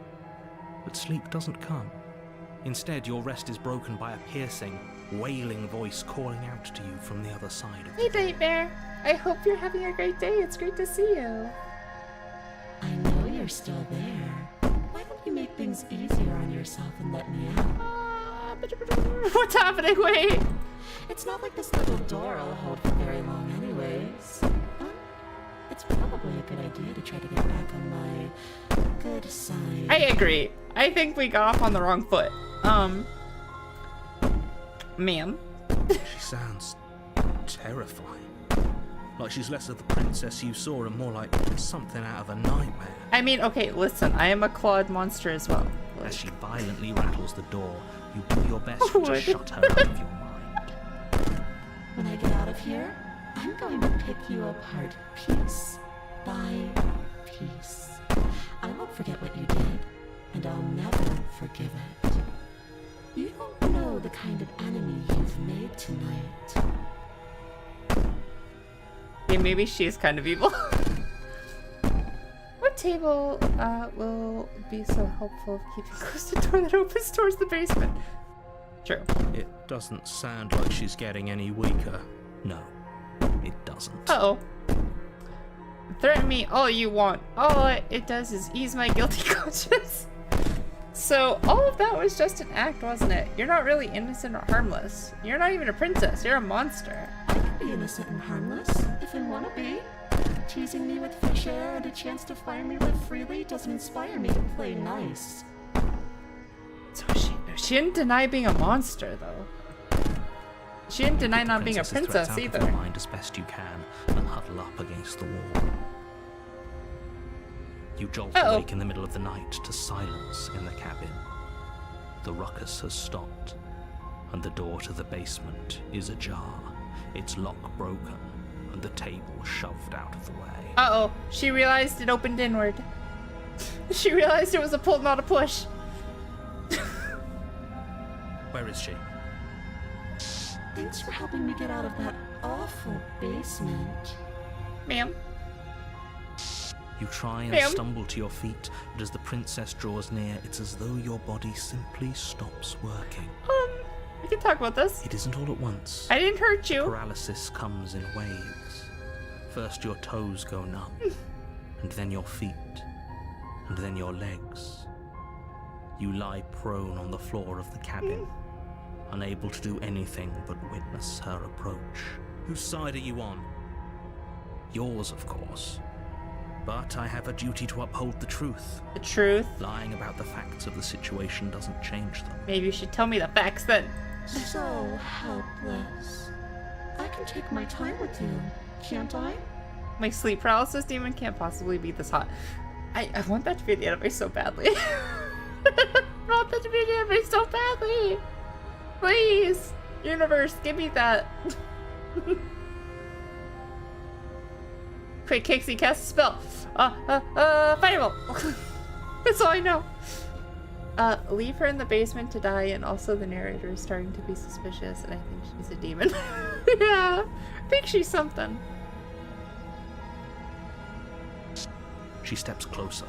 But sleep doesn't come. Instead, your rest is broken by a piercing, wailing voice calling out to you from the other side of the Hey, door. Nightmare. I hope you're having a great day. It's great to see you. I know you're still there. Why don't you make things easier on yourself and let me out? What's happening? Wait. It's not like this little door will hold for very long anyways. But it's probably a good idea to try to get back on my good side. I agree. I think we got off on the wrong foot. Ma'am. She sounds terrifying. Like she's less of the princess you saw and more like something out of a nightmare. I mean, okay, listen. I am a clawed monster as well. Like, As she violently rattles the door, you do your best Would. to shut her out of your mind. When I get out of here, I'm going to pick you apart piece by piece. I won't forget what you did, and I'll never forgive it. You don't know the kind of enemy you've made tonight. maybe she's kind of evil. What table will be so helpful of keeping close to the door that opens towards the basement? True. It doesn't sound like she's getting any weaker. No, it doesn't. Uh-oh. Threaten me all you want. All it does is ease my guilty conscience. So all of that was just an act, wasn't it? You're not really innocent or harmless. You're not even a princess. You're a monster. I can be innocent and harmless if I want to be. Teasing me with fresh air and a chance to finally live freely doesn't inspire me to play nice. So she didn't deny being a monster, though. She didn't deny not being a princess Out either. of your mind as best you can and huddle up against the wall. You jolt awake in the middle of the night to silence in the cabin. The ruckus has stopped, and the door to the basement is ajar, its lock broken, and the table shoved out of the way. Uh-oh. She realized it opened inward. She realized it was a pull, not a push. Where is she? Thanks for helping me get out of that awful basement. Ma'am. You try and Ma'am. stumble to your feet, but as the princess draws near, it's as though your body simply stops working. We can talk about this. It isn't all at once. I didn't hurt you. Paralysis comes in waves. First your toes go numb, and then your feet, and then your legs. You lie prone on the floor of the cabin, unable to do anything but witness her approach. Whose side are you on? Yours, of course. But I have a duty to uphold the truth. The truth? Lying about the facts of the situation doesn't change them. Maybe you should tell me the facts then. So helpless. I can take my time with you, can't I? My sleep paralysis demon can't possibly be this hot. I want that to be the anime so badly. I want that to be the anime so badly. Please, universe, give me that. Quick, Kixie, cast a spell. Fireball. That's all I know. Leave her in the basement to die, and also the narrator is starting to be suspicious, and I think she's a demon. Yeah, I think she's something. She steps closer,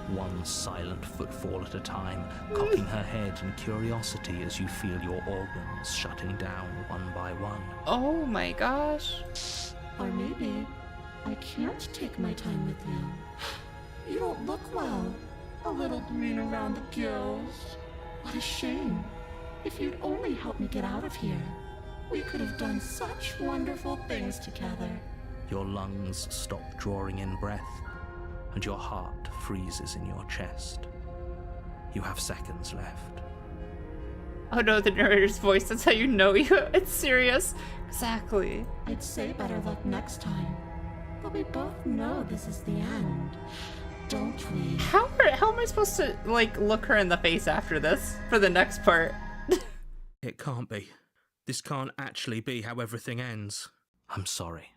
one silent footfall at a time, cocking her head in curiosity as you feel your organs shutting down one by one. Oh my gosh. Or maybe I can't take my time with you. You don't look well. A little green around the gills. What a shame. If you'd only helped me get out of here, we could have done such wonderful things together. Your lungs stop drawing in breath, and your heart freezes in your chest. You have seconds left. Oh no, the narrator's voice. That's how you know it's serious. Exactly. I'd say better luck next time. But we both know this is the end, don't we? How am I supposed to, like, look her in the face after this for the next part? It can't be. This can't actually be how everything ends. I'm sorry,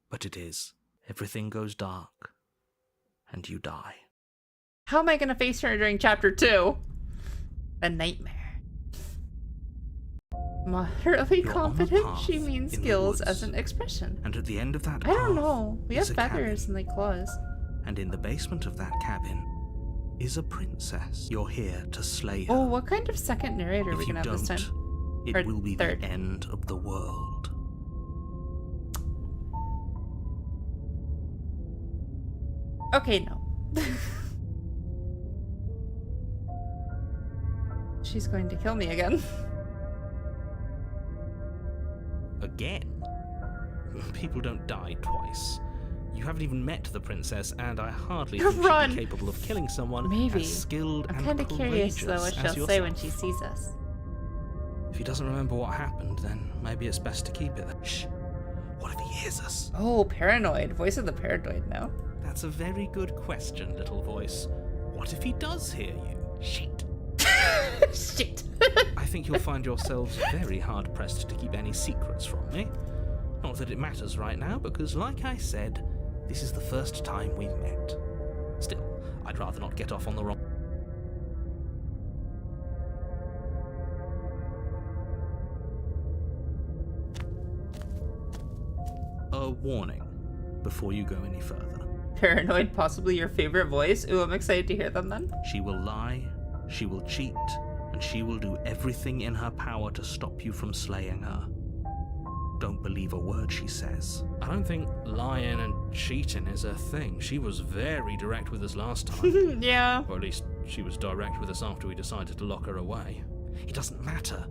but it is. Everything goes dark, and you die. How am I gonna face her during chapter 2? A nightmare. Moderately You're on the confident, path she means in the skills woods. as an expression. And at the end of that I don't path know. We have is a feathers cabin. and like claws. And in the basement of that cabin is a princess. You're here to slay her. Oh, what kind of second narrator are If we you gonna have this don't, time? it Or will be third. the end of the world. Okay, no. She's going to kill me again. Again? People don't die twice. You haven't even met the princess, and I hardly think Run. she'd be capable of killing someone Maybe. as skilled I'm and kind of curious courageous though what as she'll say when yourself. she sees us. If he doesn't remember what happened, then maybe it's best to keep it. Shh. What if he hears us? Oh, paranoid. Voice of the paranoid now. That's a very good question, little voice. What if he does hear you? Shit. Shit. I think you'll find yourselves very hard-pressed to keep any secrets from me. Not that it matters right now, because like I said, this is the first time we've met. Still, I'd rather not get off on the wrong... A warning. before you go any further. Paranoid, possibly your favorite voice. Ooh, I'm excited to hear them then. She will lie, she will cheat, and she will do everything in her power to stop you from slaying her. Don't believe a word she says. I don't think lying and cheating is her thing. She was very direct with us last time. Yeah. Or at least she was direct with us after we decided to lock her away. It doesn't matter.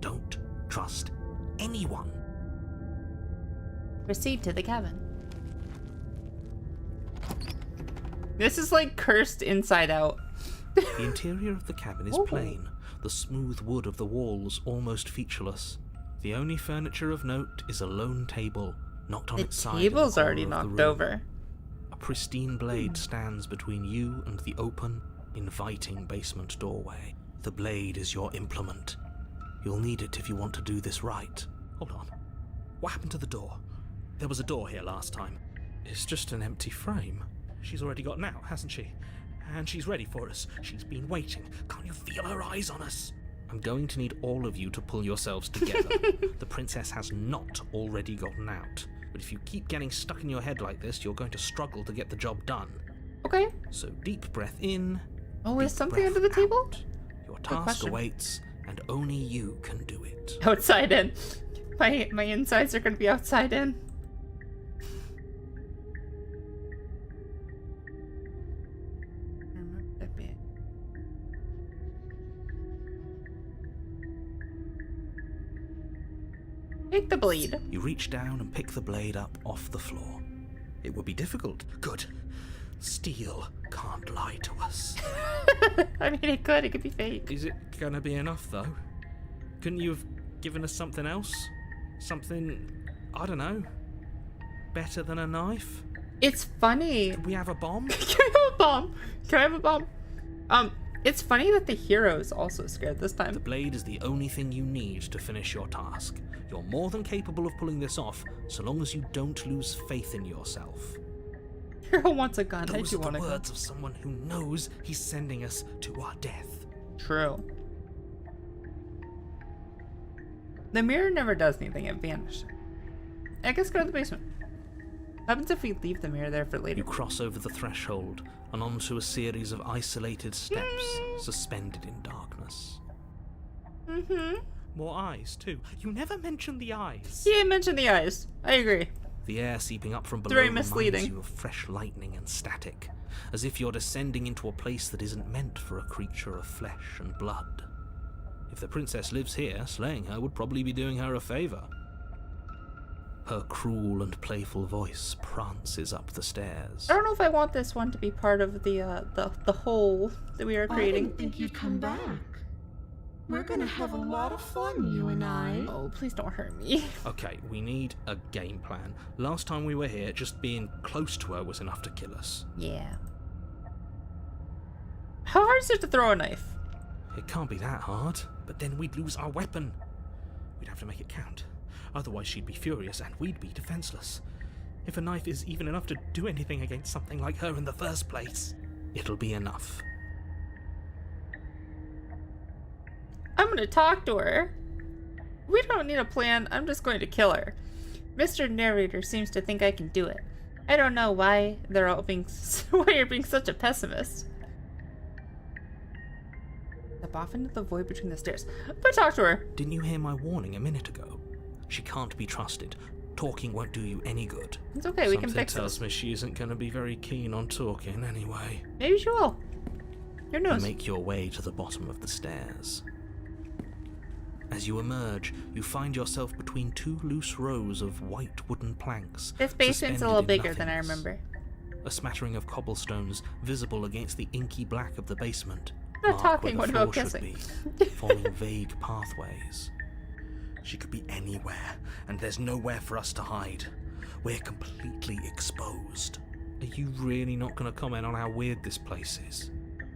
Don't trust anyone. Proceed to the cabin. This is like cursed inside out. The interior of the cabin is Ooh. plain, the smooth wood of the walls almost featureless. The only furniture of note is a lone table, knocked on The its side. table's in the already corner of the knocked room. over. A pristine blade stands between you and the open, inviting basement doorway. The blade is your implement. You'll need it if you want to do this right. Hold on. What happened to the door? There was a door here last time. It's just an empty frame. She's already gotten out, hasn't she? And she's ready for us. She's been waiting. Can't you feel her eyes on us? I'm going to need all of you to pull yourselves together. The princess has not already gotten out. But if you keep getting stuck in your head like this, you're going to struggle to get the job done. Okay. So deep breath in. Oh, is deep something breath under the table? out. Your task question. awaits, and only you can do it. Outside in. My insides are gonna be outside in. Take the blade. You reach down and pick the blade up off the floor. It would be difficult. Good. Steel can't lie to us. I mean, it could be fake. Is it gonna be enough, though? Couldn't you have given us something else? Something, I don't know, better than a knife? It's funny. Could we have a bomb? Can I have a bomb? Can I have a bomb? It's funny that the hero is also scared this time. The blade is the only thing you need to finish your task. You're more than capable of pulling this off, so long as you don't lose faith in yourself. Hero wants a gun. I Those do are want the a gun. words of someone who knows he's sending us to our death. True. The mirror never does anything. It vanishes. I guess go to the basement. What happens if we leave the mirror there for later? You cross over the threshold and onto a series of isolated steps suspended in darkness. Mm-hmm. More eyes, too. You never mentioned the eyes. He didn't mention the eyes. I agree. The air seeping up from below very reminds misleading. you of fresh lightning and static, as if you're descending into a place that isn't meant for a creature of flesh and blood. If the princess lives here, slaying her would probably be doing her a favour. Her cruel and playful voice prances up the stairs. I don't know if I want this one to be part of the whole that we are I creating. didn't think you'd come back. We're gonna have a lot of fun, you and I. Oh, please don't hurt me. Okay, we need a game plan. Last time we were here, just being close to her was enough to kill us. Yeah. How hard is it to throw a knife? It can't be that hard, but then we'd lose our weapon. We'd have to make it count. Otherwise she'd be furious and we'd be defenseless. If a knife is even enough to do anything against something like her in the first place. It'll be enough. I'm gonna talk to her. We don't need a plan. I'm just going to kill her. Mr. Narrator seems to think I can do it. I don't know why they're all being why you're being such a pessimist. Step off into the void between the stairs. I'm gonna talk to her. Didn't you hear my warning a minute ago? She can't be trusted. Talking won't do you any good. It's okay. We can Something fix tells this. me she isn't going to be very keen on talking anyway. Maybe she will. Who You knows? make your way to the bottom of the stairs. As you emerge, you find yourself between two loose rows of white wooden planks. This basement's suspended a little in bigger than I nothingness. remember. A smattering of cobblestones visible against the inky black of the basement. I'm not mark where talking, the what about floor should kissing? be, forming vague pathways. She could be anywhere, and there's nowhere for us to hide. We're completely exposed. Are you really not going to comment on how weird this place is?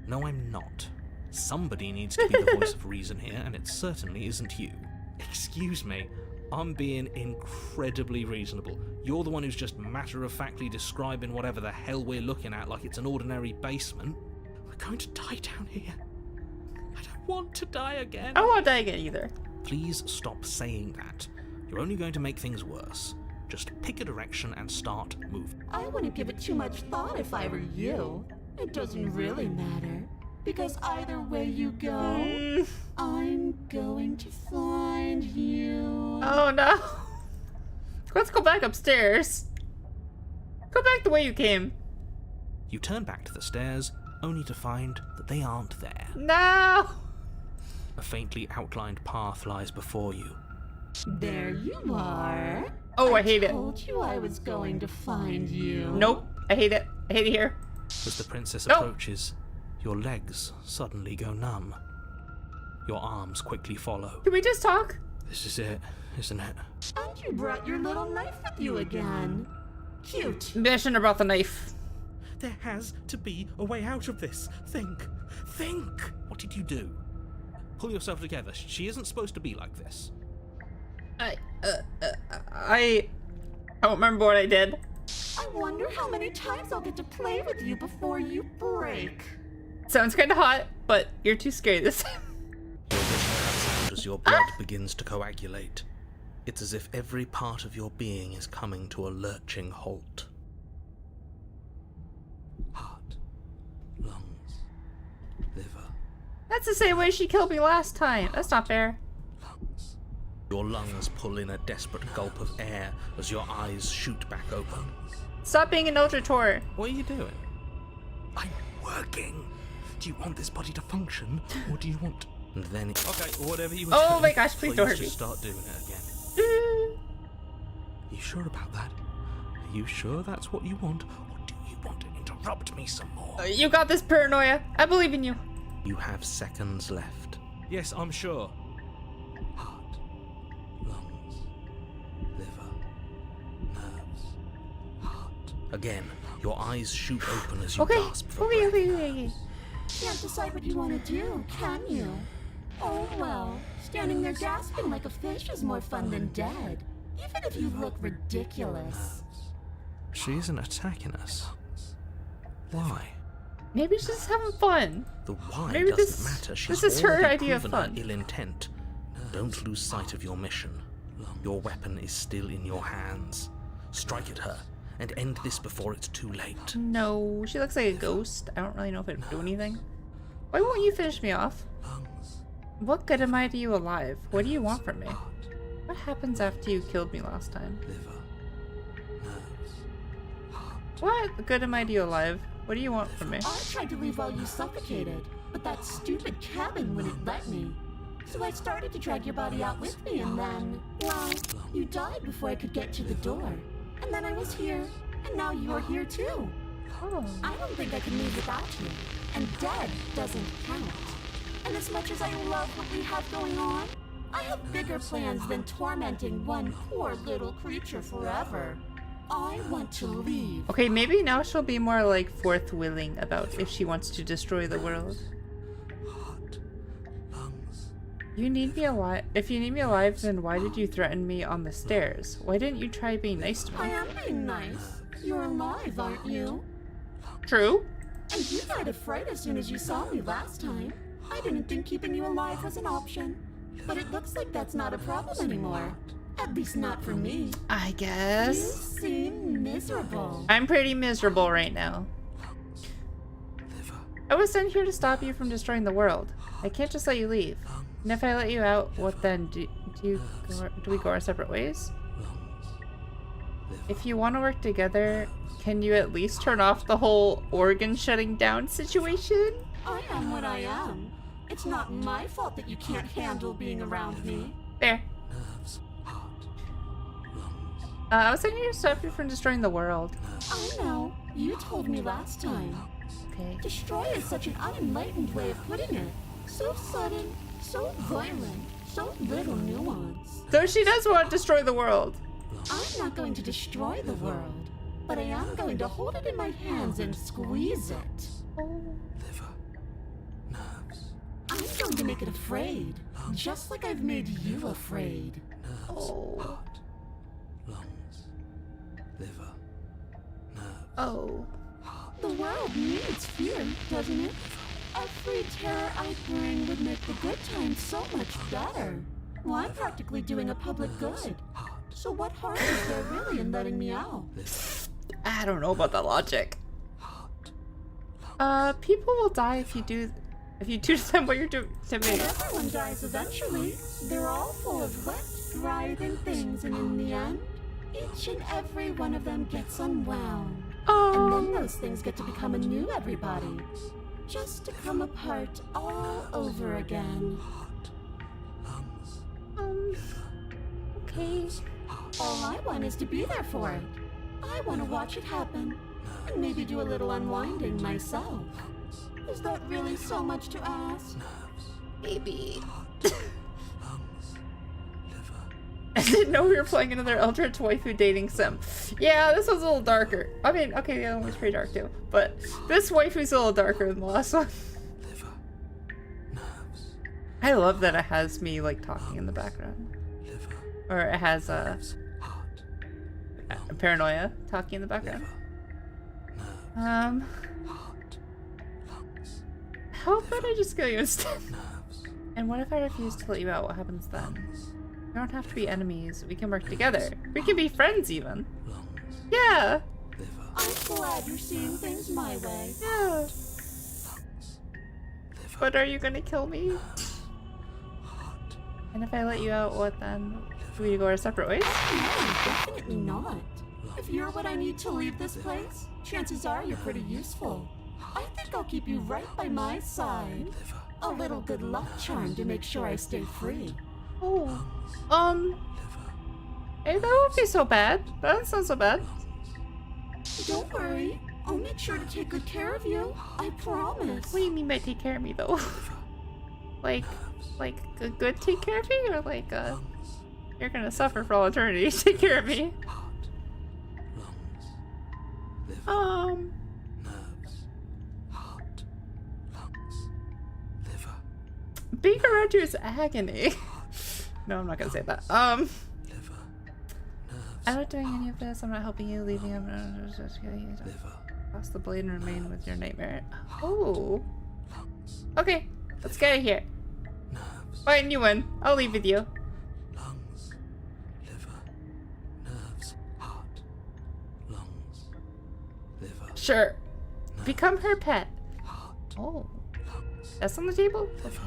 No, I'm not. Somebody needs to be the voice of reason here, and it certainly isn't you. Excuse me, I'm being incredibly reasonable. You're the one who's just matter-of-factly describing whatever the hell we're looking at like it's an ordinary basement. We're going to die down here. I don't want to die again. I don't want to die again either. Please stop saying that. You're only going to make things worse. Just pick a direction and start moving. I wouldn't give it too much thought if I were you. It doesn't really matter. Because either way you go, I'm going to find you. Oh no. Let's go back upstairs. Go back the way you came. You turn back to the stairs, only to find that they aren't there. No. A faintly outlined path lies before you. There you are. Oh, I hate it. I told you I was going to find you. Nope. I hate it. I hate it here. As the princess Nope. approaches, your legs suddenly go numb. Your arms quickly follow. Can we just talk? This is it, isn't it? And you brought your little knife with you again. Cute. Maybe I shouldn't have brought the knife. There has to be a way out of this. Think. What did you do? Pull yourself together. She isn't supposed to be like this. I don't remember what I did. I wonder how many times I'll get to play with you before you break. Sounds kind of hot, but you're too scary this time. Your vision cuts out as your blood begins to coagulate. It's as if every part of your being is coming to a lurching halt. Heart, lungs, liver, That's the same way she killed me last time. That's not fair. lungs. Your lungs pull in a desperate gulp of air as your eyes shoot back open. Stop being an ultra-tour. What are you doing? I'm working. Do you want this body to function, or do you want... And then... Okay, whatever you were Oh doing, my gosh, please don't hurt me. just start doing it again. You sure about that? Are you sure that's what you want, or do you want to interrupt me some more? You got this, paranoia. I believe in you. You have seconds left. Yes, I'm sure. Heart, lungs, liver, nerves, heart. Again, your eyes shoot open as you Okay. gasp for Okay. breath. Can't decide what you want to do, can you? Oh well, standing there gasping like a fish is more fun than dead. Even if you look ridiculous. She isn't attacking us. Why? Maybe she's just having fun. The why Maybe doesn't this- matter. She's this is her already idea of proven her fun. ill intent. Don't lose sight of your mission. Your weapon is still in your hands. Strike at her and end this before it's too late. No, she looks like a ghost. I don't really know if it'd do anything. Why won't you finish me off? What good am I to you alive? What do you want from me? What happens after you killed me last time? Liver, nerves, heart. What good am I to you alive? What do you want from me? I tried to leave while you suffocated, but that stupid cabin wouldn't let me. So I started to drag your body out with me, and then, well, you died before I could get to the door. And then I was here, and now you're here too. Oh. I don't think I can leave without you, and dead doesn't count. And as much as I love what we have going on, I have bigger plans than tormenting one poor little creature forever. I want to leave. Okay, maybe now she'll be more like forthwilling about if she wants to destroy the world. Heart, lungs. You need me alive. If you need me alive, then why did you threaten me on the stairs? Why didn't you try being nice to I me? am being nice. You're alive, aren't you? True. And you died of fright as soon as you saw me last time. I didn't think keeping you alive was an option. But it looks like that's not a problem anymore. At least not for me. I You guess. seem miserable. I'm pretty miserable right now. Liver, I was sent here to stop you from destroying the world. I can't just let you leave. And if I let you out, what then? Do we go our separate ways? lungs, liver. If you want to work together, can you at least turn off the whole organ shutting down situation? I am what I am. It's not my fault that you can't handle being around me. There. Nerves, heart, lungs, I was sent here to stop you from destroying the world. I know. You told me last time. Okay. Destroy is such an unenlightened way of putting it. So sudden, so violent, so little nuance. So she does want to destroy the world. I'm not going to destroy the world, but I am going to hold it in my hands and squeeze it. liver, nerves, I'm going to make it afraid, just like I've made you afraid. nerves, heart, lungs, liver, nerves, Oh. The world needs fear, doesn't it? Every terror I bring would make the good times so much better. Well, I'm practically doing a public good. So what harm is there really in letting me out? I don't know about that logic. People will die if you do to them what you're doing to me. Everyone dies eventually. They're all full of wet, writhing things, and in the end, each and every one of them gets unwound. And then those things get to become a new everybody. Just to come apart all over again. Okay. All I want is to be there for it. I want to watch it happen. And maybe do a little unwinding myself. Is that really so much to ask? Maybe. I didn't know we were playing another Eldritch waifu dating sim. Yeah, this one's a little darker. I mean, okay, the other one was pretty dark too. But this waifu's a little darker than the last one. I love that it has me, like, talking in the background. Or it has, Paranoia talking in the background. How about I just kill you instead? And what if I refuse to let you out? What happens then? We don't have to be enemies. We can work together. We can be friends even. Yeah. I'm glad you're seeing things my way. Yeah. But are you gonna kill me? And if I let you out, what then? Do we go our separate ways? No, definitely not. If you're what I need to leave this place, chances are you're pretty useful. I think I'll keep you right by my side. A little good luck charm to make sure I stay free. Oh. Hey, that won't be so bad. That doesn't sound so bad. Don't worry. I'll make sure to take good care of you. I promise. What do you mean by take care of me, though? like a good take care of me? Or like, you're gonna suffer for all eternity. Take care of me. Being around you is agony. No, I'm not gonna say that. I'm not doing any of this. I'm not helping you, leaving him. Toss the blade and remain with your nightmare. Oh. Okay, let's get out of here. Fine, you win. I'll leave with you. Lungs, liver, nerves, heart, lungs, liver. Sure. Become her pet. Heart, Oh. lungs, That's on the table? liver,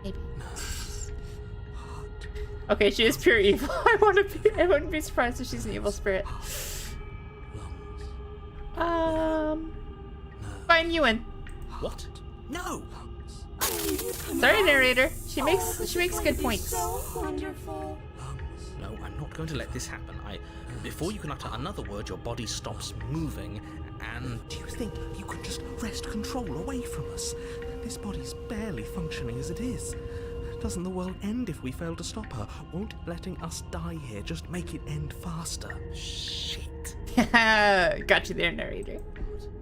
Maybe. nerves, heart. Okay, she is pure evil. I wouldn't be surprised if she's an evil spirit. Fine, you win. What? No! Sorry, narrator. She makes good points. So wonderful. No, I'm not going to let this happen. Before you can utter another word, your body stops moving, and... Do you think you could just wrest control away from us? This body's barely functioning as it is. Doesn't the world end if we fail to stop her? Won't letting us die here just make it end faster? Shit. Got you there, narrator.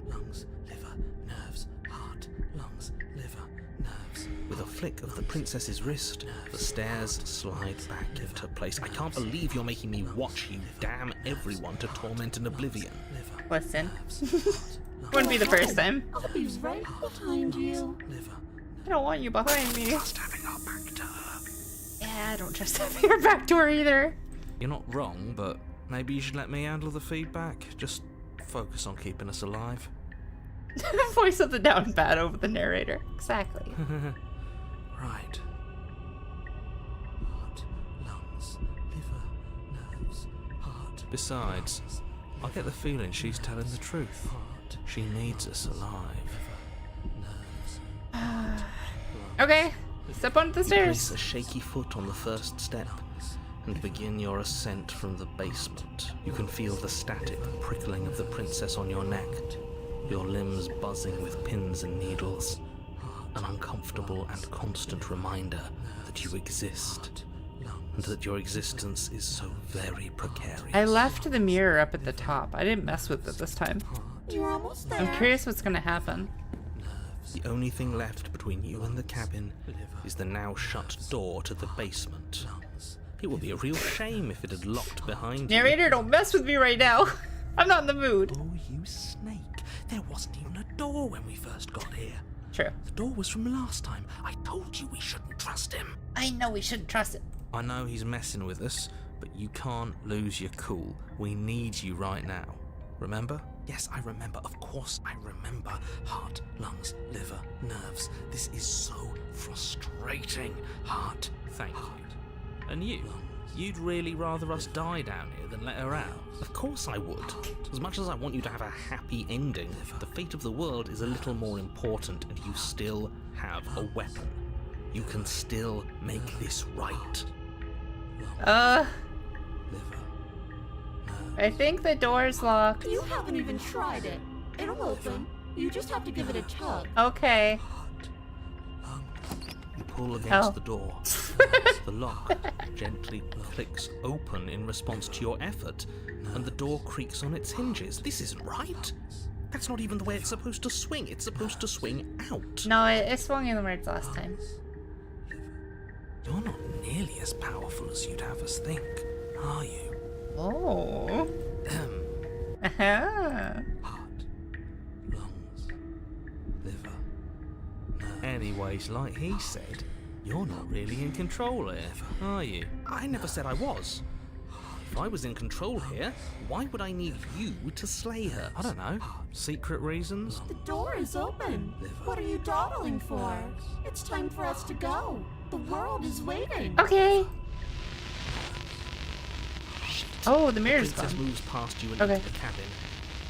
Lungs, liver, nerves, heart, lungs, liver, nerves. With a flick of the princess's wrist, the stairs slide back into place. I can't believe you're making me watch you damn everyone to torment and oblivion. Listen. Wouldn't be the first time. I'll be right behind you. I don't want you behind me. Just having our back to her. Yeah, I don't trust having her back door either. You're not wrong, but maybe you should let me handle the feedback. Just focus on keeping us alive. Voice of the down bad over the narrator. Exactly. Right. Heart, lungs, liver, nerves, heart. Besides, I get the feeling she's telling the truth. She needs us alive. Okay, step onto the You place stairs. a shaky foot on the first step and begin your ascent from the basement. You can feel the static prickling of the princess on your neck, your limbs buzzing with pins and needles, an uncomfortable and constant reminder that you exist, and that your existence is so very precarious. I left the mirror up at the top. I didn't mess with it this time. You're almost there. I'm curious what's gonna happen. The only thing left between you and the cabin is the now shut door to the basement. It would be a real shame if it had locked behind you. Narrator, don't mess with me right now. I'm not in the mood. Oh, you snake. There wasn't even a door when we first got here. True. The door was from last time. I told you we shouldn't trust him. I know we shouldn't trust it. I know he's messing with us, but you can't lose your cool. We need you right now. Remember? Yes, I remember. Of course I remember. Heart, lungs, liver, nerves. This is so frustrating. Heart. Thank you. And you? You'd really rather us die down here than let her out? Of course I would. As much as I want you to have a happy ending, the fate of the world is a little more important, and you still have a weapon. You can still make this right. I think the door's locked. You haven't even tried it. It'll open. You just have to give it a tug. Okay. You pull against Oh. the door. The lock gently clicks open in response to your effort, and the door creaks on its hinges. This isn't right. That's not even the way it's supposed to swing. It's supposed to swing out. No, it swung inwards last time. You're not nearly as powerful as you'd have us think, are you? Oh. Uh-huh. Heart, lungs, liver, nerve. Anyways, like he said, you're not really in control here, are you? I never said I was. If I was in control here, why would I need you to slay her? I don't know. Secret reasons? The door is open. What are you dawdling for? It's time for us to go. The world is waiting. Okay. Oh, the mirror's Princess gone. moves past you and Okay. into the cabin.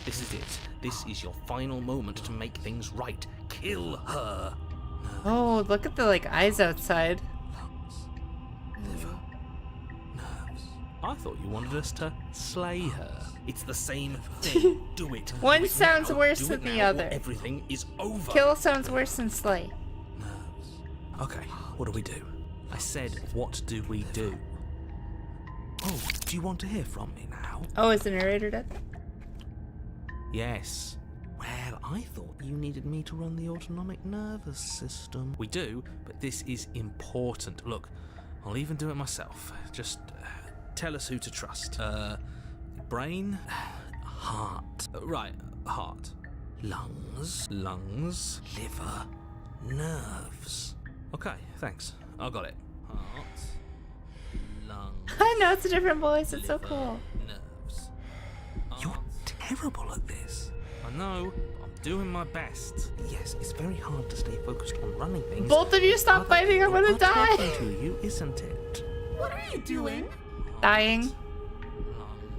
This is it. This is your final moment to make things right. Kill her. Oh, look at the like eyes outside. Liver, nerves. I thought you wanted us to slay her. It's the same thing. Do it. One Do it sounds now. worse Do than it the now, or other. everything is over. Kill sounds worse than slay. Nerves. Okay, what do we do? I said, what do we do? Oh, do you want to hear from me now? Oh, is the narrator dead? Yes. Well, I thought you needed me to run the autonomic nervous system. We do, but this is important. Look, I'll even do it myself. Just tell us who to trust. Brain? Heart, Right, heart. lungs, Lungs. liver, nerves. Okay, thanks. I got it. Heart. Lungs. I know, it's a different voice. It's so liver, cool. Nerves. You're Heart. terrible at this. I know, but I'm doing my best. Yes, it's very hard to stay focused on running things. Both of you stop fighting. I'm gonna talking die. to you, isn't it? What are you doing? Dying. Lungs.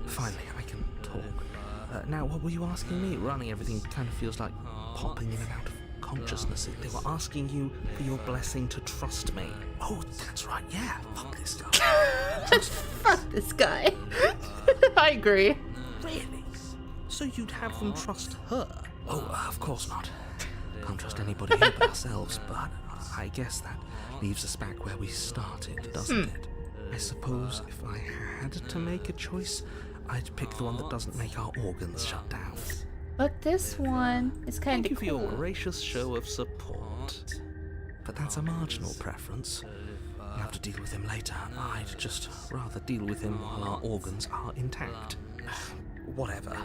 Finally, I can talk. Now, what were you asking me? Running everything kind of feels like popping in and out of consciousness. They were asking you for your blessing to trust me. Oh, that's right. Yeah. Fuck this guy. Fuck this guy. I agree. Really? So you'd have them trust her? Oh, of course not. Can't trust anybody here but ourselves, but I guess that leaves us back where we started, doesn't it? I suppose if I had to make a choice, I'd pick the one that doesn't make our organs shut down. But this one is kind Thank you of for your cool. gracious show of support. But that's a marginal preference. We'll have to deal with him later. I'd just rather deal with him while our organs are intact. Whatever.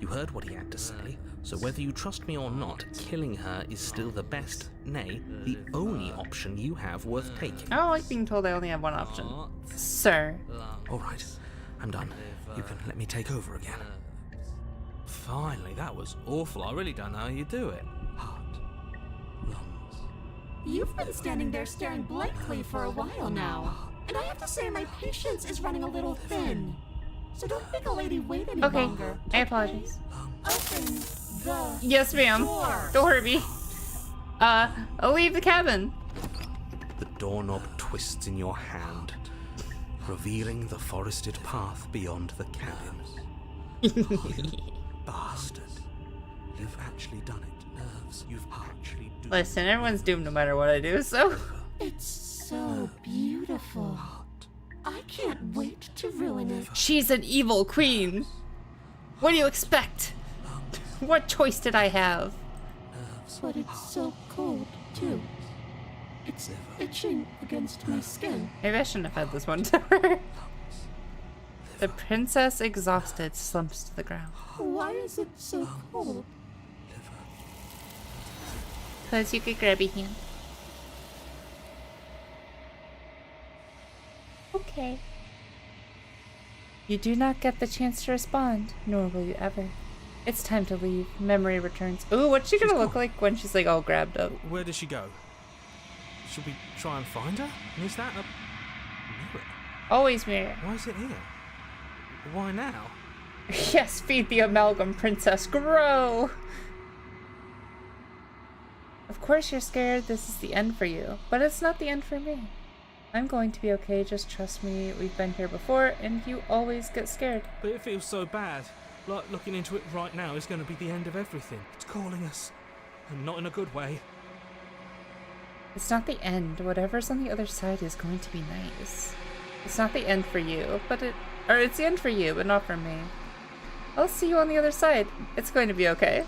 You heard what he had to say, so whether you trust me or not, killing her is still the best, nay, the only option you have worth taking. I don't like being told I only have one option. Sir. Alright, I'm done. You can let me take over again. Finally, that was awful. I really don't know how you do it. Heart, lungs, You've been standing there staring blankly for a while now. And I have to say my patience is running a little thin. So don't make a lady wait any Okay, longer. I apologize. Open the Yes, ma'am. door. Don't hurt me. I'll leave the cabin. The doorknob twists in your hand, revealing the forested path beyond the cabin. Bastard. You've actually done it. Nerves. You've actually done Listen, everyone's doomed no matter what I do, so. It's so beautiful. I can't wait to ruin it. She's an evil queen. What do you expect? What choice did I have? But it's so cold, too. It's itching against my skin. Maybe I shouldn't have had this one to her. The princess, exhausted, slumps to the ground. Why is it so cold? Because you could grab a hand. Okay. You do not get the chance to respond, nor will you ever. It's time to leave. Memory returns. Ooh, what's she gonna look like when she's like all grabbed up? Where does she go? Should we try and find her? And is that a mirror? Always mirror. Why is it here? Why now? Yes, feed the amalgam, princess. Grow! Of course you're scared this is the end for you, but it's not the end for me. I'm going to be okay, just trust me. We've been here before, and you always get scared. But it feels so bad. Like looking into it right now is going to be the end of everything. It's calling us. And not in a good way. It's not the end. Whatever's on the other side is going to be nice. It's not the end for you, but it's the end for you, but not for me. I'll see you on the other side. It's going to be okay.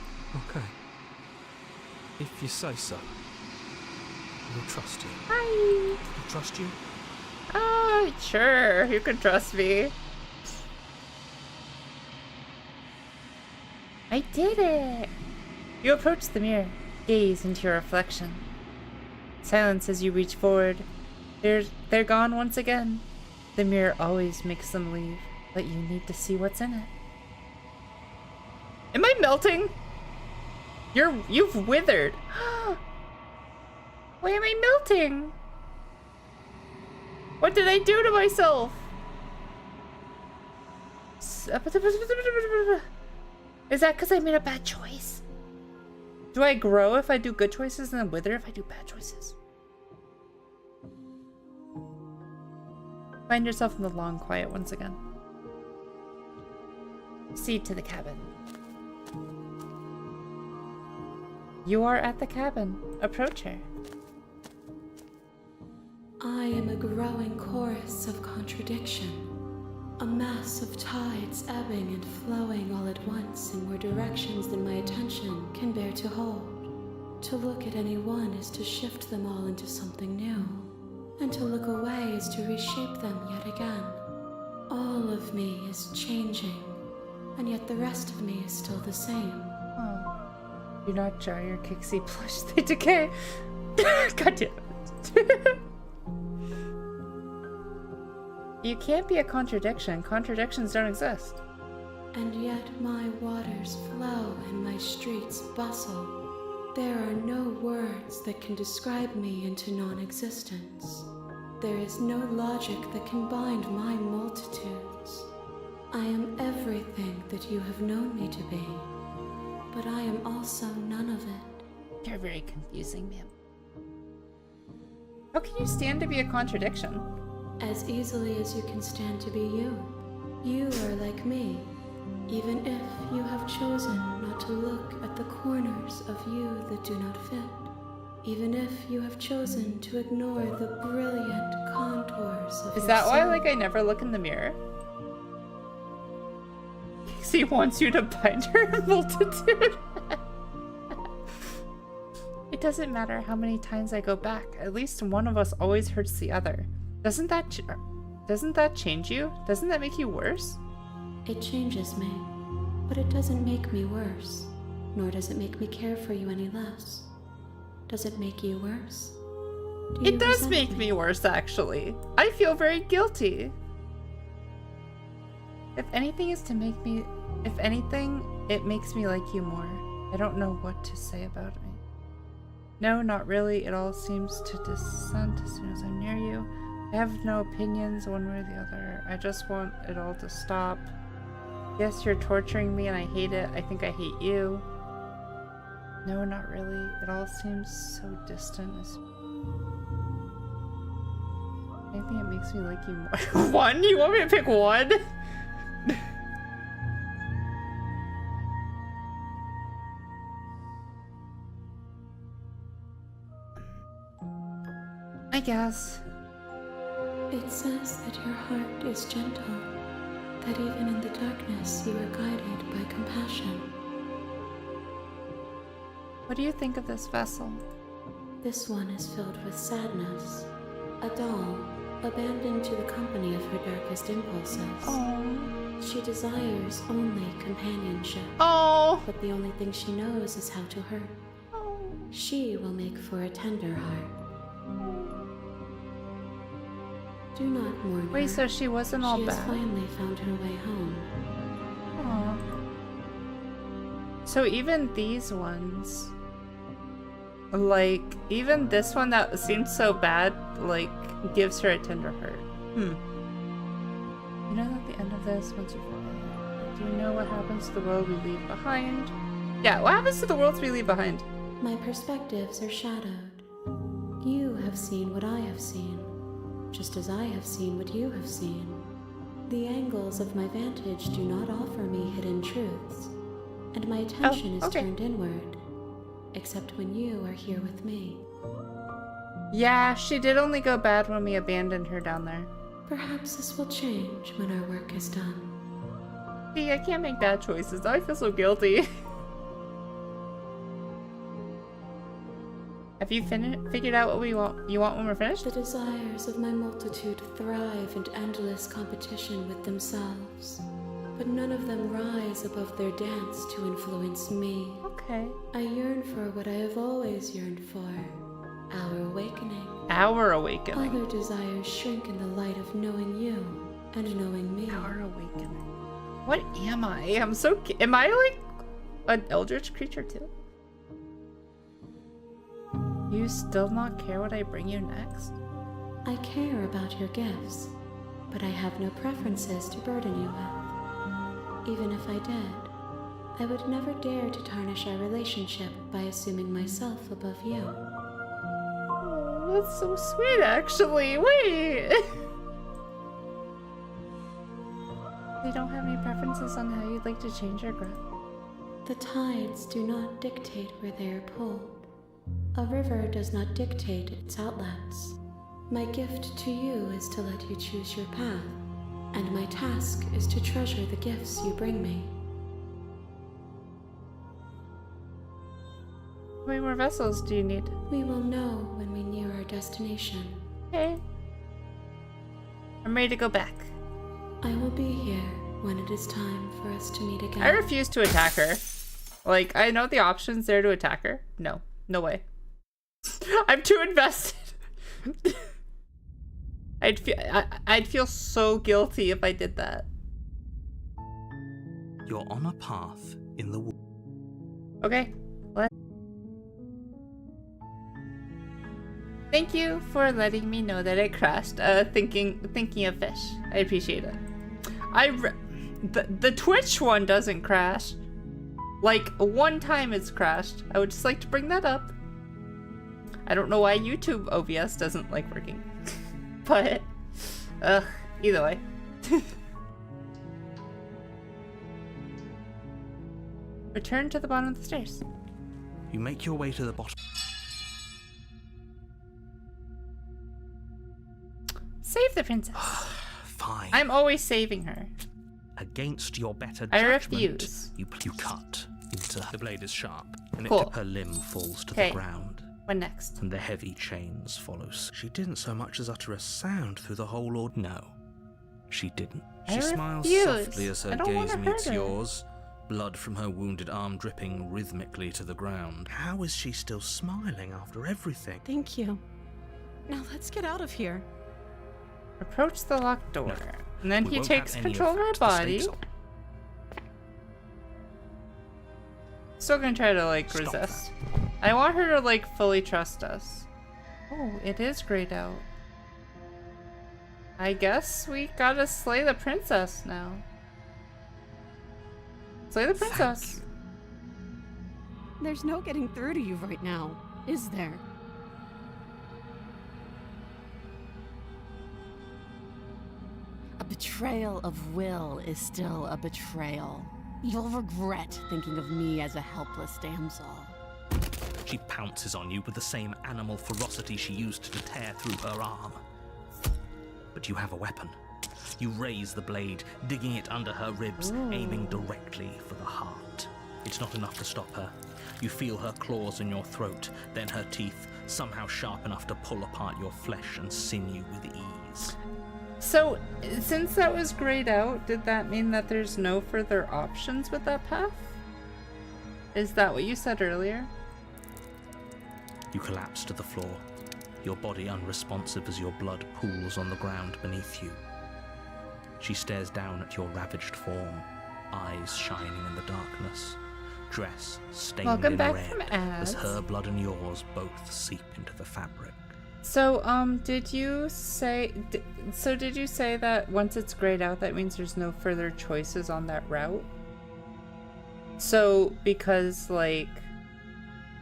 Okay. If you say so. We'll trust you. Hi! We'll trust you? Oh, sure. You can trust me. I did it! You approach the mirror. Gaze into your reflection. Silence as you reach forward. They're gone once again. The mirror always makes them leave, but you need to see what's in it. Am I melting? You've withered. Why am I melting? What did I do to myself? Is that because I made a bad choice? Do I grow if I do good choices and then wither if I do bad choices? Find yourself in the long quiet once again. Proceed to the cabin. You are at the cabin. Approach her. I am a growing chorus of contradiction. A mass of tides ebbing and flowing all at once in more directions than my attention can bear to hold. To look at any one is to shift them all into something new, and to look away is to reshape them yet again. All of me is changing, and yet the rest of me is still the same. Oh. Do not jar your Kixie plush, they decay. God damn it. You can't be a contradiction. Contradictions don't exist. And yet my waters flow and my streets bustle. There are no words that can describe me into non-existence. There is no logic that can bind my multitudes. I am everything that you have known me to be, but I am also none of it. You're very confusing, ma'am. How can you stand to be a contradiction? As easily as you can stand to be you. You are like me, even if you have chosen not to look at the corners of you that do not fit. Even if you have chosen to ignore the brilliant contours of Is your that why, soul. like, I never look in the mirror? Kixie wants you to bind her multitude. It doesn't matter how many times I go back. At least one of us always hurts the other. Doesn't that change you? Doesn't that make you worse? It changes me, but it doesn't make me worse, nor does it make me care for you any less. Does it make you worse? Do you It does resent make me worse, actually. I feel very guilty. If anything is to make me... If anything, it makes me like you more. I don't know what to say about me. No, not really. It all seems to dissent as soon as I'm near you. I have no opinions one way or the other. I just want it all to stop. Yes, you're torturing me and I hate it. I think I hate you. No, not really. It all seems so distant. I think it makes me like you more. One? You want me to pick one? I guess. It says that your heart is gentle, that even in the darkness you are guided by compassion. What do you think of this vessel? This one is filled with sadness, a doll, abandoned to the company of her darkest impulses. Oh. She desires only companionship, Oh. but the only thing she knows is how to hurt. She will make for a tender heart. Do not mourn Wait, her. so she wasn't all She has bad? finally found her way home. Aw. So even these ones, like, even this one that seemed so bad, like, gives her a tender heart. You know at the end of this, once you do you know what happens to the world we leave behind? Yeah, what happens to the worlds we leave behind? My perspectives are shadowed. You have seen what I have seen, just as I have seen what you have seen. The angles of my vantage do not offer me hidden truths, and my attention is turned inward, except when you are here with me. Yeah, she did only go bad when we abandoned her down there. Perhaps this will change when our work is done. See, I can't make bad choices. I feel so guilty. Have you figured out what you want when we're finished? The desires of my multitude thrive in endless competition with themselves, but none of them rise above their dance to influence me. Okay. I yearn for what I have always yearned for, our awakening. Our awakening. Other desires shrink in the light of knowing you and knowing me. Our awakening. What am I? Am I like an eldritch creature too? You still not care what I bring you next? I care about your gifts, but I have no preferences to burden you with. Even if I did, I would never dare to tarnish our relationship by assuming myself above you. Oh, that's so sweet, actually. Wait. You don't have any preferences on how you'd like to change your growth? The tides do not dictate where they are pulled. A river does not dictate its outlets. My gift to you is to let you choose your path, and my task is to treasure the gifts you bring me. How many more vessels do you need? We will know when we near our destination. Okay. I'm ready to go back. I will be here when it is time for us to meet again. I refuse to attack her. Like, I know the options there to attack her. No. No way. I'm too invested. I'd feel so guilty if I did that. You're on a path in the woods. Okay. Thank you for letting me know that it crashed. Thinking of fish. I appreciate it. The Twitch one doesn't crash. Like, one time it's crashed. I would just like to bring that up. I don't know why YouTube OBS doesn't like working. But, either way. Return to the bottom of the stairs. You make your way to the bottom. Save the princess. Fine. I'm always saving her. Against your better I judgment, refuse. you cut into her. The blade is sharp, and Cool. her limb falls to Okay. the ground. When next? And the heavy chains follow. She didn't so much as utter a sound through the whole ordeal. No, she didn't. She I smiles refuse. softly as I her don't gaze wanna meets hurt her. yours, blood from her wounded arm dripping rhythmically to the ground. How is she still smiling after everything? Thank you. Now let's get out of here. Approach the locked door. No. And then We he won't takes have any control of her that. The body. stakes are- Still gonna try to, like, Stop resist. I want her to, like, fully trust us. Oh, it is grayed out. I guess we gotta slay the princess now. Slay the princess. There's no getting through to you right now, is there? A betrayal of will is still a betrayal. You'll regret thinking of me as a helpless damsel. She pounces on you with the same animal ferocity she used to tear through her arm. But you have a weapon. You raise the blade, digging it under her ribs, aiming directly for the heart. It's not enough to stop her. You feel her claws in your throat, then her teeth, somehow sharp enough to pull apart your flesh and sinew with ease. So, since that was grayed out, did that mean that there's no further options with that path? Is that what you said earlier? You collapse to the floor. your body unresponsive as your blood pools on the ground beneath you. She stares down at your ravaged form, eyes shining in the darkness, dress stained Welcome in back red from as ads. her blood and yours both seep into the fabric. So, did you say that once it's grayed out, that means there's no further choices on that route? So, because, like,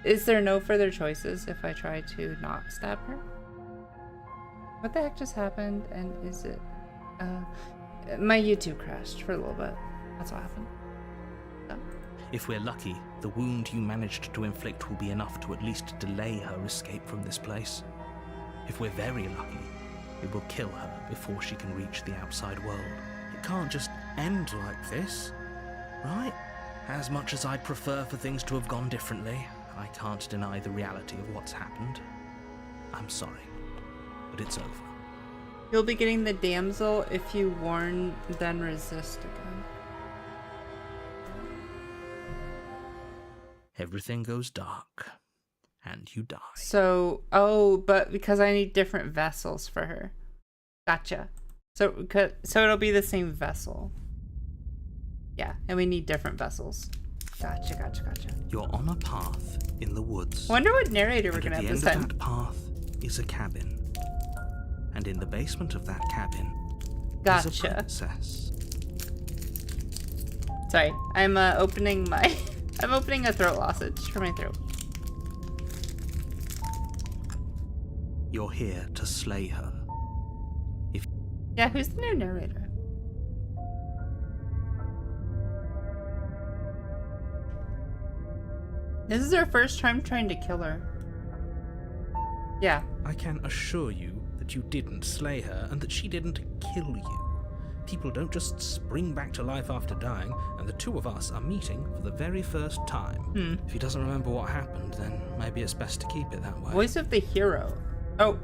is there no further choices if I try to not stab her? What the heck just happened? And is it, my YouTube crashed for a little bit. That's what happened. So. If we're lucky, the wound you managed to inflict will be enough to at least delay her escape from this place. If we're very lucky, it will kill her before she can reach the outside world. It can't just end like this, right? As much as I'd prefer for things to have gone differently, I can't deny the reality of what's happened. I'm sorry, but it's over. You'll be getting the damsel if you warn, then resist again. Everything goes dark, and you die. So, but because I need different vessels for her. Gotcha. So it'll be the same vessel. Yeah, and we need different vessels. Gotcha. You're on a path in the woods. Wonder what narrator we're gonna have this At the time. end of that path is a cabin. And in the basement of that cabin is a Gotcha. princess. Sorry, I'm opening my I'm opening a throat lozenge for my throat. You're here to slay her. Yeah, who's the new narrator? This is our first time trying to kill her. Yeah. I can assure you that you didn't slay her and that she didn't kill you. People don't just spring back to life after dying, and the two of us are meeting for the very first time. If he doesn't remember what happened, then maybe it's best to keep it that way. Voice of the hero. Oh,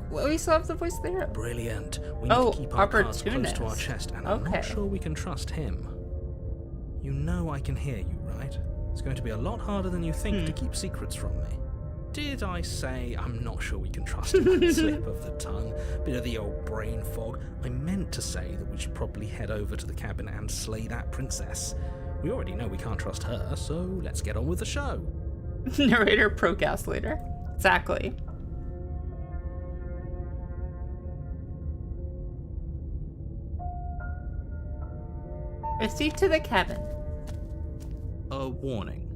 we still have the voice of the hero. Brilliant. We need to keep our cards close to our opportunist. chest, and I'm not sure we can trust him. You know I can hear you, right? It's going to be a lot harder than you think to keep secrets from me. Did I say I'm not sure we can trust him? Slip of the tongue, bit of the old brain fog. I meant to say that we should probably head over to the cabin and slay that princess. We already know we can't trust her, so let's get on with the show. Narrator procrastinator. Exactly. Proceed to the cabin. A warning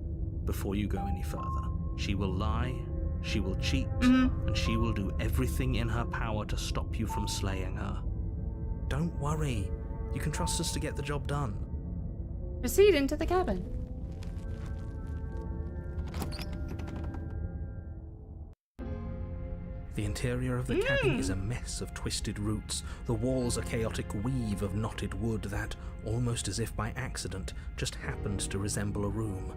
before you go any further. She will lie, she will cheat, and she will do everything in her power to stop you from slaying her. Don't worry. You can trust us to get the job done. Proceed into the cabin. The interior of the cabin is a mess of twisted roots. The walls a chaotic weave of knotted wood that, almost as if by accident, just happens to resemble a room.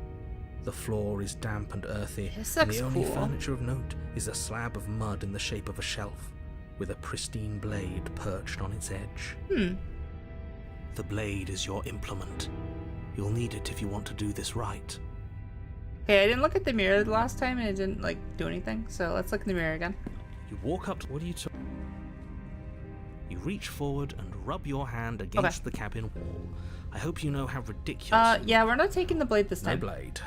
The floor is damp and earthy, This and looks the only cool. furniture of note is a slab of mud in the shape of a shelf, with a pristine blade perched on its edge. The blade is your implement. You'll need it if you want to do this right. Okay, I didn't look at the mirror the last time and it didn't, like, do anything. So let's look in the mirror again. You walk up to... What are you talking... You reach forward and rub your hand against the cabin wall. I hope you know how ridiculous... Yeah, we're not taking the blade this No time. blade.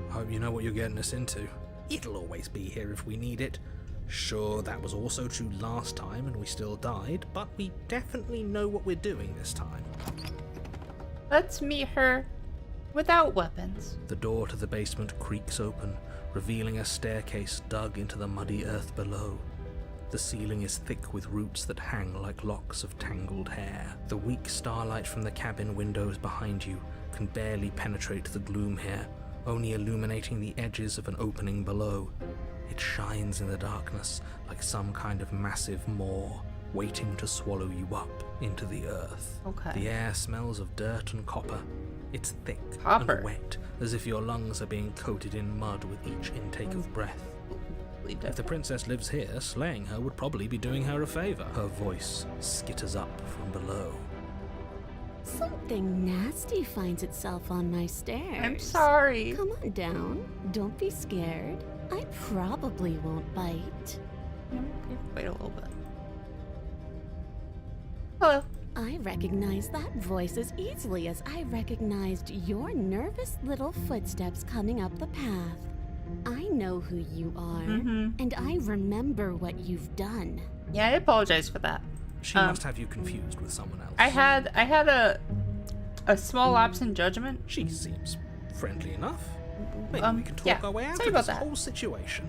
Hope you know what you're getting us into. It'll always be here if we need it. Sure, that was also true last time and we still died, but we definitely know what we're doing this time. Let's meet her without weapons. The door to the basement creaks open, revealing a staircase dug into the muddy earth below. The ceiling is thick with roots that hang like locks of tangled hair. The weak starlight from the cabin windows behind you can barely penetrate the gloom here, only illuminating the edges of an opening below. It shines in the darkness like some kind of massive maw, waiting to swallow you up into the earth. Okay. The air smells of dirt and copper. It's thick Copper. and wet, as if your lungs are being coated in mud with each intake of breath. If the princess lives here, slaying her would probably be doing her a favor. Her voice skitters up from below. Something nasty finds itself on my stairs. I'm sorry. Come on down. Don't be scared. I probably won't bite. Wait a little bit. Hello. I recognize that voice as easily as I recognized your nervous little footsteps coming up the path. I know who you are, and I remember what you've done. Yeah, I apologize for that. She must have you confused with someone else. I had a small lapse in judgment. She seems friendly enough. Maybe we can talk yeah. our way out Sorry of about this that. whole situation.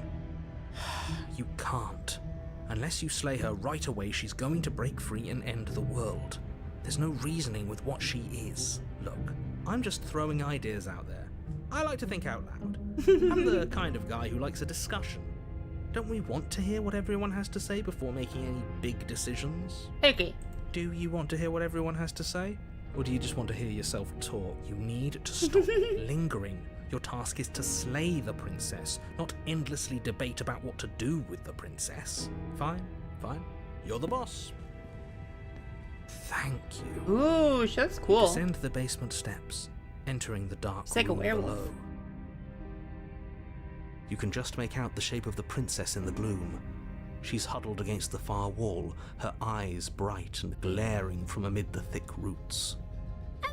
You can't. Unless you slay her right away, she's going to break free and end the world. There's no reasoning with what she is. Look, I'm just throwing ideas out there. I like to think out loud. I'm the kind of guy who likes a discussion. Don't we want to hear what everyone has to say before making any big decisions? Okay. Do you want to hear what everyone has to say? Or do you just want to hear yourself talk? You need to stop lingering. Your task is to slay the princess, not endlessly debate about what to do with the princess. Fine, fine. You're the boss. Thank you. Ooh, that's cool. Descend the basement steps, entering the dark It's like a room werewolf. below. You can just make out the shape of the princess in the gloom. She's huddled against the far wall, her eyes bright and glaring from amid the thick roots.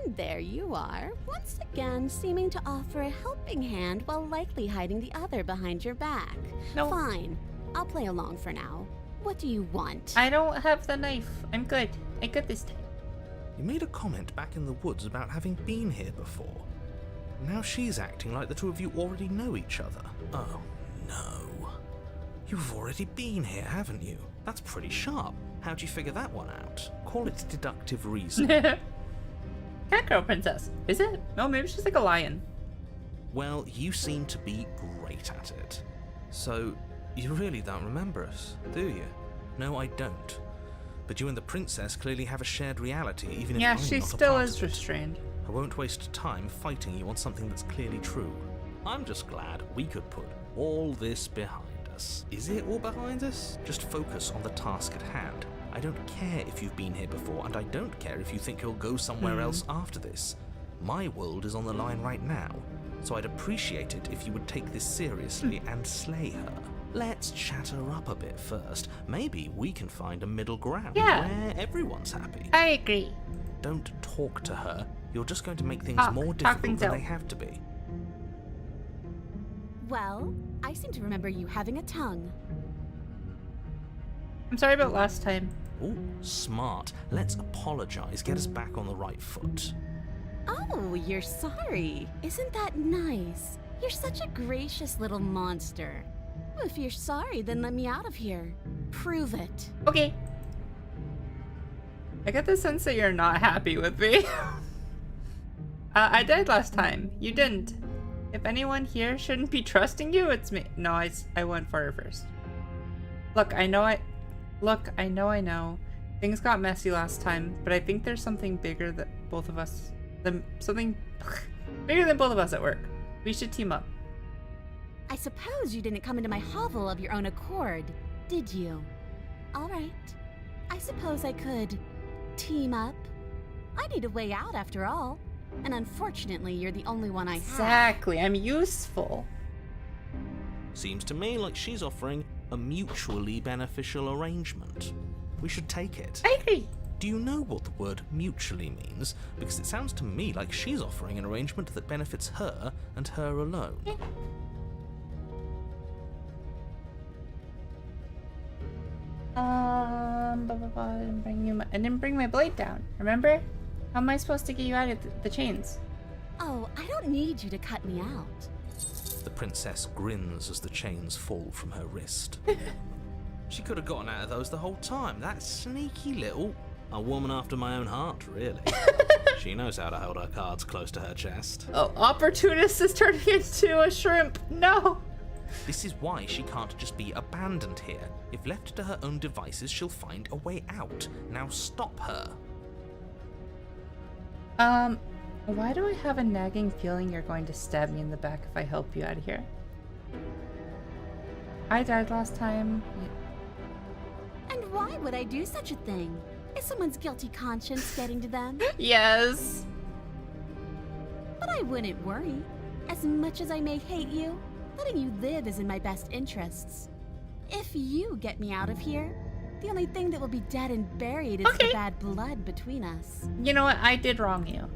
And there you are, once again seeming to offer a helping hand while likely hiding the other behind your back. No. Fine, I'll play along for now. What do you want? I don't have the knife. I'm good. I'm good this time. You made a comment back in the woods about having been here before. Now she's acting like the two of you already know each other. Oh, no. You've already been here, haven't you? That's pretty sharp. How'd you figure that one out? Call it deductive reasoning. Cat girl princess. Is it? No, maybe she's like a lion. Well, you seem to be great at it. So, you really don't remember us, do you? No, I don't. But you and the princess clearly have a shared reality, even if Yeah, I'm she not a still part is of it. restrained. I won't waste time fighting you on something that's clearly true. I'm just glad we could put all this behind us. Is it all behind us? Just focus on the task at hand. I don't care if you've been here before, and I don't care if you think you'll go somewhere else after this. My world is on the line right now, so I'd appreciate it if you would take this seriously and slay her. Let's chat her up a bit first. Maybe we can find a middle ground where everyone's happy. I agree. Don't talk to her. You're just going to make things Talk. more Talk difficult things than out. they have to be. Well, I seem to remember you having a tongue. I'm sorry about last time. Ooh, smart. Let's apologize. Get us back on the right foot. Oh, you're sorry. Isn't that nice? You're such a gracious little monster. Well, if you're sorry, then let me out of here. Prove it. Okay. I get the sense that you're not happy with me. I died last time. You didn't. If anyone here shouldn't be trusting you, it's me. No, I went for her first. Look, I know. Things got messy last time, but I think there's something bigger that both of us... something bigger than both of us at work. We should team up. I suppose you didn't come into my hovel of your own accord, did you? All right. I suppose I could team up. I need a way out after all. And unfortunately, you're the only one I have. Exactly. I'm useful. Seems to me like she's offering a mutually beneficial arrangement. We should take it. I agree. Do you know what the word mutually means? Because it sounds to me like she's offering an arrangement that benefits her and her alone. I didn't bring my blade down. Remember? How am I supposed to get you out of the chains? Oh, I don't need you to cut me out. The princess grins as the chains fall from her wrist. She could have gotten out of those the whole time. That sneaky little... A woman after my own heart, really. She knows how to hold her cards close to her chest. Oh, opportunist is turning into a shrimp. No. This is why she can't just be abandoned here. If left to her own devices, she'll find a way out. Now stop her. Why do I have a nagging feeling you're going to stab me in the back if I help you out of here? I died last time. And why would I do such a thing? Is someone's guilty conscience getting to them? Yes. But I wouldn't worry. As much as I may hate you, letting you live is in my best interests. If you get me out of here, the only thing that will be dead and buried is the bad blood between us. You know what? I did wrong you.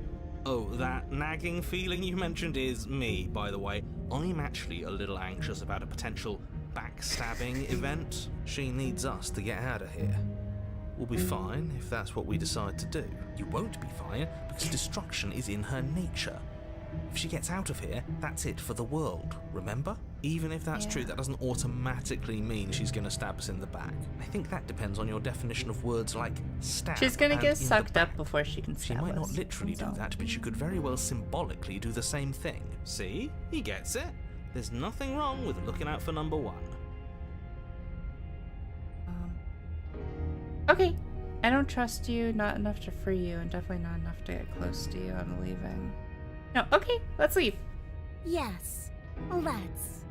Oh, that nagging feeling you mentioned is me, by the way. I'm actually a little anxious about a potential backstabbing event. She needs us to get out of here. We'll be fine if that's what we decide to do. You won't be fine because destruction is in her nature. If she gets out of here, that's it for the world, remember? Even if that's true, that doesn't automatically mean she's gonna stab us in the back. I think that depends on your definition of words like stab. She's gonna get sucked up back. before she can stab She might not us. literally do that, but she could very well symbolically do the same thing. See? He gets it. There's nothing wrong with looking out for number one. Okay. I don't trust you, not enough to free you, and definitely not enough to get close to you. I'm leaving. No, okay, let's leave. Yes, let's.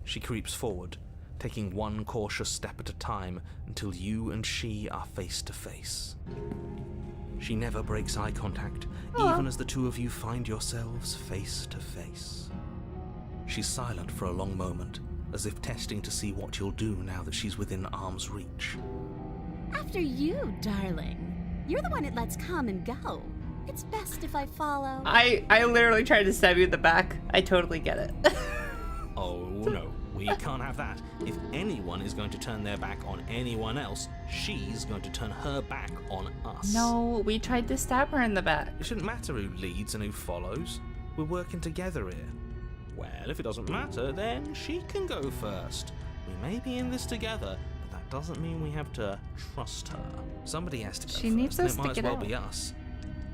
She creeps forward, taking one cautious step at a time until you and she are face to face. She never breaks eye contact, even as the two of you find yourselves face to face. She's silent for a long moment, as if testing to see what you'll do now that she's within arm's reach. After you, darling. You're the one it lets come and go. It's best if I follow. I literally tried to stab you in the back. I totally get it. Oh no, we can't have that. If anyone is going to turn their back on anyone else, she's going to turn her back on us. No, we tried to stab her in the back. It shouldn't matter who leads and who follows. We're working together here. Well, if it doesn't matter, then she can go first. We may be in this together, but that doesn't mean we have to trust her. Somebody has to go She first, needs and us it to might as get well out. be us.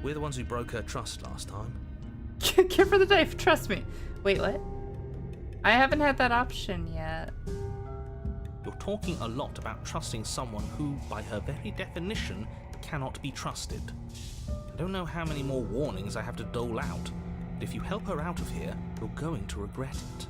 We're the ones who broke her trust last time. Give her the knife, trust me. Wait, what? I haven't had that option yet. You're talking a lot about trusting someone who, by her very definition, cannot be trusted. I don't know how many more warnings I have to dole out, but if you help her out of here, you're going to regret it.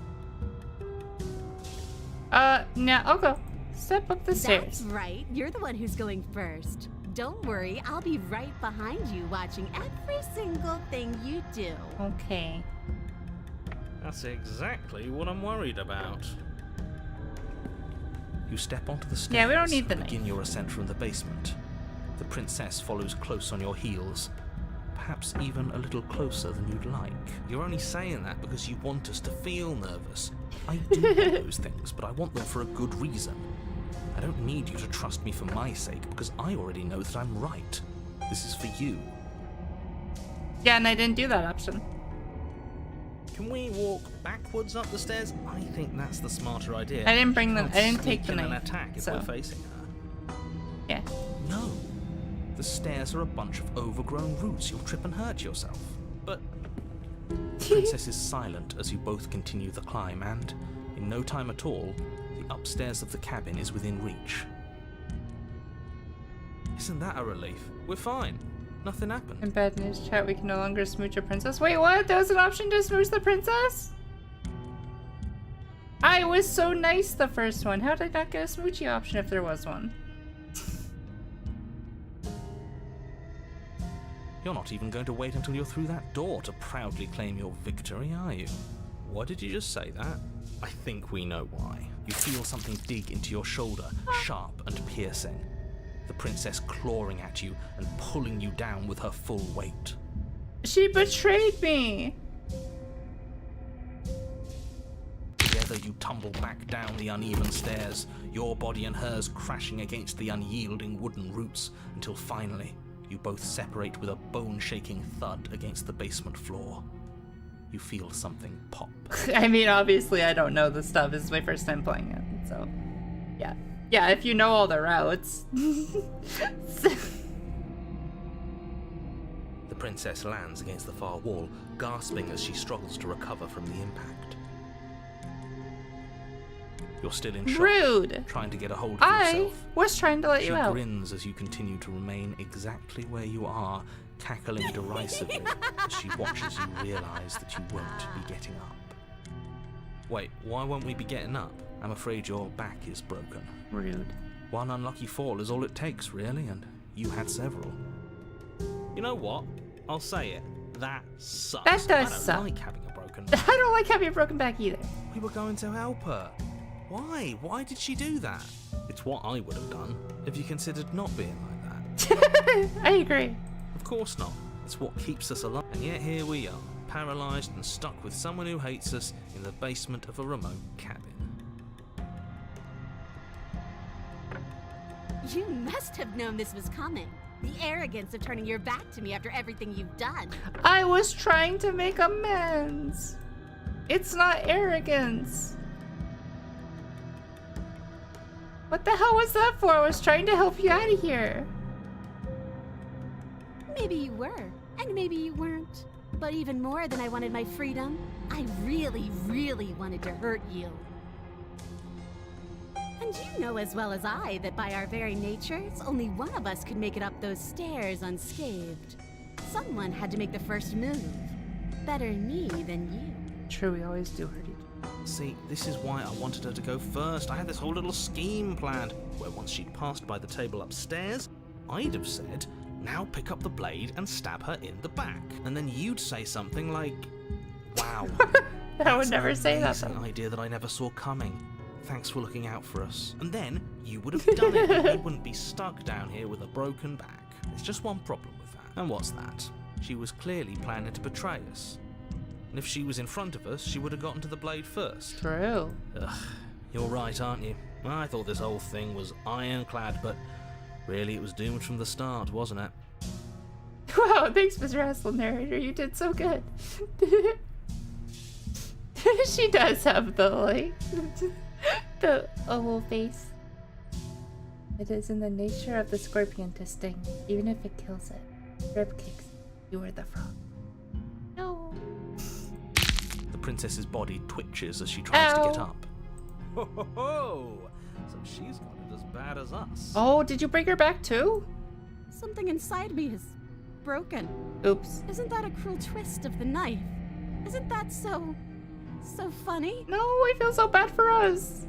No, I'll go. Step up the That's stairs. right. You're the one who's going first. Don't worry, I'll be right behind you watching every single thing you do. Okay. That's exactly what I'm worried about. You step onto the stairs. Yeah, we don't need the and begin knife. your ascent from the basement. The princess follows close on your heels, perhaps even a little closer than you'd like. You're only saying that because you want us to feel nervous. I do want those things, but I want them for a good reason. I don't need you to trust me for my sake, because I already know that I'm right. This is for you. Yeah, and I didn't do that option. Can we walk backwards up the stairs? I think that's the smarter idea. I didn't bring She the- can't I didn't take sneak the in and knife, attack if so- we're facing her. Yeah. No. The stairs are a bunch of overgrown roots. You'll trip and hurt yourself. But the princess is silent as you both continue the climb, and in no time at all, the upstairs of the cabin is within reach. Isn't that a relief? We're fine. Nothing happened. In bad news chat, we can no longer smooch a princess. Wait, what? There was an option to smooch the princess? I was so nice the first one. How did I not get a smoochy option if there was one? You're not even going to wait until you're through that door to proudly claim your victory, are you? Why did you just say that? I think we know why. You feel something dig into your shoulder, sharp and piercing. The princess clawing at you and pulling you down with her full weight. She betrayed me! Together you tumble back down the uneven stairs, your body and hers crashing against the unyielding wooden roots, until finally you both separate with a bone-shaking thud against the basement floor. You feel something pop. I mean, obviously I don't know this stuff. This is my first time playing it, so... Yeah. Yeah, if you know all the routes. The princess lands against the far wall, gasping as she struggles to recover from the impact. You're still in shock, Rude! trying to get a hold of I yourself. was trying to let She you out. grins as you continue to remain exactly where you are, cackling derisively as she watches you realize that you won't be getting up. Wait, why won't we be getting up? I'm afraid your back is broken. Rude. One unlucky fall is all it takes, really, and you had several. You know what? I'll say it. That sucks. That does I don't suck. like having a broken back. I don't like having a broken back either. We were going to help her. Why? Why did she do that? It's what I would have done if you considered not being like that. I agree. Of course not. It's what keeps us alive. And yet here we are, paralysed and stuck with someone who hates us in the basement of a remote cabin. You must have known this was coming. The arrogance of turning your back to me after everything you've done. I was trying to make amends. It's not arrogance. What the hell was that for? I was trying to help you out of here. Maybe you were, and maybe you weren't. But even more than I wanted my freedom, I really, really wanted to hurt you. And you know as well as I that by our very natures, only one of us could make it up those stairs unscathed. Someone had to make the first move. Better me than you. True, we always do hurt each other. See, this is why I wanted her to go first. I had this whole little scheme planned, where once she'd passed by the table upstairs, I'd have said, now pick up the blade and stab her in the back. And then you'd say something like, wow. I would never say that. That's an idea that I never saw coming. Thanks for looking out for us. And then you would have done it, and we wouldn't be stuck down here with a broken back. There's just one problem with that. And what's that? She was clearly planning to betray us. And if she was in front of us, she would have gotten to the blade first. True. Ugh, you're right, aren't you? I thought this whole thing was ironclad, but really it was doomed from the start, wasn't it? Wow, thanks, Mr. Hassel Narrator. You did so good. She does have the, like, the oval face. It is in the nature of the scorpion to sting, even if it kills it. Rib kicks. You are the frog. No. The princess's body twitches as she tries to get Ow. up. Ho ho ho! So she's got it as bad as us. Oh, did you break her back too? Something inside me is broken. Oops. Isn't that a cruel twist of the knife? Isn't that so funny? No, I feel so bad for us.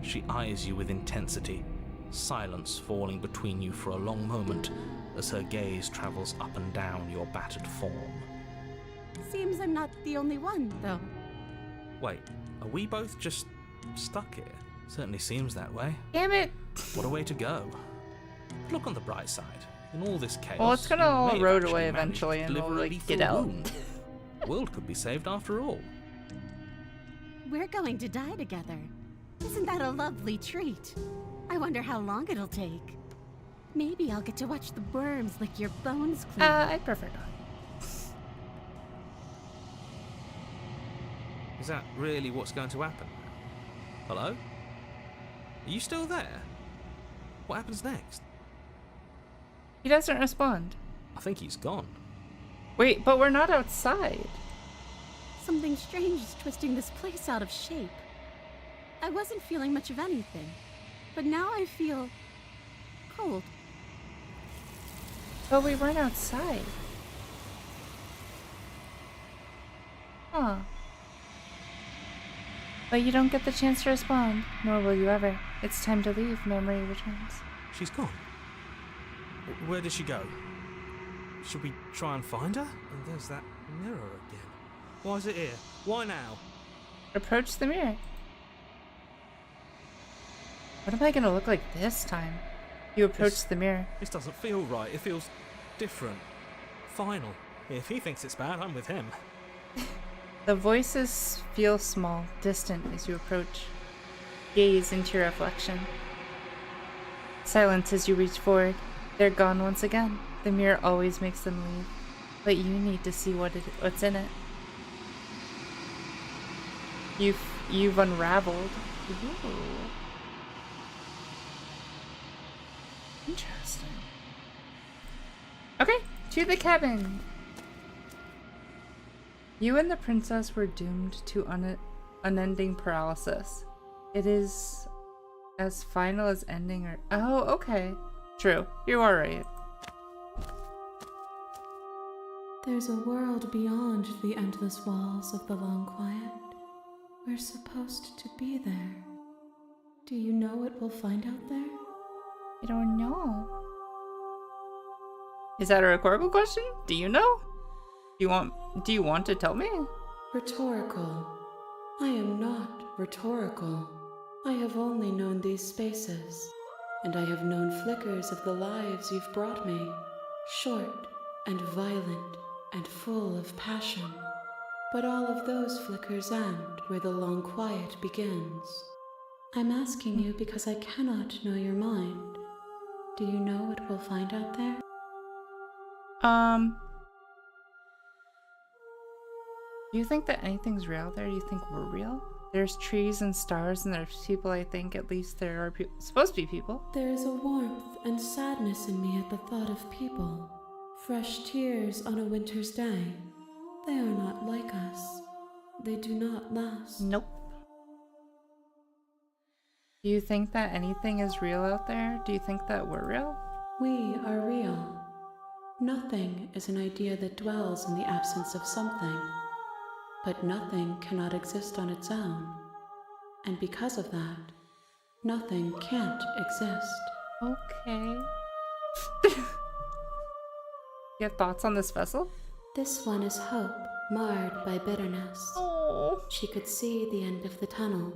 She eyes you with intensity, silence falling between you for a long moment as her gaze travels up and down your battered form. Seems I'm not the only one, though. Wait, are we both just stuck here? Certainly seems that way. Damn it. What a way to go. Look on the bright side. In all this chaos, Well, it's gonna you all may have erode actually away managed to eventually and deliver we'll, a like, lethal get out. wound. The world could be saved after all. We're going to die together. Isn't that a lovely treat? I wonder how long it'll take. Maybe I'll get to watch the worms lick your bones clean. I'd prefer not. Is that really what's going to happen? Hello? Are you still there? What happens next? He doesn't respond. I think he's gone. Wait, but we're not outside. Something strange is twisting this place out of shape. I wasn't feeling much of anything, but now I feel cold. But we weren't outside. Huh. But you don't get the chance to respond, nor will you ever. It's time to leave. Memory returns. She's gone. Where did she go? Should we try and find her? And there's that mirror again. Why is it here? Why now? Approach the mirror. What am I gonna look like this time? You approach the mirror. This doesn't feel right. It feels different. Final. If he thinks it's bad, I'm with him. The voices feel small, distant as you approach. Gaze into your reflection. Silence as you reach forward. They're gone once again. The mirror always makes them leave, but you need to see what's in it. You've unraveled. Ooh. Interesting. Okay, to the cabin. You and the princess were doomed to unending paralysis. It is as final as ending or... Oh, okay. True. You are right. There's a world beyond the endless walls of the long quiet. We're supposed to be there. Do you know what we'll find out there? I don't know. Is that a rhetorical question? Do you know? Do you want to tell me? Rhetorical. I am not rhetorical. I have only known these spaces, and I have known flickers of the lives you've brought me, short and violent and full of passion. But all of those flickers end where the long quiet begins. I'm asking you because I cannot know your mind. Do you know what we'll find out there? Do you think that anything's real there? Do you think we're real? There's trees and stars and there's people, I think. At least there are supposed to be people. There is a warmth and sadness in me at the thought of people. Fresh tears on a winter's day. They are not like us. They do not last. Nope. Do you think that anything is real out there? Do you think that we're real? We are real. Nothing is an idea that dwells in the absence of something. But nothing cannot exist on its own. And because of that, nothing can't exist. Okay. You have thoughts on this vessel? This one is hope, marred by bitterness. Oh. She could see the end of the tunnel,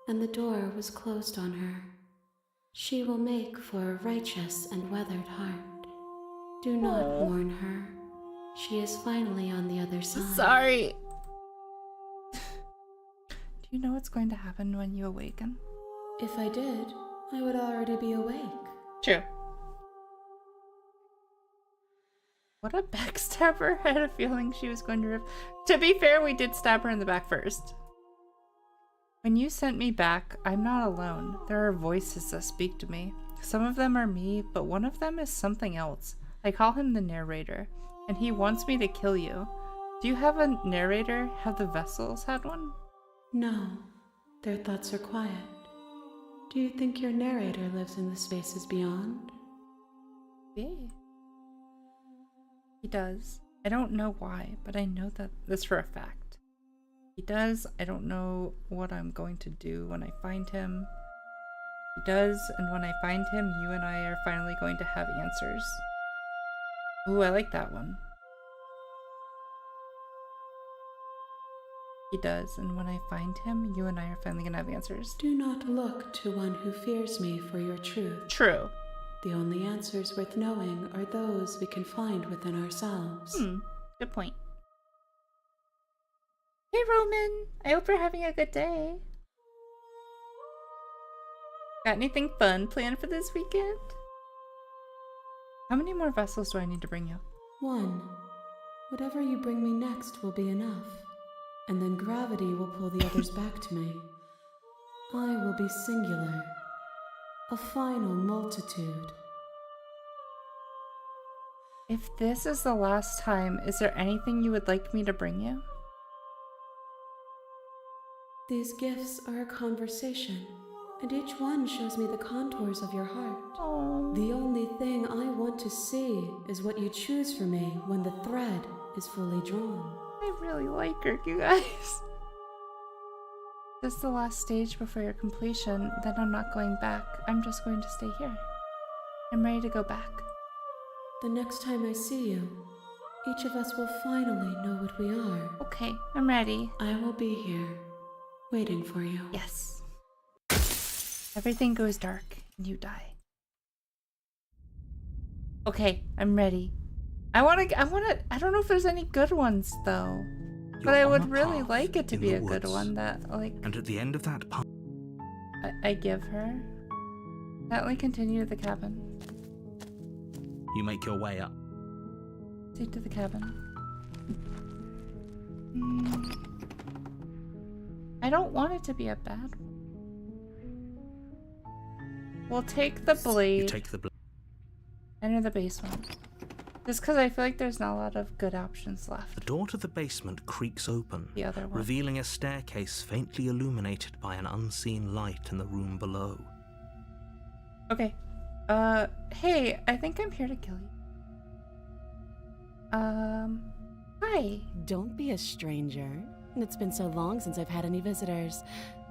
and the door was closed on her. She will make for a righteous and weathered heart. Do not mourn her. She is finally on the other side. Sorry. Do you know what's going to happen when you awaken? If I did, I would already be awake. True. What a backstabber. I had a feeling she was going to rip. To be fair, we did stab her in the back first. When you sent me back, I'm not alone. There are voices that speak to me. Some of them are me, but one of them is something else. I call him the narrator, and he wants me to kill you. Do you have a narrator? Have the vessels had one? No, their thoughts are quiet. Do you think your narrator lives in the spaces beyond? Yeah. He does. I don't know why, but I know that this for a fact. He does. I don't know what I'm going to do when I find him. He does, and when I find him, you and I are finally going to have answers. Ooh, I like that one. He does, and when I find him, you and I are finally gonna have answers. Do not look to one who fears me for your truth. True. The only answers worth knowing are those we can find within ourselves. Good point. Hey, Roman. I hope you're having a good day. Got anything fun planned for this weekend? How many more vessels do I need to bring you? One. Whatever you bring me next will be enough. And then gravity will pull the others back to me. I will be singular. A final multitude. If this is the last time, is there anything you would like me to bring you? These gifts are a conversation, and each one shows me the contours of your heart. Oh. The only thing I want to see is what you choose for me when the thread is fully drawn. I really like her, you guys. This is the last stage before your completion, then I'm not going back. I'm just going to stay here. I'm ready to go back. The next time I see you, each of us will finally know what we are. Okay, I'm ready. I will be here, waiting for you. Yes. Everything goes dark, and you die. Okay, I'm ready. I don't know if there's any good ones, though. But I would really like it to be a good one that, like... And at the end of that path... I give her. Gently continue to the cabin. You make your way up. Take to the cabin. I don't want it to be a bad one. We'll take the blade. You take the blade. Enter the basement. Just because I feel like there's not a lot of good options left. The door to the basement creaks open, The other one. revealing a staircase faintly illuminated by an unseen light in the room below. Okay. Hey, I think I'm here to kill you. Hi. Don't be a stranger. It's been so long since I've had any visitors.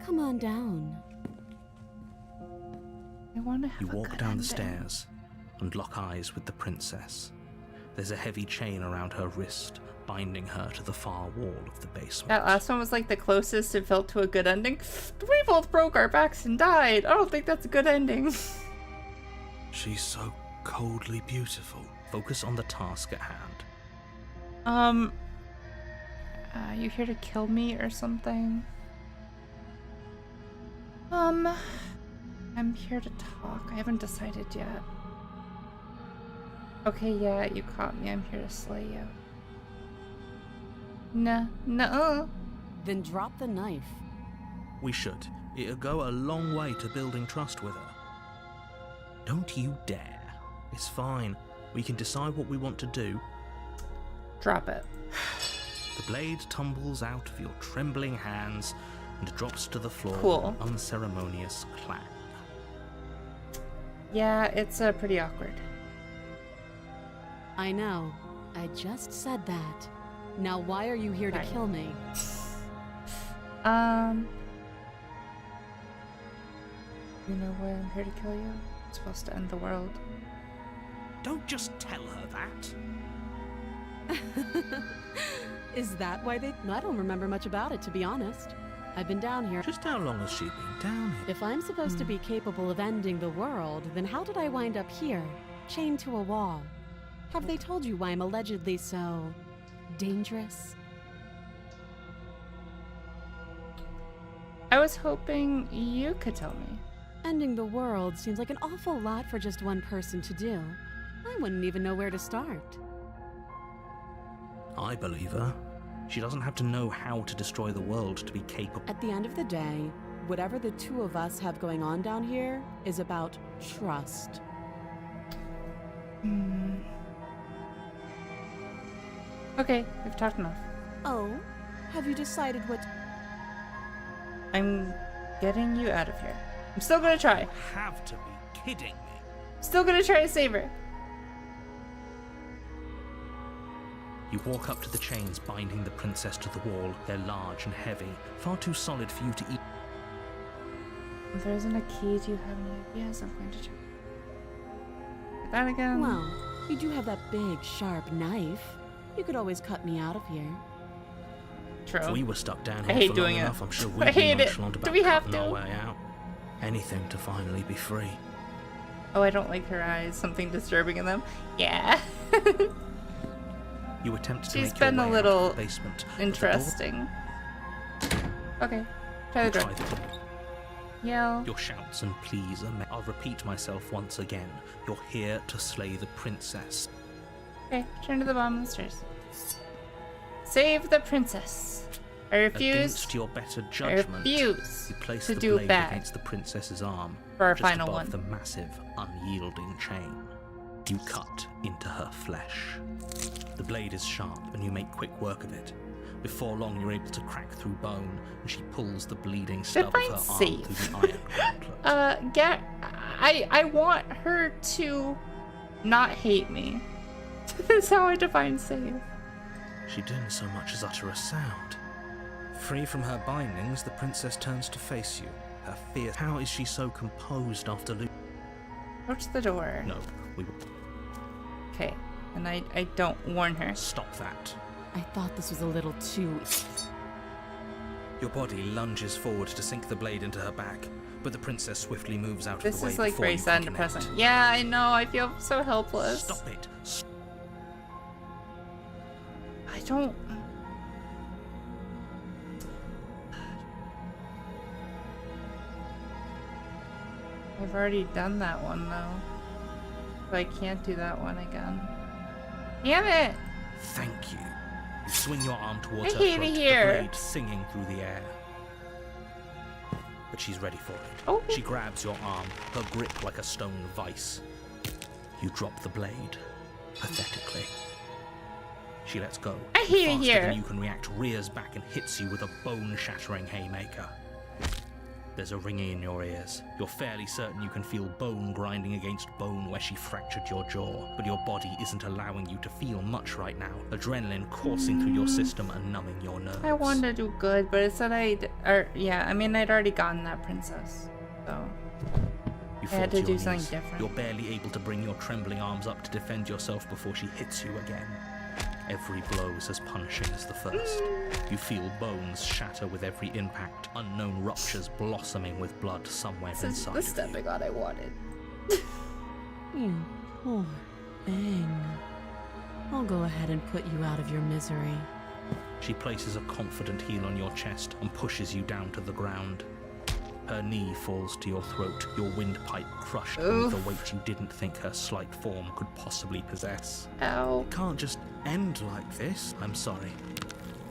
Come on down. I want to have You a walk good down ending. the stairs and lock eyes with the princess. There's a heavy chain around her wrist, binding her to the far wall of the basement. That last one was like the closest it felt to a good ending. We both broke our backs and died. I don't think that's a good ending. She's so coldly beautiful. Focus on the task at hand. You here to kill me or something? I'm here to talk. I haven't decided yet. Okay, yeah, you caught me. I'm here to slay you. No. Then drop the knife. We should. It'll go a long way to building trust with her. Don't you dare. It's fine. We can decide what we want to do. Drop it. The blade tumbles out of your trembling hands and drops to the floor Cool. with an unceremonious clang. Yeah, it's pretty awkward. I know. I just said that. Now why are you here to kill me? You know why I'm here to kill you? I'm supposed to end the world. Don't just tell her that. Is that why they... I don't remember much about it, to be honest. I've been down here. Just how long has she been down here? If I'm supposed to be capable of ending the world, then how did I wind up here, chained to a wall? Have they told you why I'm allegedly so... dangerous? I was hoping you could tell me. Ending the world seems like an awful lot for just one person to do. I wouldn't even know where to start. I believe her. She doesn't have to know how to destroy the world to be capable. At the end of the day, whatever the two of us have going on down here is about trust. Okay, we've talked enough. Oh? Have you decided what... I'm getting you out of here. I'm still gonna try. Have to be kidding me. Still gonna try to save her. You walk up to the chains binding the princess to the wall. They're large and heavy, far too solid for you to eat. If there isn't a key, do you have any ideas? I'm going to try. Get that again. Well, you do have that big, sharp knife. You could always cut me out of here. If True. we were stuck down I here hate for doing long it. enough, I'm sure I we'd be hate it. nonchalant Do about we have cutting our to? way out. Anything to finally be free. Oh, I don't like her eyes. Something disturbing in them. Yeah. You attempt to She's make your been way a out little of the basement. but the door- interesting. Okay. Try the door. Try the door. Yell. Your shouts and pleas are met. I'll repeat myself once again. You're here to slay the princess. Okay, turn to the bottom of the stairs. Save the princess. I refuse. Against your better I judgment, refuse you place to the do blade bad against the princess's arm, for our just final above one. the massive, unyielding chain. You cut into her flesh. The blade is sharp, and you make quick work of it. Before long, you're able to crack through bone, and she pulls the bleeding stub of her Define arm safe. through the iron gauntlet. I want her to not hate me. That's how I define safe. She didn't so much as utter a sound. Free from her bindings, the princess turns to face you. Her fear. How is she so composed after losing? Approach the door. No, we Okay, and I don't warn her. stop that. I thought this was a little too... Your body lunges forward to sink the blade into her back, but the princess swiftly moves out of This the way is like before very you sad and can connect. depressing. Yeah, I know. I feel so helpless. Stop it. I don't. I've already done that one though. So I can't do that one again. Damn it! Thank you. You swing your arm towards I her hate throat, it the here. blade singing through the air. But she's ready for it. Oh. She grabs your arm, her grip like a stone vice. You drop the blade, pathetically. She lets go. I hate it Faster here. than you can react, rears back and hits you with a bone-shattering haymaker. There's a ringing in your ears. You're fairly certain you can feel bone grinding against bone where she fractured your jaw, but your body isn't allowing you to feel much right now. Adrenaline coursing through your system and numbing your nerves. I wanted to do good, but it said I'd already gotten that princess. So You I had fall to do your something knees. different. You're barely able to bring your trembling arms up to defend yourself before she hits you again. every blow is as punishing as the first. You feel bones shatter with every impact, unknown ruptures blossoming with blood somewhere This is inside the of you. stepping on I wanted. You poor thing. I'll go ahead and put you out of your misery. She places a confident heel on your chest and pushes you down to the ground. Her knee falls to your throat, your windpipe crushed with the weight you didn't think her slight form could possibly possess. Ow. It can't just end like this. I'm sorry,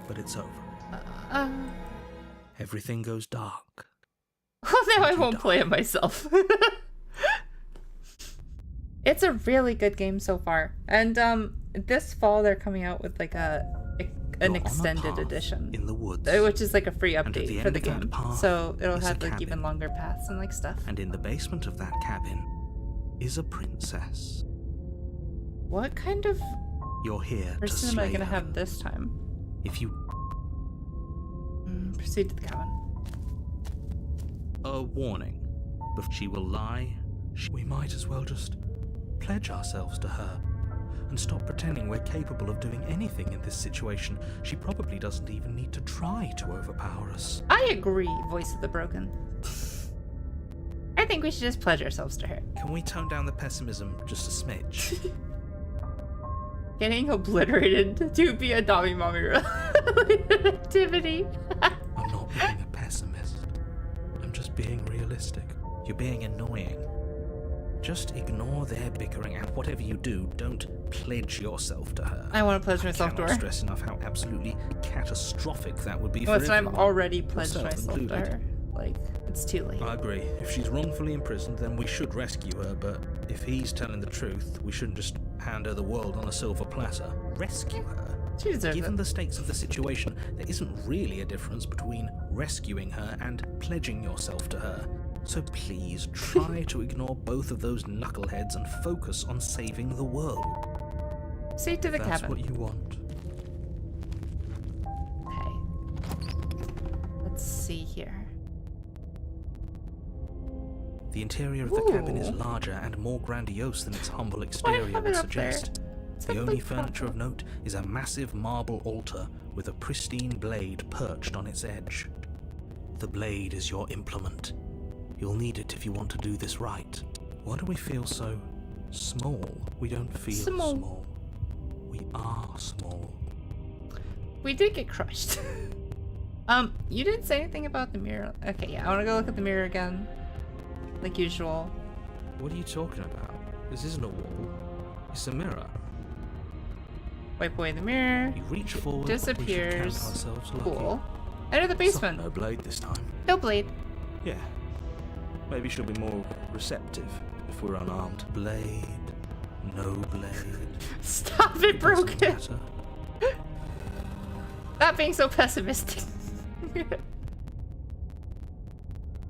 but it's over. Everything goes dark. Well, now I won't play it myself. It's a really good game so far. And this fall they're coming out with like an extended edition in the woods, which is like a free and at update the for end the of that game. path So it'll is a have like cabin. even longer paths and like stuff. And in the basement of that cabin is a princess. What kind of You're here to person am I slay gonna her. have this time? If you Proceed to the cabin. a warning, if she will lie, we might as well just pledge ourselves to her and stop pretending we're capable of doing anything in this situation. She probably doesn't even need to try to overpower us. I agree, voice of the broken. I think we should just pledge ourselves to her. Can we tone down the pessimism just a smidge? Getting obliterated to be a Dami Mommy related activity. I'm not being a pessimist. I'm just being realistic. You're being annoying. Just ignore their bickering, and whatever you do, don't pledge yourself to her. I want to pledge myself to cannot her. stress enough how absolutely catastrophic that would be for Listen, I'm everyone, already pledged yourself myself to included. her. Like, it's too late. I agree. If she's wrongfully imprisoned, then we should rescue her, but if he's telling the truth, we shouldn't just hand her the world on a silver platter. Rescue her. She deserves Given it. the stakes of the situation, there isn't really a difference between rescuing her and pledging yourself to her. So please try to ignore both of those knuckleheads and focus on saving the world. Proceed to the That's cabin. what you want. Okay. Let's see here. The interior of the cabin is larger and more grandiose than its humble exterior have would it up there? suggest. It's The a only big furniture of problem. note is a massive marble altar with a pristine blade perched on its edge. The blade is your implement. You'll need it if you want to do this right. Why do we feel so small? We don't feel Small. small. We are small. We did get crushed. You didn't say anything about the mirror. Okay, yeah, I want to go look at the mirror again. Like usual. What are you talking about? This isn't a wall. It's a mirror. Wipe away the mirror. You reach forward. We should count Disappears. ourselves lucky. Cool. Enter the basement. No blade this time. No blade. Yeah. Maybe she'll be more receptive if we're unarmed. Blade. No blade. Stop it, Doesn't broken. matter. Not being so pessimistic.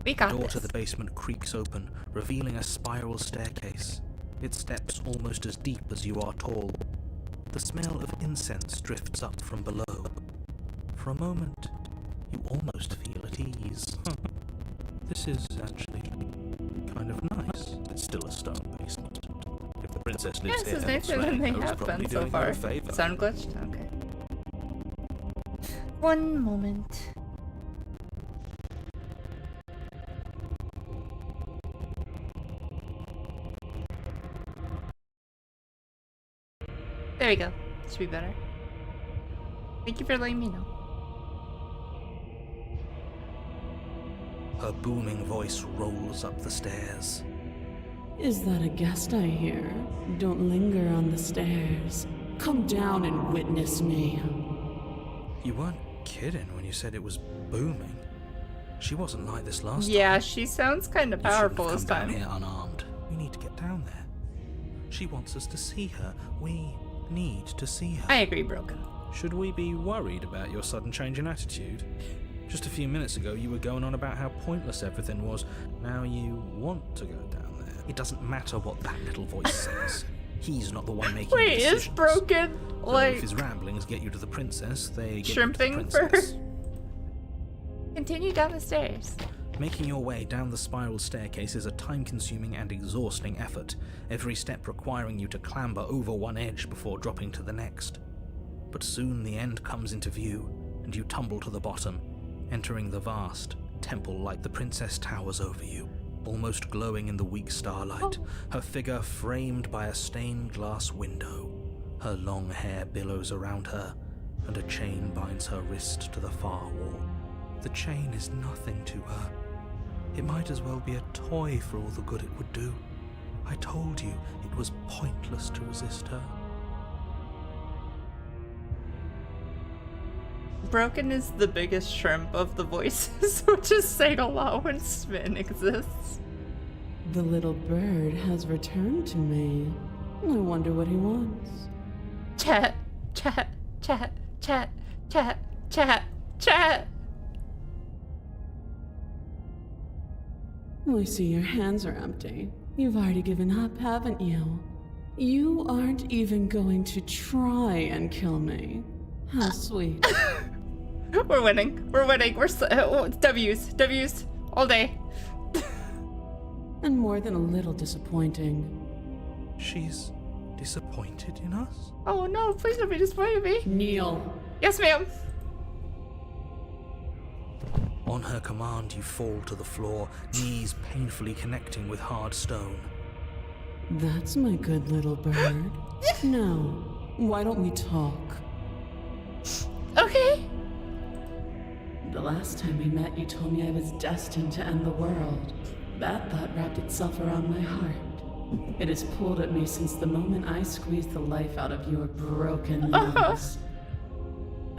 We got Door this. to the basement creaks open, revealing a spiral staircase. Its steps almost as deep as you are tall. The smell of incense drifts up from below. For a moment, you almost feel at ease. This is actually kind of nice. It's still a stone basement. If the princess lives Yes, here, it's nicer than slaying they her is have probably been so doing her far. a favor. Sound glitched? Okay. One moment. There we go. Should be better. Thank you for letting me know. Her booming voice rolls up the stairs. Is that a guest I hear? Don't linger on the stairs. Come down and witness me. You weren't kidding when you said it was booming. She wasn't like this last time. Yeah, she sounds kind of You shouldn't powerful have this come time. down here unarmed. We need to get down there. She wants us to see her. We need to see her. I agree, broken. Should we be worried about your sudden change in attitude? Just a few minutes ago, you were going on about how pointless everything was. Now you want to go down there. It doesn't matter what that little voice says. He's not the one making Wait, the is decisions. broken Though like if his ramblings get you to the princess, they get shrimping you to the for her? princess. Continue down the stairs. Making your way down the spiral staircase is a time-consuming and exhausting effort, every step requiring you to clamber over one edge before dropping to the next. But soon the end comes into view, and you tumble to the bottom, entering the vast temple like the princess towers over you, almost glowing in the weak starlight, her figure framed by a stained glass window. Her long hair billows around her, and a chain binds her wrist to the far wall. The chain is nothing to her. It might as well be a toy for all the good it would do. I told you it was pointless to resist her. Broken is the biggest shrimp of the voices, which is saying a lot when Smitten exists. The little bird has returned to me. I wonder what he wants. Chat, chat, chat, chat, chat, chat, chat. I see your hands are empty. You've already given up, haven't you? You aren't even going to try and kill me. How sweet. We're winning. We're winning. It's W's all day. And more than a little disappointing. She's disappointed in us? Oh no, please don't be disappointed in me. Kneel. Yes, ma'am. On her command, you fall to the floor, knees painfully connecting with hard stone. That's my good little bird. Now, why don't we talk? Okay. The last time we met, you told me I was destined to end the world. That thought wrapped itself around my heart. It has pulled at me since the moment I squeezed the life out of your broken lungs.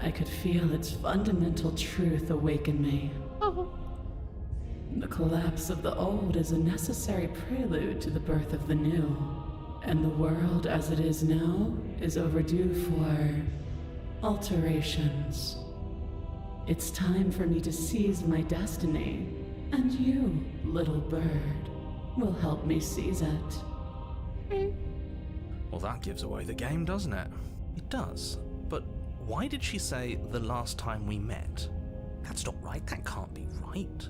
I could feel its fundamental truth awaken me. The collapse of the old is a necessary prelude to the birth of the new. And the world as it is now is overdue for alterations. It's time for me to seize my destiny, and you, little bird, will help me seize it. Well, that gives away the game, doesn't it? It does. But why did she say the last time we met? That's not right. That can't be right.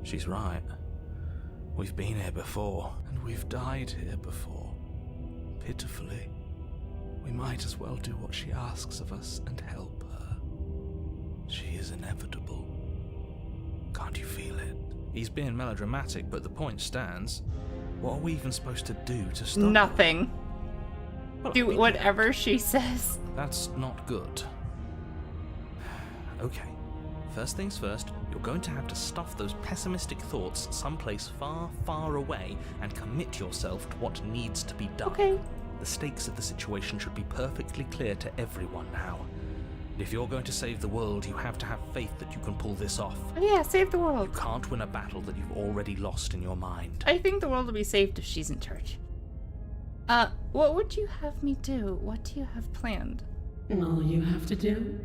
She's right. We've been here before, and we've died here before. Pitifully. We might as well do what she asks of us and help her. She is inevitable. Can't you feel it? He's being melodramatic, but the point stands. What are we even supposed to do to stop Nothing. her? Well, Do whatever she says. That's not good. Okay. First things first, you're going to have to stuff those pessimistic thoughts someplace far, far away and commit yourself to what needs to be done. Okay. The stakes of the situation should be perfectly clear to everyone now. If you're going to save the world, you have to have faith that you can pull this off. Yeah, save the world. You can't win a battle that you've already lost in your mind. I think the world will be saved if she's in charge. What would you have me do? What do you have planned? All you have to do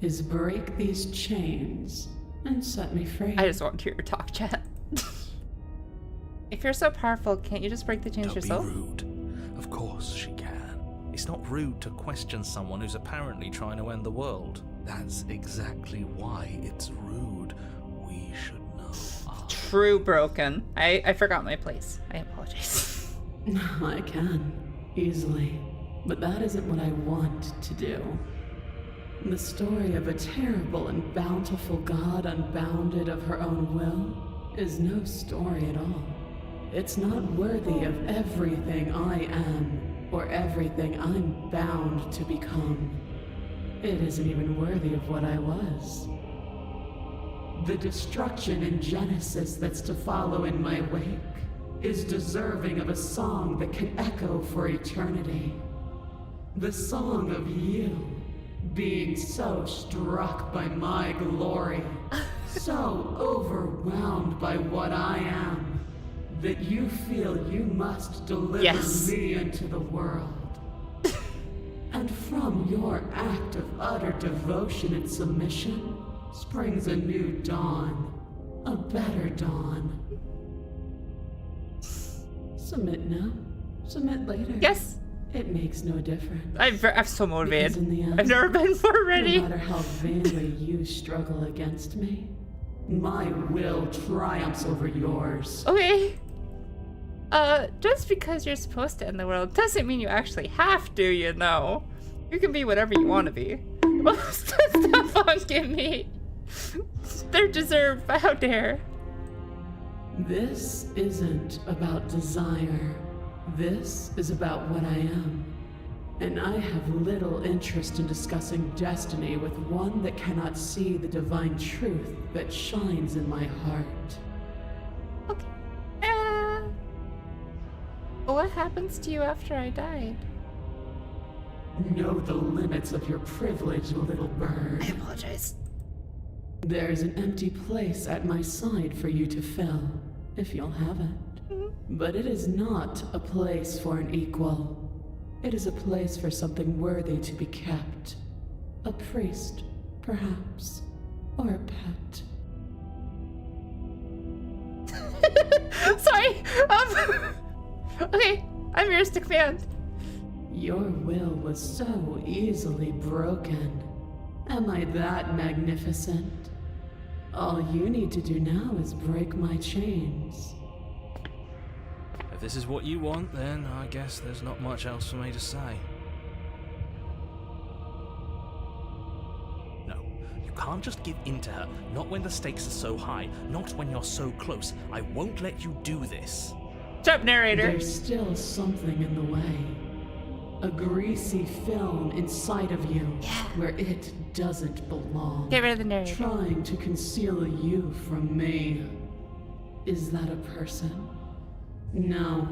is break these chains and set me free. I just want to hear her talk, chat. If you're so powerful, can't you just break the chains Don't yourself? be rude. Of course she can. It's not rude to question someone who's apparently trying to end the world. That's exactly why it's rude. We should know. True, Broken. I forgot my place. I apologize. I can, easily. But that isn't what I want to do. The story of a terrible and bountiful god unbounded of her own will is no story at all. It's not worthy of everything I am, or everything I'm bound to become. It isn't even worthy of what I was. The destruction in Genesis that's to follow in my wake is deserving of a song that can echo for eternity. The song of you, being so struck by my glory, so overwhelmed by what I am, that you feel you must deliver me into the world. And from your act of utter devotion and submission springs a new dawn, a better dawn. Submit now, submit later. Yes. It makes no difference. I'm so motivated. Because in the end, I've never been more ready. No matter how vainly you struggle against me, my will triumphs over yours. Okay. Just because you're supposed to end the world doesn't mean you actually have to, you know. You can be whatever you want to be. Stop fucking me. They're deserved, how dare. This isn't about desire. This is about what I am. And I have little interest in discussing destiny with one that cannot see the divine truth that shines in my heart. Okay. What happens to you after I died? Know the limits of your privilege, little bird. I apologize. There's an empty place at my side for you to fill, if you'll have it. But it is not a place for an equal. It is a place for something worthy to be kept. A priest, perhaps, or a pet. Sorry, okay, I'm yours to command. Your will was so easily broken. Am I that magnificent? All you need to do now is break my chains. If this is what you want, then I guess there's not much else for me to say. No, you can't just give in to her. Not when the stakes are so high. Not when you're so close. I won't let you do this. Shut up, narrator. There's still something in the way. A greasy film inside of you where it doesn't belong. Get rid of the narrator. Trying to conceal you from me. Is that a person? No,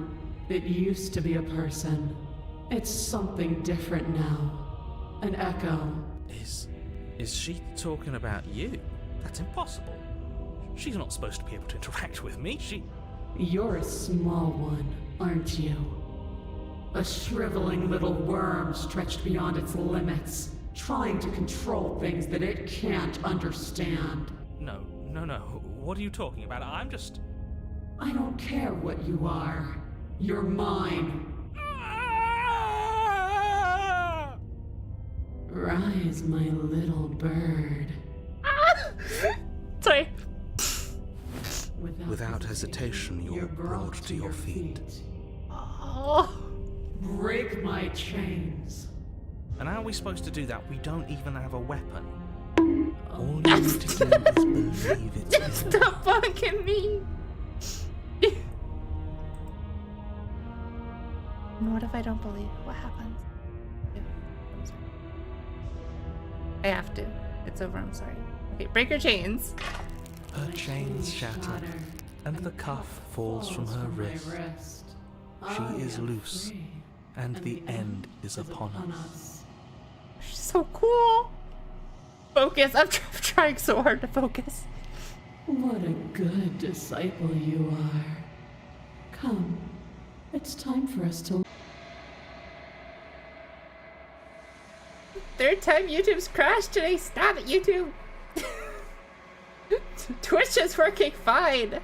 it used to be a person. It's something different now. An echo. Is she talking about you? That's impossible. She's not supposed to be able to interact with me. You're a small one, aren't you? A shriveling little worm stretched beyond its limits, trying to control things that it can't understand. No. What are you talking about? I don't care what you are. You're mine. Rise, my little bird. Sorry. Without hesitation, you're brought to your feet. Oh. Break my chains. And how are we supposed to do that? We don't even have a weapon. All you need to do is believe it's Stop fucking me. And what if I don't believe? What happens? I have to. It's over, I'm sorry. Okay, break your chains. Her chains shatter, and the cuff falls from her wrist. She is loose, and the end is upon us. She's so cool. Focus. I'm trying so hard to focus. What a good disciple you are. Come, it's time for us to... Third time YouTube's crashed today. Stop it, YouTube. Twitch is working fine.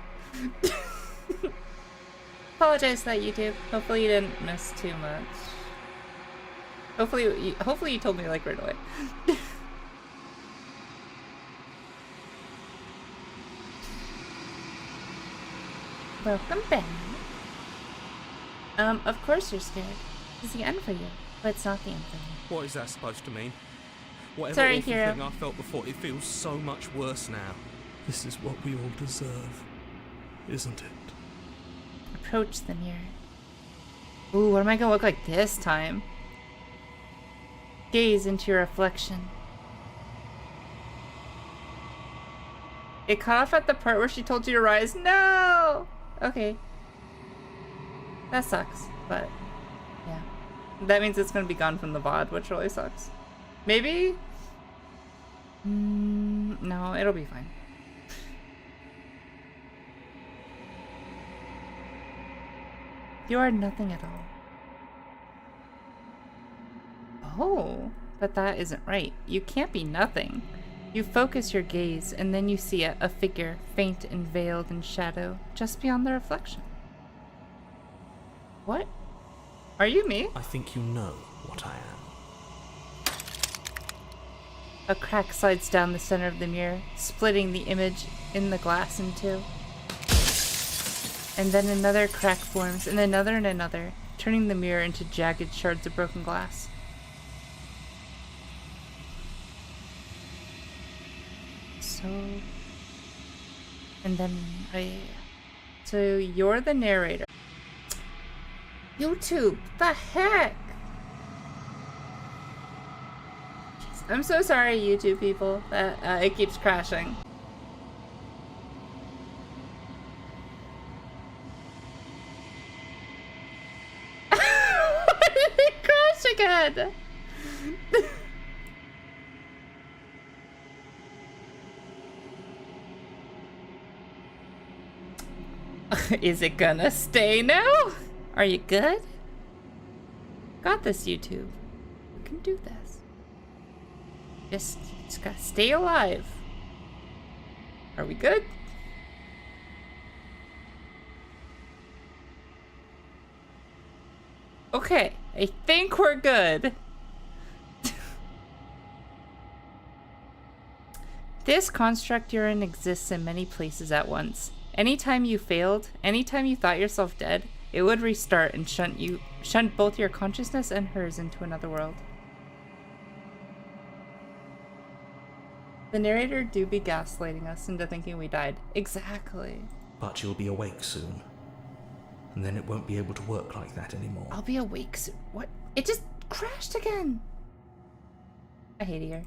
Apologize for that, YouTube. Hopefully you didn't miss too much. Hopefully you told me like right away. Welcome back. Of course you're scared. It's the end for you, but it's not the end for me. What is that supposed to mean? Whatever Sorry, awful hero. thing I felt before, it feels so much worse now. This is what we all deserve, isn't it? Approach the mirror. Ooh, what am I gonna look like this time? Gaze into your reflection. It cut off at the part where she told you to rise. No! Okay. That sucks, but yeah. That means it's gonna be gone from the VOD, which really sucks. Maybe? No, it'll be fine. You are nothing at all. Oh, but that isn't right. You can't be nothing. You focus your gaze, and then you see a figure, faint and veiled in shadow, just beyond the reflection. What? Are you me? I think you know what I am. A crack slides down the center of the mirror, splitting the image in the glass in two. And then another crack forms, and another, turning the mirror into jagged shards of broken glass. And then so you're the narrator. YouTube, the heck? Jeez, I'm so sorry, YouTube people, that it keeps crashing. Why did it crash again? Is it gonna stay now? Are you good? Got this, YouTube. You can do this. Just gotta stay alive. Are we good? Okay, I think we're good. This construct you're in exists in many places at once. Anytime you failed, anytime you thought yourself dead, it would restart and shunt both your consciousness and hers into another world. The narrator do be gaslighting us into thinking we died. Exactly. But you'll be awake soon. And then it won't be able to work like that anymore. I'll be awake soon. What? It just crashed again. I hate it here.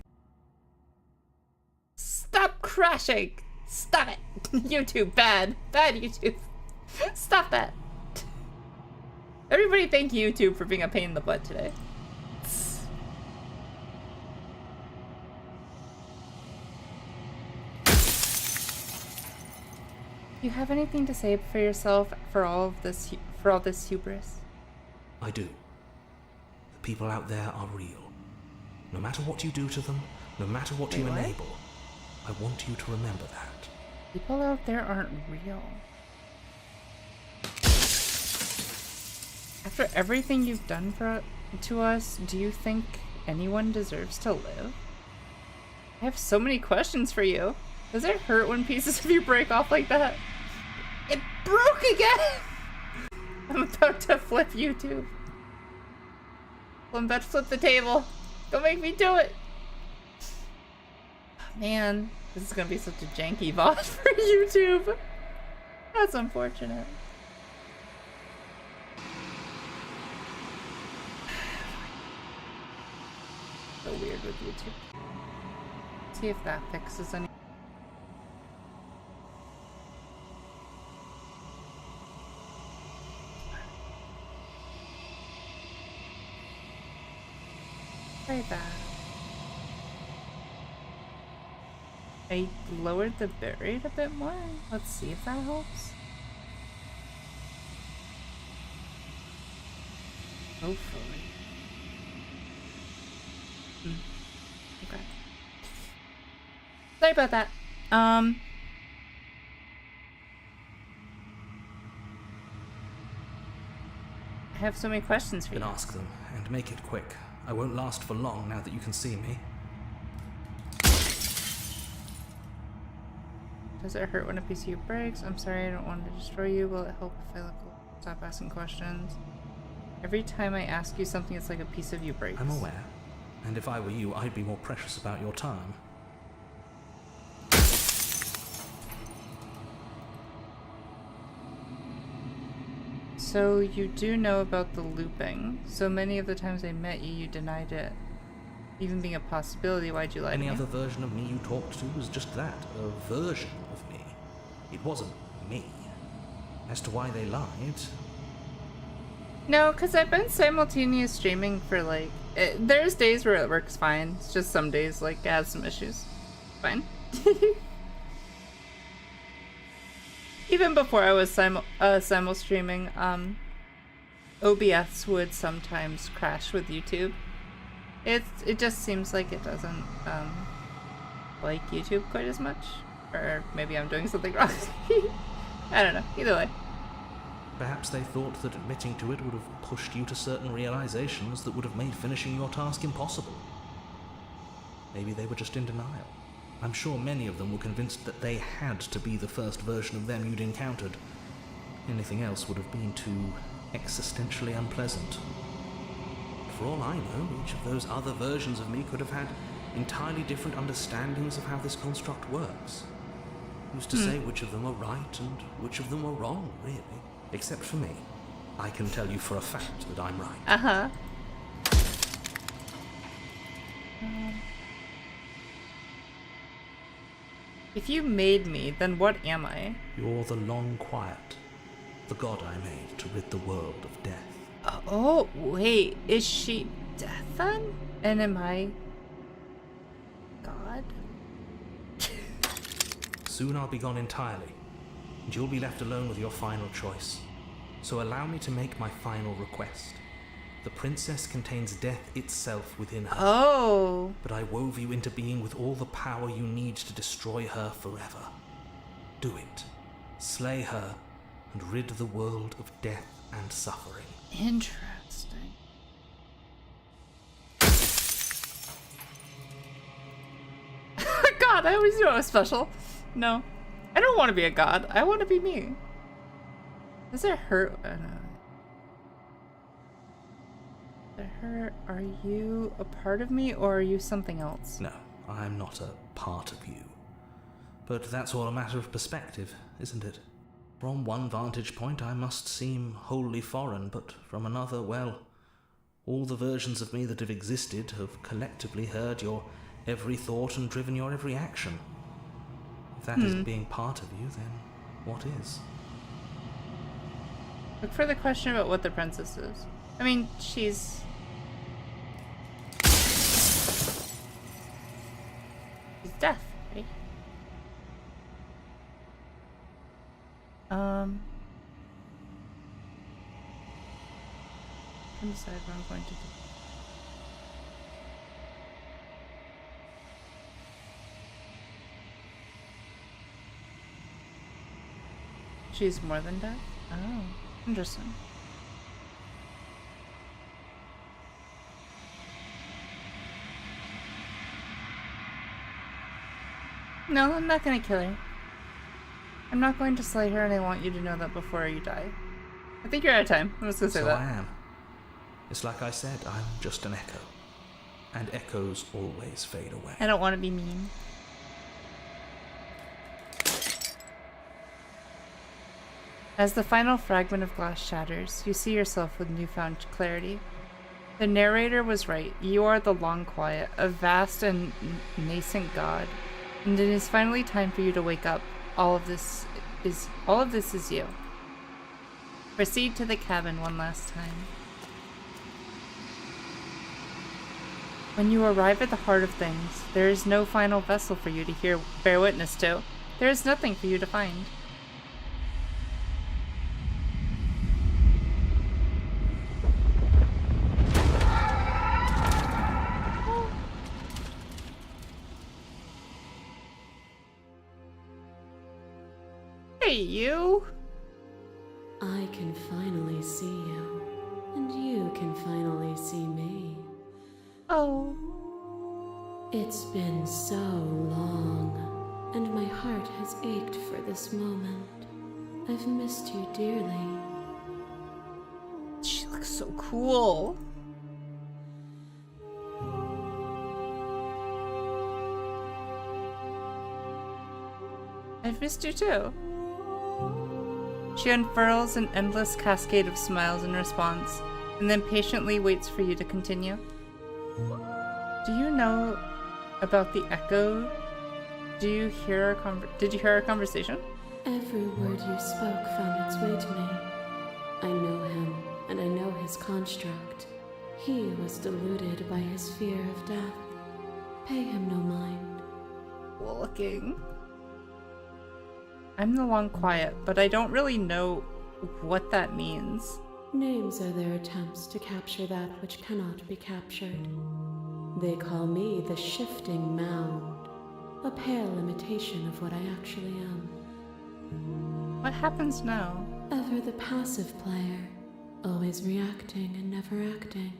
Stop crashing! Stop it! YouTube, bad. Bad YouTube. Stop that. Everybody thank YouTube for being a pain in the butt today. You have anything to say for yourself for all this hubris? I do. The people out there are real. No matter what you do to them, no matter what you enable, I want you to remember that. People out there aren't real. After everything you've done to us, do you think anyone deserves to live? I have so many questions for you. Does it hurt when pieces of you break off like that? It broke again! I'm about to flip YouTube. I'm about to flip the table. Don't make me do it. Man, this is gonna be such a janky VOD for YouTube. That's unfortunate. So weird with YouTube. See if that fixes any. Try that. I lowered the bitrate a bit more. Let's see if that helps. Hopefully. Okay. Sorry about that. I have so many questions for you. Then ask them, and make it quick. I won't last for long now that you can see me. Does it hurt when a piece of you breaks? I'm sorry, I don't want to destroy you. Will it help if I let go? Stop asking questions. Every time I ask you something, it's like a piece of you breaks. I'm aware. And if I were you, I'd be more precious about your time. So you do know about the looping. So many of the times I met you, you denied it. Even being a possibility, why'd you lie to me? Any other version of me you talked to was just that, a version of me. It wasn't me. As to why they lied... No, because I've been simultaneous streaming for like... there's days where it works fine. It's just some days like it has some issues. Fine. Even before I was simul streaming, OBS would sometimes crash with YouTube. It just seems like it doesn't like YouTube quite as much. Or maybe I'm doing something wrong. I don't know. Either way. Perhaps they thought that admitting to it would have pushed you to certain realizations that would have made finishing your task impossible. Maybe they were just in denial. I'm sure many of them were convinced that they had to be the first version of them you'd encountered. Anything else would have been too existentially unpleasant. For all I know, each of those other versions of me could have had entirely different understandings of how this construct works. Who's to say which of them are right and which of them are wrong, really? Except for me. I can tell you for a fact that I'm right. Uh-huh. If you made me, then what am I? You're the long quiet, the god I made to rid the world of death. Oh, wait. Is she death then? And am I God? Soon I'll be gone entirely, and you'll be left alone with your final choice. So allow me to make my final request. The princess contains death itself within her. Oh. But I wove you into being with all the power you need to destroy her forever. Do it. Slay her, and rid the world of death and suffering. Interesting. God, I always knew I was special. No. I don't want to be a god. I want to be me. Does it hurt? Are you a part of me, or are you something else? No, I'm not a part of you. But that's all a matter of perspective, isn't it? From one vantage point, I must seem wholly foreign, but from another, well, all the versions of me that have existed have collectively heard your every thought and driven your every action. If that isn't being part of you, then what is? Look for the question about what the princess is. I mean, she's death, right? I'm decide what I'm going to do. She's more than death? Oh, interesting. No, I'm not gonna kill her. I'm not going to slay her, and I want you to know that before you die. I think you're out of time. I'm just gonna say So that. I am. It's like I said, I'm just an echo. And echoes always fade away. I don't want to be mean. As the final fragment of glass shatters, you see yourself with newfound clarity. The narrator was right. You are the Long Quiet, a vast and nascent god. And it is finally time for you to wake up. All of this is you. Proceed to the cabin one last time. When you arrive at the heart of things, there is no final vessel for you to bear witness to. There is nothing for you to find. Hey, you! I can finally see you, and you can finally see me. Oh. It's been so long, and my heart has ached for this moment. I've missed you dearly. She looks so cool. I've missed you too. She unfurls an endless cascade of smiles in response, and then patiently waits for you to continue. Do you know about the echo? Did you hear our conversation? Every word you spoke found its way to me. I know him, and I know his construct. He was deluded by his fear of death. Pay him no mind. Looking. I'm the Long Quiet, but I don't really know what that means. Names are their attempts to capture that which cannot be captured. They call me the Shifting Mound, a pale imitation of what I actually am. What happens now? Ever the passive player, always reacting and never acting.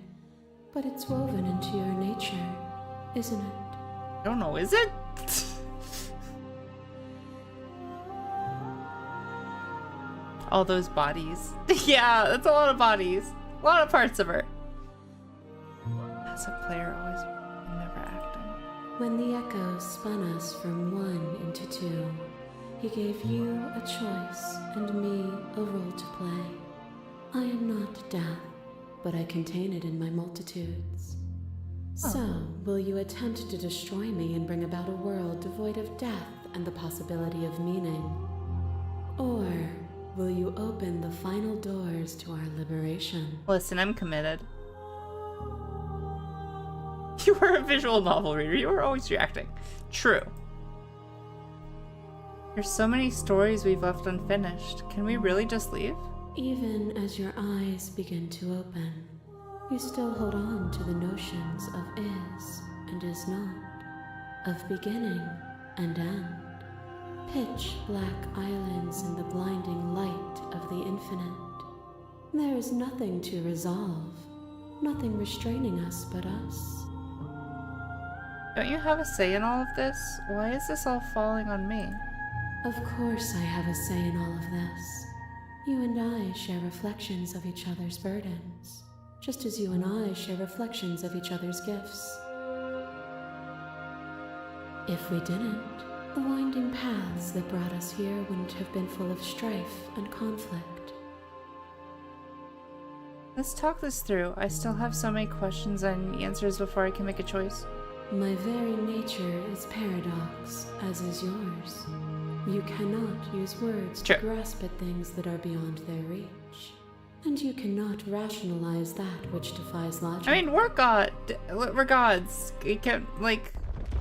But it's woven into your nature, isn't it? I don't know, is it? All those bodies. Yeah, that's a lot of bodies. A lot of parts of her. As a player, always and never acting. When the echo spun us from one into two, he gave you a choice and me a role to play. I am not death, but I contain it in my multitudes. So, will you attempt to destroy me and bring about a world devoid of death and the possibility of meaning? Or will you open the final doors to our liberation? Listen, I'm committed. You were a visual novel reader. You were always reacting. True. There's so many stories we've left unfinished. Can we really just leave? Even as your eyes begin to open, you still hold on to the notions of is and is not, of beginning and end. Pitch black islands in the blinding light of the infinite. There is nothing to resolve, nothing restraining us but us. Don't you have a say in all of this? Why is this all falling on me? Of course I have a say in all of this. You and I share reflections of each other's burdens, just as you and I share reflections of each other's gifts. If we didn't, the winding paths that brought us here wouldn't have been full of strife and conflict. Let's talk this through. I still have so many questions and answers before I can make a choice. My very nature is paradox, as is yours. You cannot use words to grasp at things that are beyond their reach. And you cannot rationalize that which defies logic. I mean, we're gods. You can't, like...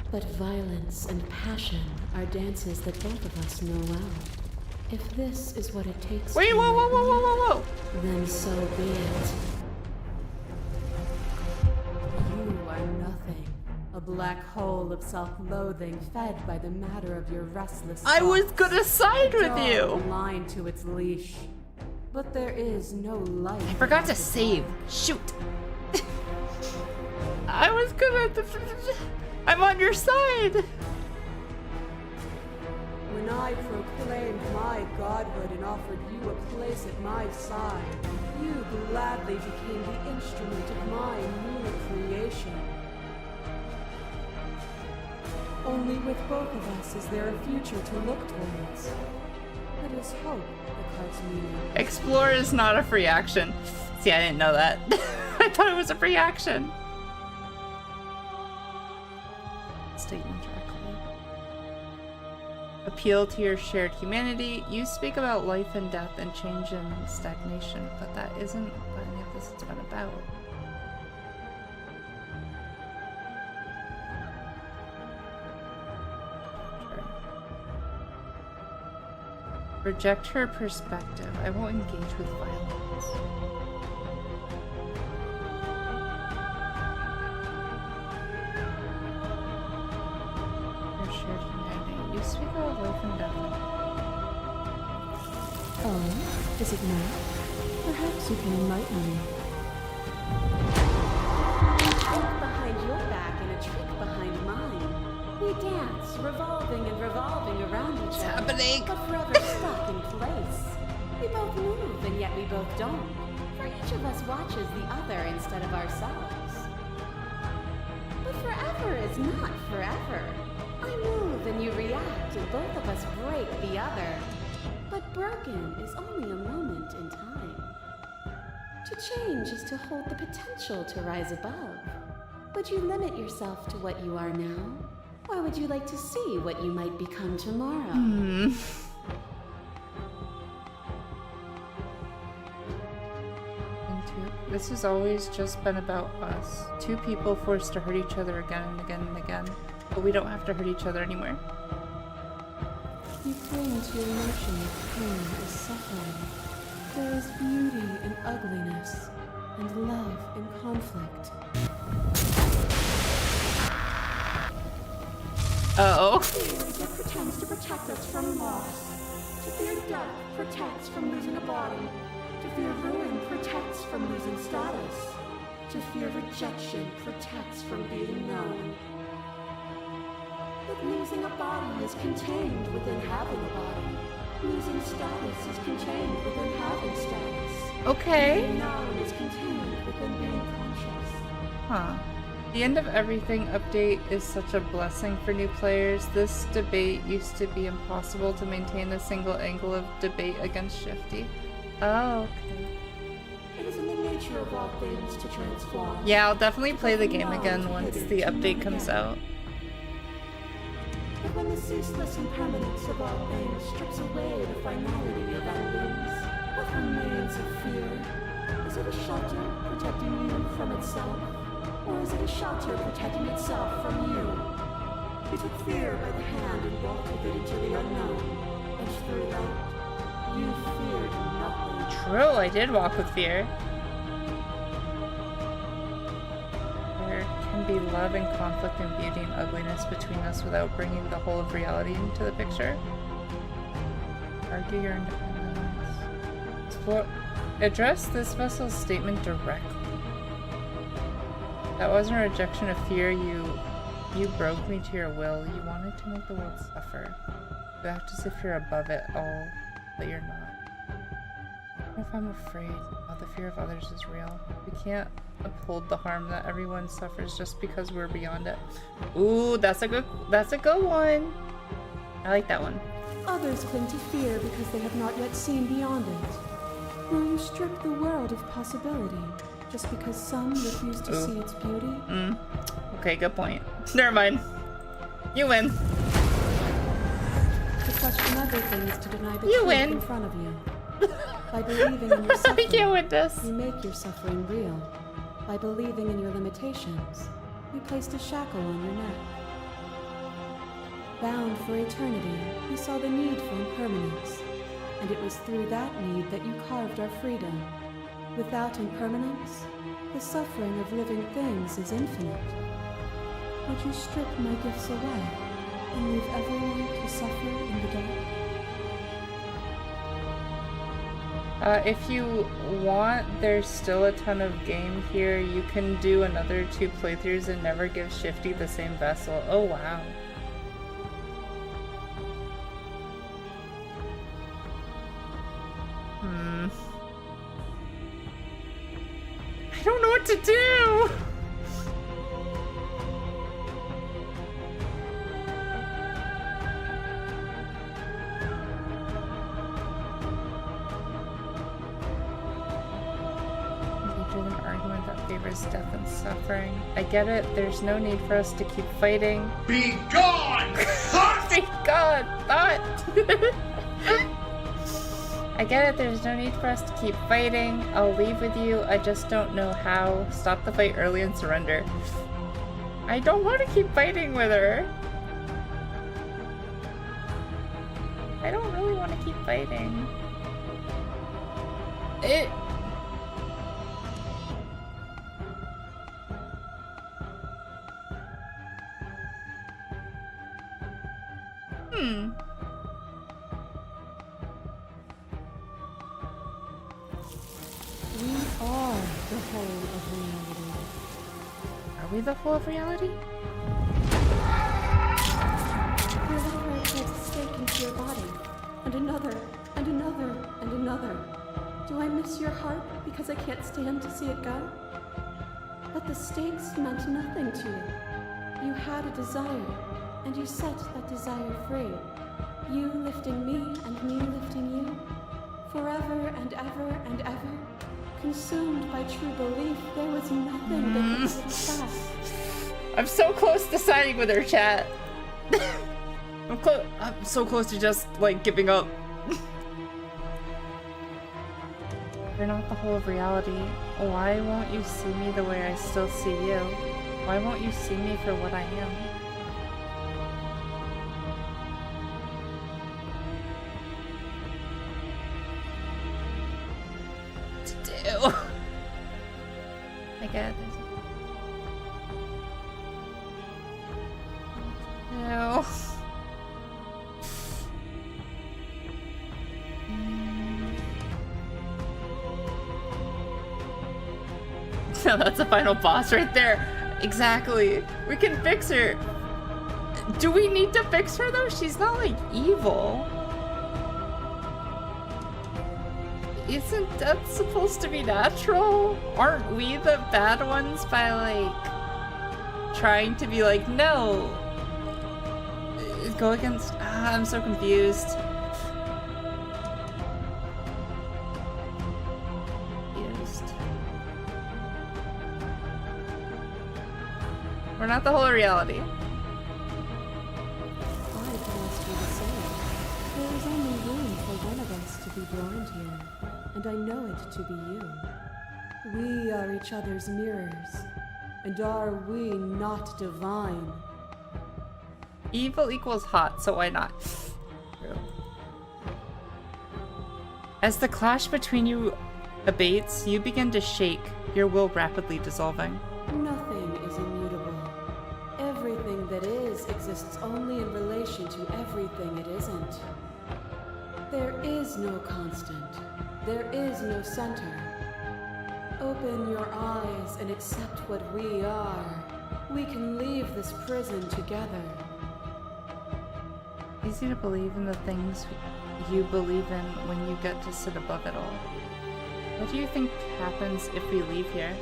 But violence and passion are dances that both of us know well. If this is what it takes Wait, to whoa. then so be it. You are nothing. A black hole of self-loathing fed by the matter of your restless I was thoughts. gonna side with you! Line to its leash. But there is no light. I forgot to save. Shoot. I was gonna... I'm on your side! When I proclaimed my godhood and offered you a place at my side, you gladly became the instrument of my new creation. Only with both of us is there a future to look towards. It is hope that carves meaning. Explore is not a free action. See, I didn't know that. I thought it was a free action. Statement directly. Appeal to your shared humanity. You speak about life and death and change and stagnation, but that isn't what any of this has been about. Reject her perspective. I won't engage with violence. Your shared humanity. You speak about life and death. Oh, is it not? Perhaps you can enlighten me. Behind your back and a trick behind mine. We dance, revolving and revolving around each other. Happening. But forever stuck in place. We both move, and yet we both don't. For each of us watches the other instead of ourselves. But forever is not forever. I move and you react, and both of us break the other. But broken is only a moment in time. To change is to hold the potential to rise above. Would you limit yourself to what you are now? Or would you like to see what you might become tomorrow? This has always just been about us. Two people forced to hurt each other again and again and again. But we don't have to hurt each other anymore. You cling to your notion of pain as suffering. There is beauty in ugliness, and love in conflict. Uh-oh. Fear pretends to protect us from loss. To fear death protects from losing a body. To fear ruin protects from losing status. To fear rejection protects from being known. But losing a body is contained within having a body. Losing status is contained within having status. Okay. Being known is contained within being conscious. Huh. The end of everything update is such a blessing for new players. This debate used to be impossible to maintain a single angle of debate against Shifty. Oh, okay. It is in the nature of all things to transform. Yeah, I'll definitely play the game again once the update comes out. But when the ceaseless impermanence of all things strips away the finality of endings, what remains of fear? Is it a shelter protecting you from itself? Or is it a shelter protecting itself from you? You took fear by the hand and walked with it into the unknown. And through that, you feared nothing. True, I did walk with fear. There can be love and conflict and beauty and ugliness between us without bringing the whole of reality into the picture. Argue your independence. Explore. Address this vessel's statement directly. That wasn't a rejection of fear. You broke me to your will. You wanted to make the world suffer. You act as if you're above it all, but you're not. What if I'm afraid? Oh, the fear of others is real. We can't uphold the harm that everyone suffers just because we're beyond it. Ooh, that's a good one. I like that one. Others cling to fear because they have not yet seen beyond it. Will you strip the world of possibility just because some refuse to see its beauty? Okay, good point. Never mind. You win. To question everything is to deny the You truth win. in front of you. By believing in your I suffering, can't win this. you make your suffering real. By believing in your limitations, you placed a shackle on your neck. Bound for eternity, you saw the need for impermanence, and it was through that need that you carved our freedom. Without impermanence, the suffering of living things is infinite. Would you strip my gifts away and leave everyone to suffer in the dark? If you want, there's still a ton of game here. You can do another 2 playthroughs and never give Shifty the same vessel. Oh, wow. I don't know what to do! An argument that favors death and suffering. I get it, there's no need for us to keep fighting. Be gone! Be gone! Thought! I get it, there's no need for us to keep fighting. I'll leave with you, I just don't know how. Stop the fight early and surrender. I don't want to keep fighting with her. I don't really want to keep fighting. We are the whole of reality. Are we the whole of reality? Your little red takes a stake into your body, and another, and another, and another. Do I miss your heart because I can't stand to see it go? But the stakes meant nothing to you. You had a desire, and you set that desire free. You lifting me and me lifting you. Forever and ever and ever. Consumed by true belief, there was nothing that could hold us fast. I'm so close to siding with her, chat. I'm so close to just, like, giving up. You're not the whole of reality. Why won't you see me the way I still see you? Why won't you see me for what I am? What to do? I get this. No. That's the final boss right there. Exactly. We can fix her. Do we need to fix her though? She's not like evil. isn't that supposed to be natural? Aren't we the bad ones by, like, trying to be like, no, go against, I'm so confused. We're not the whole reality. Life must be the same. There is only room for one of us to be blind here, and I know it to be you. We are each other's mirrors, and are we not divine? Evil equals hot, so why not? True. As the clash between you abates, you begin to shake, your will rapidly dissolving. Nothing is immutable. Everything that is exists only in relation to everything it isn't. There is no constant. There is no center. Open your eyes and accept what we are. We can leave this prison together. Easy to believe in the things you believe in when you get to sit above it all. What do you think happens if we leave here?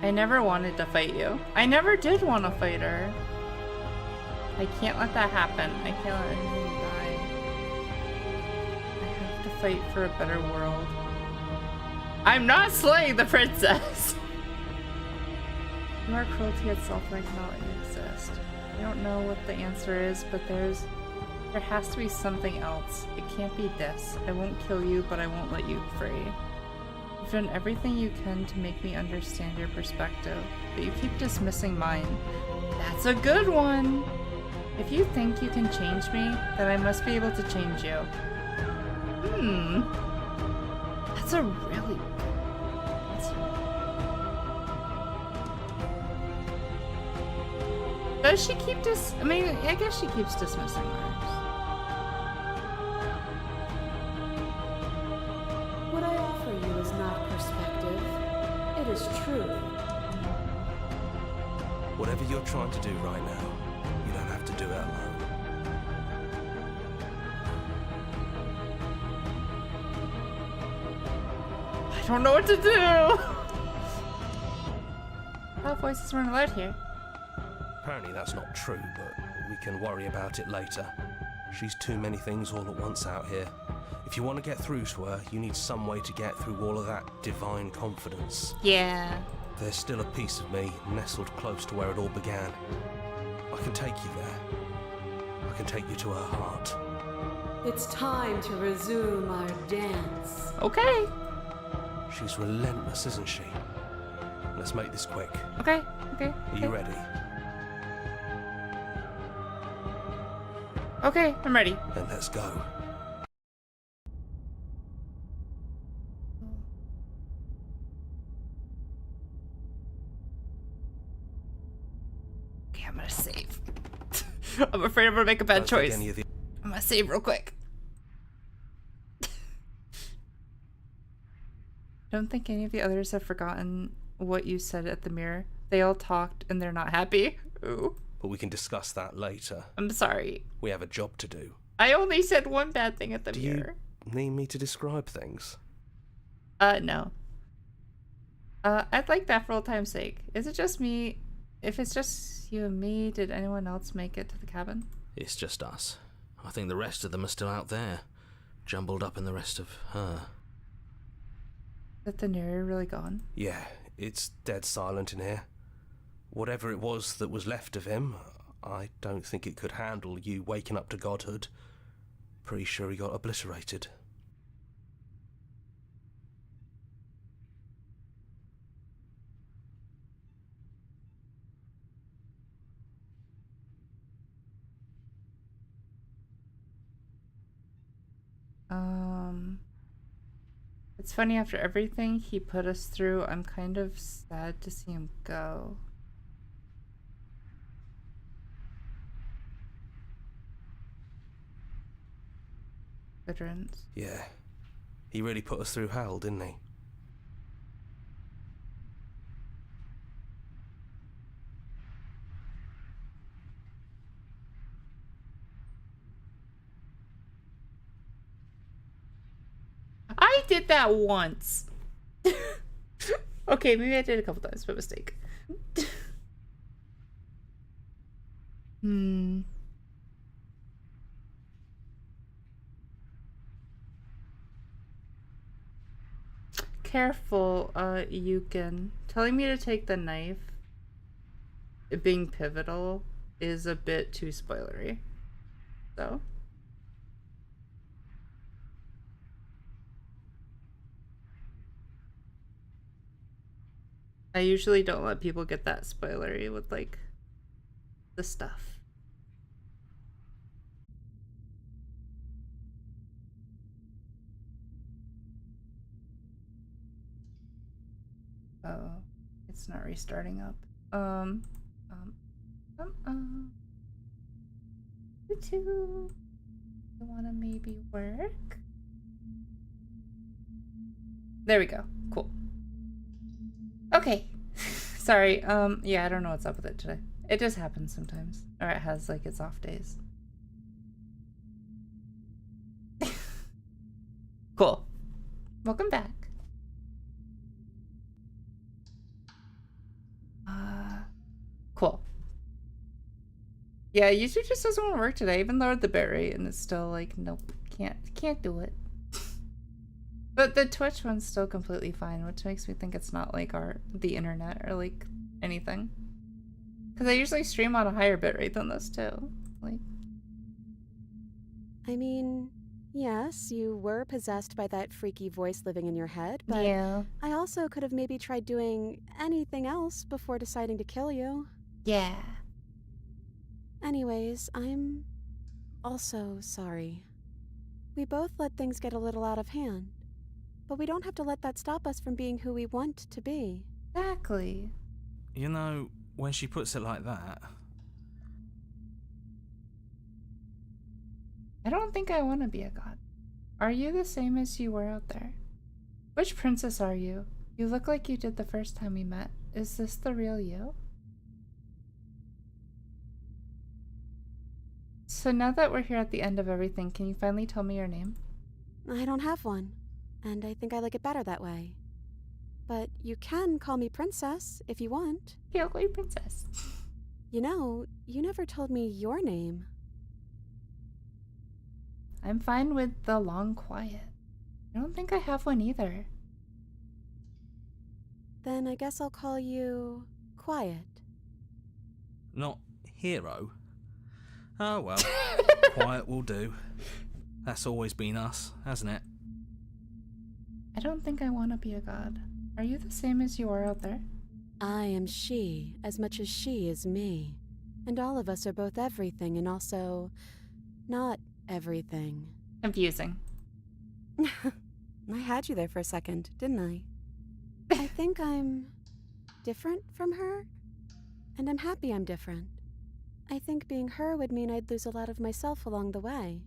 I never wanted to fight you. I never did want to fight her. I can't let that happen. I can't let anything die. I have to fight for a better world. I'm not slaying the princess! Your cruelty itself right now exist. I don't know what the answer is, but there has to be something else. It can't be this. I won't kill you, but I won't let you free. You've done everything you can to make me understand your perspective, but you keep dismissing mine. That's a good one! If you think you can change me, then I must be able to change you. That's a really... Does she keep I mean, I guess she keeps dismissing ours. What I offer you is not perspective. It is truth. Whatever you're trying to do right now, you don't have to do it alone. I don't know what to do! Our voices weren't allowed here. Apparently that's not true, but we can worry about it later. She's too many things all at once out here. If you want to get through to her, you need some way to get through all of that divine confidence. Yeah. There's still a piece of me nestled close to where it all began. I can take you there. I can take you to her heart. It's time to resume our dance. Okay. She's relentless, isn't she? Let's make this quick. Okay. Are you ready? Okay, I'm ready. Then let's go. Okay, I'm gonna save. I'm afraid I'm gonna make a bad choice. I'm gonna save real quick. Don't think any of the others have forgotten what you said at the mirror. They all talked and they're not happy. Ooh. But we can discuss that later. I'm sorry. We have a job to do. I only said one bad thing at the mirror. Do you need me to describe things? No. I'd like that for old time's sake. Is it just me? If it's just you and me, did anyone else make it to the cabin? It's just us. I think the rest of them are still out there, jumbled up in the rest of her. Is the narrator really gone? Yeah, it's dead silent in here. Whatever it was that was left of him, I don't think it could handle you waking up to godhood. Pretty sure he got obliterated. It's funny, after everything he put us through, I'm kind of sad to see him go. Veterans. Yeah. He really put us through hell, didn't he? did that once. Okay, maybe I did a couple times by mistake. Careful, Yukin. Telling me to take the knife, it being pivotal, is a bit too spoilery. So. I usually don't let people get that spoilery with, like, the stuff. Oh, it's not restarting up. You wanna maybe work? There we go. Cool. Okay. Sorry. Yeah, I don't know what's up with it today. It just happens sometimes. Or it has, like, its off days. Cool. Welcome back. Cool. Yeah, YouTube just doesn't want to work today. I even lowered the bitrate and it's still like, nope, can't do it. But the Twitch one's still completely fine, which makes me think it's not like the internet or like anything. Because I usually stream on a higher bitrate than this too. Like, I mean, yes, you were possessed by that freaky voice living in your head, but yeah. I also could have maybe tried doing anything else before deciding to kill you. Yeah. Anyways, I'm also sorry. We both let things get a little out of hand, but we don't have to let that stop us from being who we want to be. Exactly. You know, when she puts it like that... I don't think I want to be a god. Are you the same as you were out there? Which princess are you? You look like you did the first time we met. Is this the real you? So now that we're here at the end of everything, can you finally tell me your name? I don't have one, and I think I like it better that way. But you can call me Princess if you want. Yeah, I'll call you Princess. You know, you never told me your name. I'm fine with the long quiet. I don't think I have one either. Then I guess I'll call you Quiet. Not Hero? Oh well, Quiet will do. That's always been us, hasn't it? I don't think I want to be a god. Are you the same as you are out there? I am she as much as she is me. And all of us are both everything and also not everything. Confusing. I had you there for a second, didn't I? I think I'm different from her, and I'm happy I'm different. I think being her would mean I'd lose a lot of myself along the way.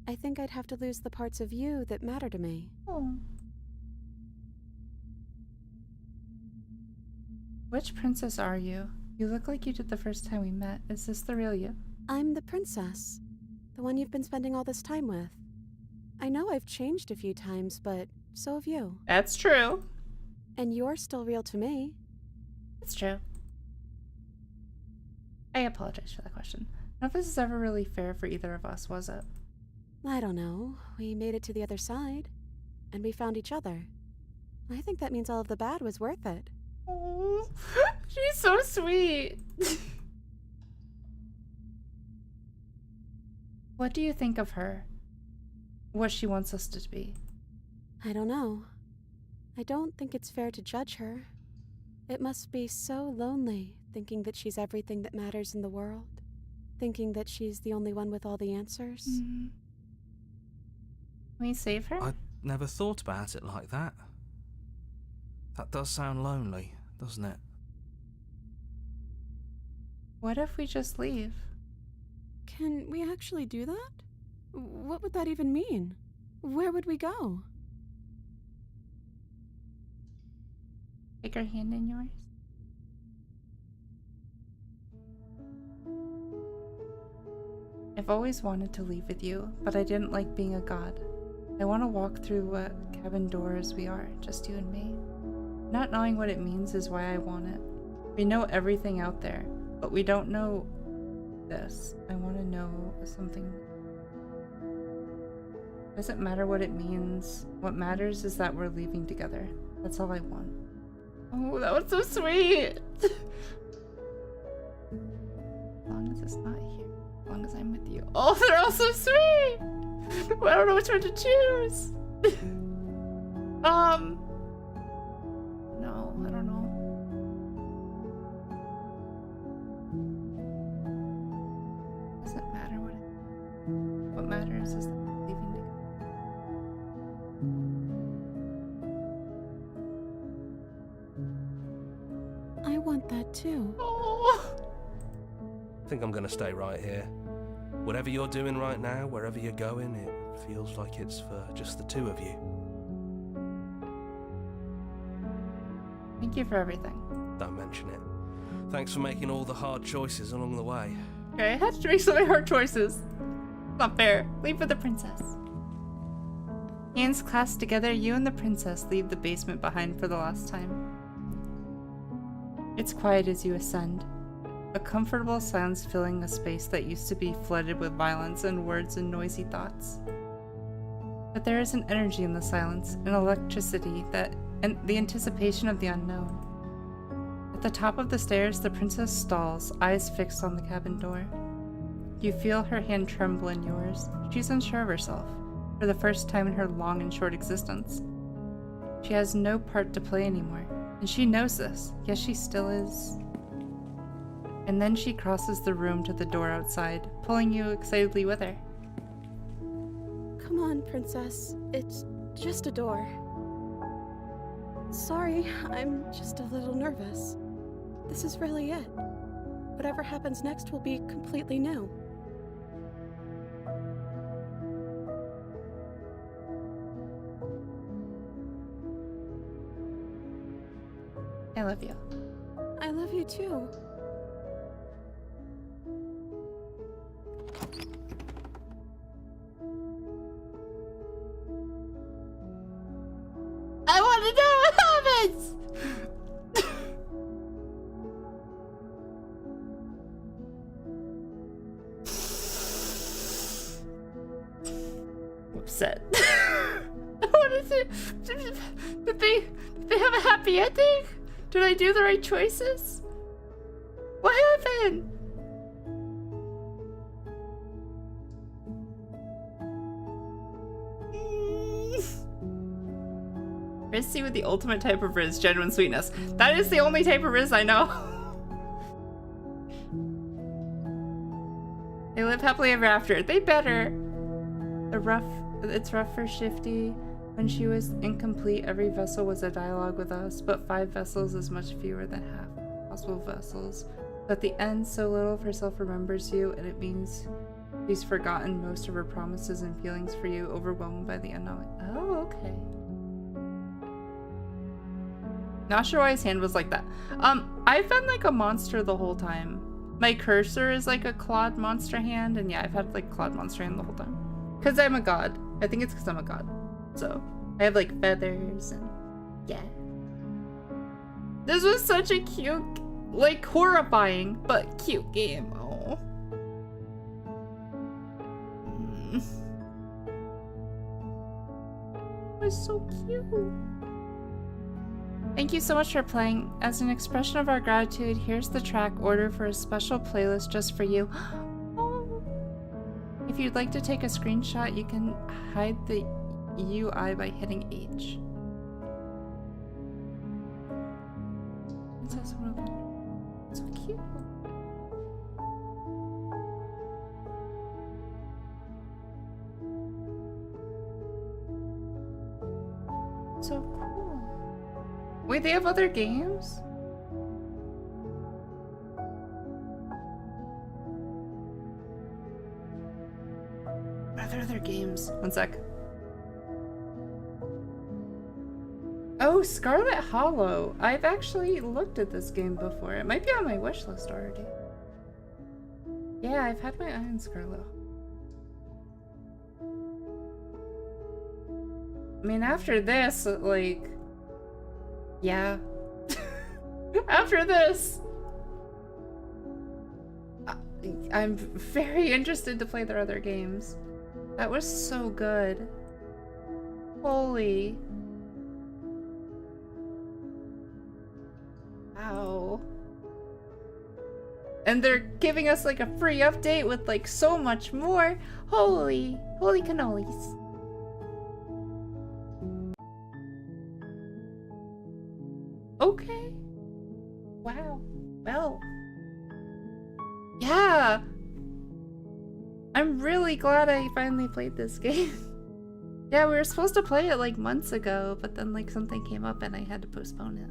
I think I'd have to lose the parts of you that matter to me. Oh. Which princess are you? You look like you did the first time we met. Is this the real you? I'm the princess. The one you've been spending all this time with. I know I've changed a few times, but so have you. That's true. And you're still real to me. That's true. I apologize for that question. None of this is ever really fair for either of us, was it? I don't know. We made it to the other side. And we found each other. I think that means all of the bad was worth it. Oh, she's so sweet. What do you think of her? What she wants us to be? I don't know. I don't think it's fair to judge her. It must be so lonely, thinking that she's everything that matters in the world. Thinking that she's the only one with all the answers. Mm-hmm. Can we save her? I never thought about it like that. That does sound lonely, doesn't it? What if we just leave? Can we actually do that? What would that even mean? Where would we go? Take her hand in yours. I've always wanted to leave with you, but I didn't like being a god. I want to walk through what cabin door as we are, just you and me. Not knowing what it means is why I want it. We know everything out there, but we don't know this. I want to know something. Doesn't matter what it means. What matters is that we're leaving together. That's all I want. Oh, that was so sweet! As long as it's not here. As long as I'm with you. Oh, they're all so sweet! Well, I don't know which one to choose. No, I don't know. Doesn't matter what matters is that we're leaving together. I want that too. Oh. I think I'm gonna stay right here. Whatever you're doing right now, wherever you're going, it feels like it's for just the two of you. Thank you for everything. Don't mention it. Thanks for making all the hard choices along the way. Okay, I had to make so many hard choices. Not fair. Leave with the princess. Hands clasped together, you and the princess leave the basement behind for the last time. It's quiet as you ascend. A comfortable silence filling a space that used to be flooded with violence and words and noisy thoughts. But there is an energy in the silence, an electricity and the anticipation of the unknown. At the top of the stairs, the princess stalls, eyes fixed on the cabin door. You feel her hand tremble in yours. She's unsure of herself, for the first time in her long and short existence. She has no part to play anymore, and she knows this, yet she still is. And then she crosses the room to the door outside, pulling you excitedly with her. Come on, princess. It's just a door. Sorry, I'm just a little nervous. This is really it. Whatever happens next will be completely new. I love you. I love you too. I want to know what happens! I'm upset. I want to see. Did they have a happy ending? Did I do the right choices? What happened? Rizzy with the ultimate type of Riz, genuine sweetness. That is the only type of Riz I know. They live happily ever after. They better. It's rough for Shifty. When she was incomplete, every vessel was a dialogue with us, but 5 vessels is much fewer than half possible vessels. But at the end, so little of herself remembers you, and it means she's forgotten most of her promises and feelings for you, overwhelmed by the unknown. Oh, okay. Not sure why his hand was like that. I've been like a monster the whole time. My cursor is like a clawed monster hand, and yeah, I've had like clawed monster hand the whole time. Cause I'm a god. I think it's cause I'm a god. So I have like feathers and yeah. This was such a cute, like horrifying, but cute game. Oh. It was so cute. Thank you so much for playing. As an expression of our gratitude, here's the track ordered for a special playlist just for you. Oh. If you'd like to take a screenshot, you can hide the UI by hitting H. Princess World. So cute. So cool. Wait, they have other games? Are there other games? One sec. Oh, Scarlet Hollow. I've actually looked at this game before. It might be on my wish list already. Yeah, I've had my eye on Scarlet. I mean, after this, like, yeah. After this, I'm very interested to play their other games. That was so good. Holy. Wow. And they're giving us like a free update with like so much more. Holy cannolis. Okay. Wow. Well. Yeah. I'm really glad I finally played this game. Yeah, we were supposed to play it like months ago, but then like something came up and I had to postpone it.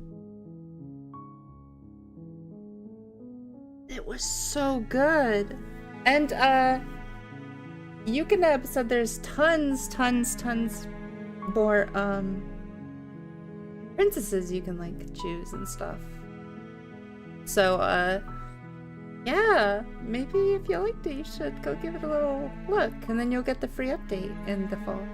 It was so good. And Yukineb said there's tons more princesses you can like choose and stuff. So yeah, maybe if you liked it, you should go give it a little look, and then you'll get the free update in the fall.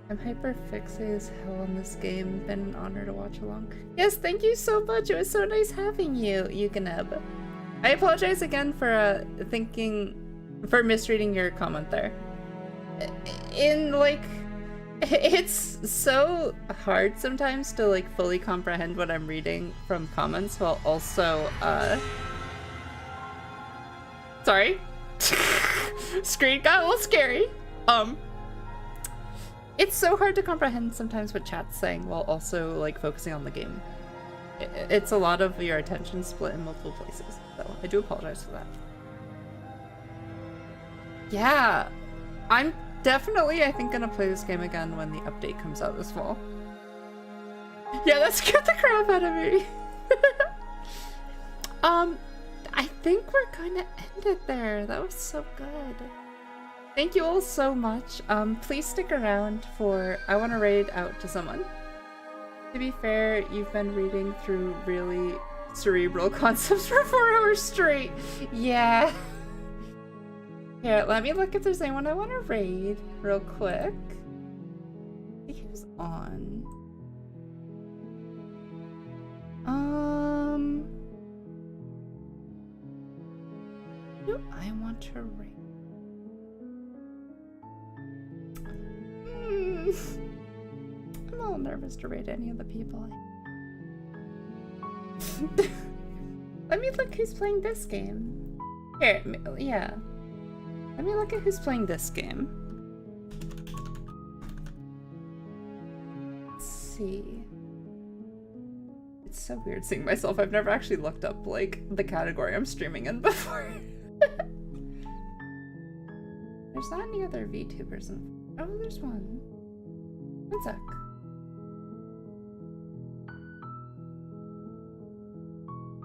I'm hyper fixated as hell on this game. Been an honor to watch along. Yes, thank you so much. It was so nice having you, Yukineb. I apologize again for misreading your comment there. It's so hard sometimes to like fully comprehend what I'm reading from comments while also sorry. Screen got a little scary. It's so hard to comprehend sometimes what chat's saying while also like focusing on the game. It's a lot of your attention split in multiple places, so I do apologize for that. Yeah, I'm definitely, I think, gonna play this game again when the update comes out this fall. Yeah, that scared the crap out of me. I think we're gonna end it there. That was so good. Thank you all so much. Please stick around for I Want to Raid Out to Someone. To be fair, you've been reading through really cerebral concepts for 4 hours straight. Yeah. Here, let me look if there's anyone I want to raid real quick. I think who's on? Who do I want to raid? I'm a little nervous to raid any of the people. Let me look who's playing this game. Here, yeah. Let me look at who's playing this game. Let's see. It's so weird seeing myself. I've never actually looked up, like, the category I'm streaming in before. There's not any other VTubers in... Oh, there's one. One sec.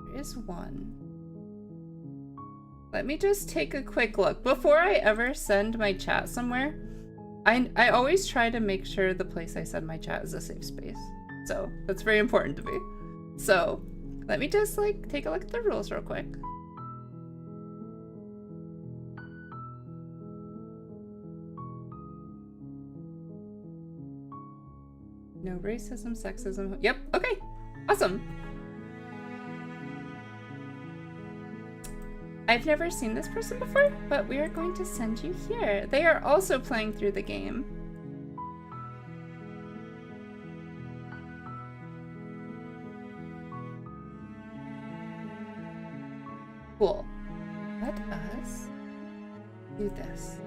There is one. Let me just take a quick look. Before I ever send my chat somewhere, I always try to make sure the place I send my chat is a safe space. So, that's very important to me. So, let me just, like, take a look at the rules real quick. No racism, sexism. Yep, okay. Awesome. I've never seen this person before, but we are going to send you here. They are also playing through the game. Cool. Let us do this.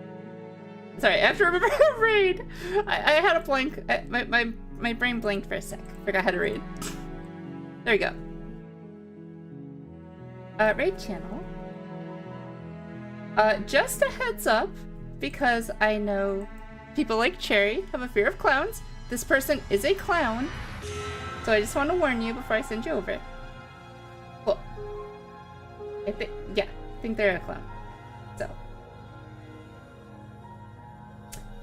Sorry, I have to remember how to raid. I had a blank. My brain blanked for a sec. Forgot how to raid. There we go. Raid channel. Just a heads up, because I know people like Cherry have a fear of clowns. This person is a clown, so I just want to warn you before I send you over. Cool. I think they're a clown. So.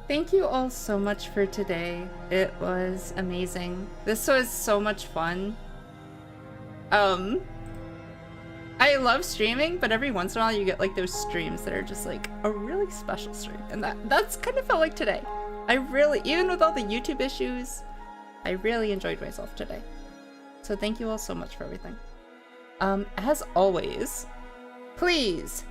Thank you all so much for today. It was amazing. This was so much fun. I love streaming, but every once in a while you get like those streams that are just like a really special stream, and that's kind of felt like today. even with all the YouTube issues, I really enjoyed myself today. So thank you all so much for everything. As always, please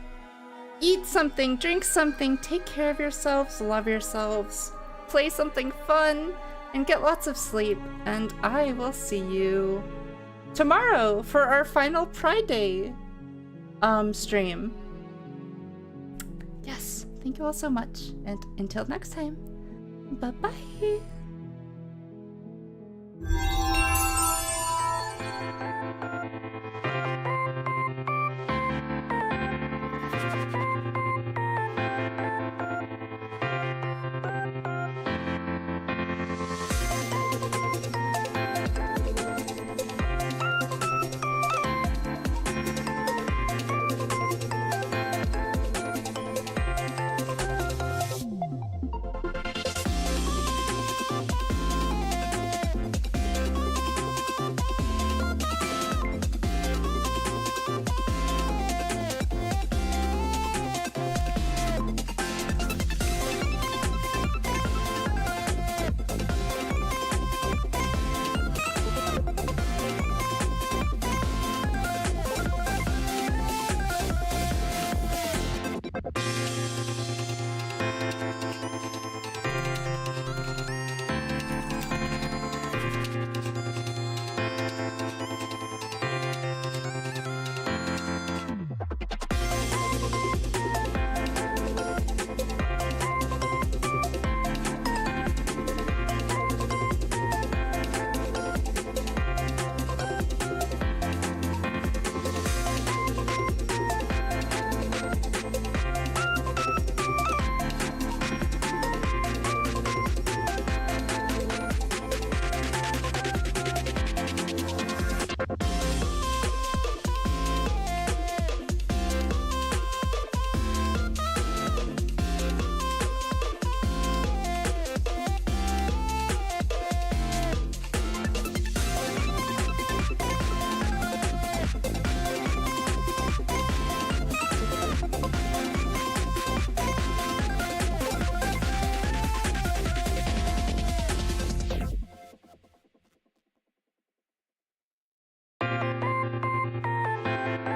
eat something, drink something, take care of yourselves, love yourselves, play something fun, and get lots of sleep. And I will see you tomorrow for our final Pride Day stream. Yes, thank you all so much, and until next time, bye-bye.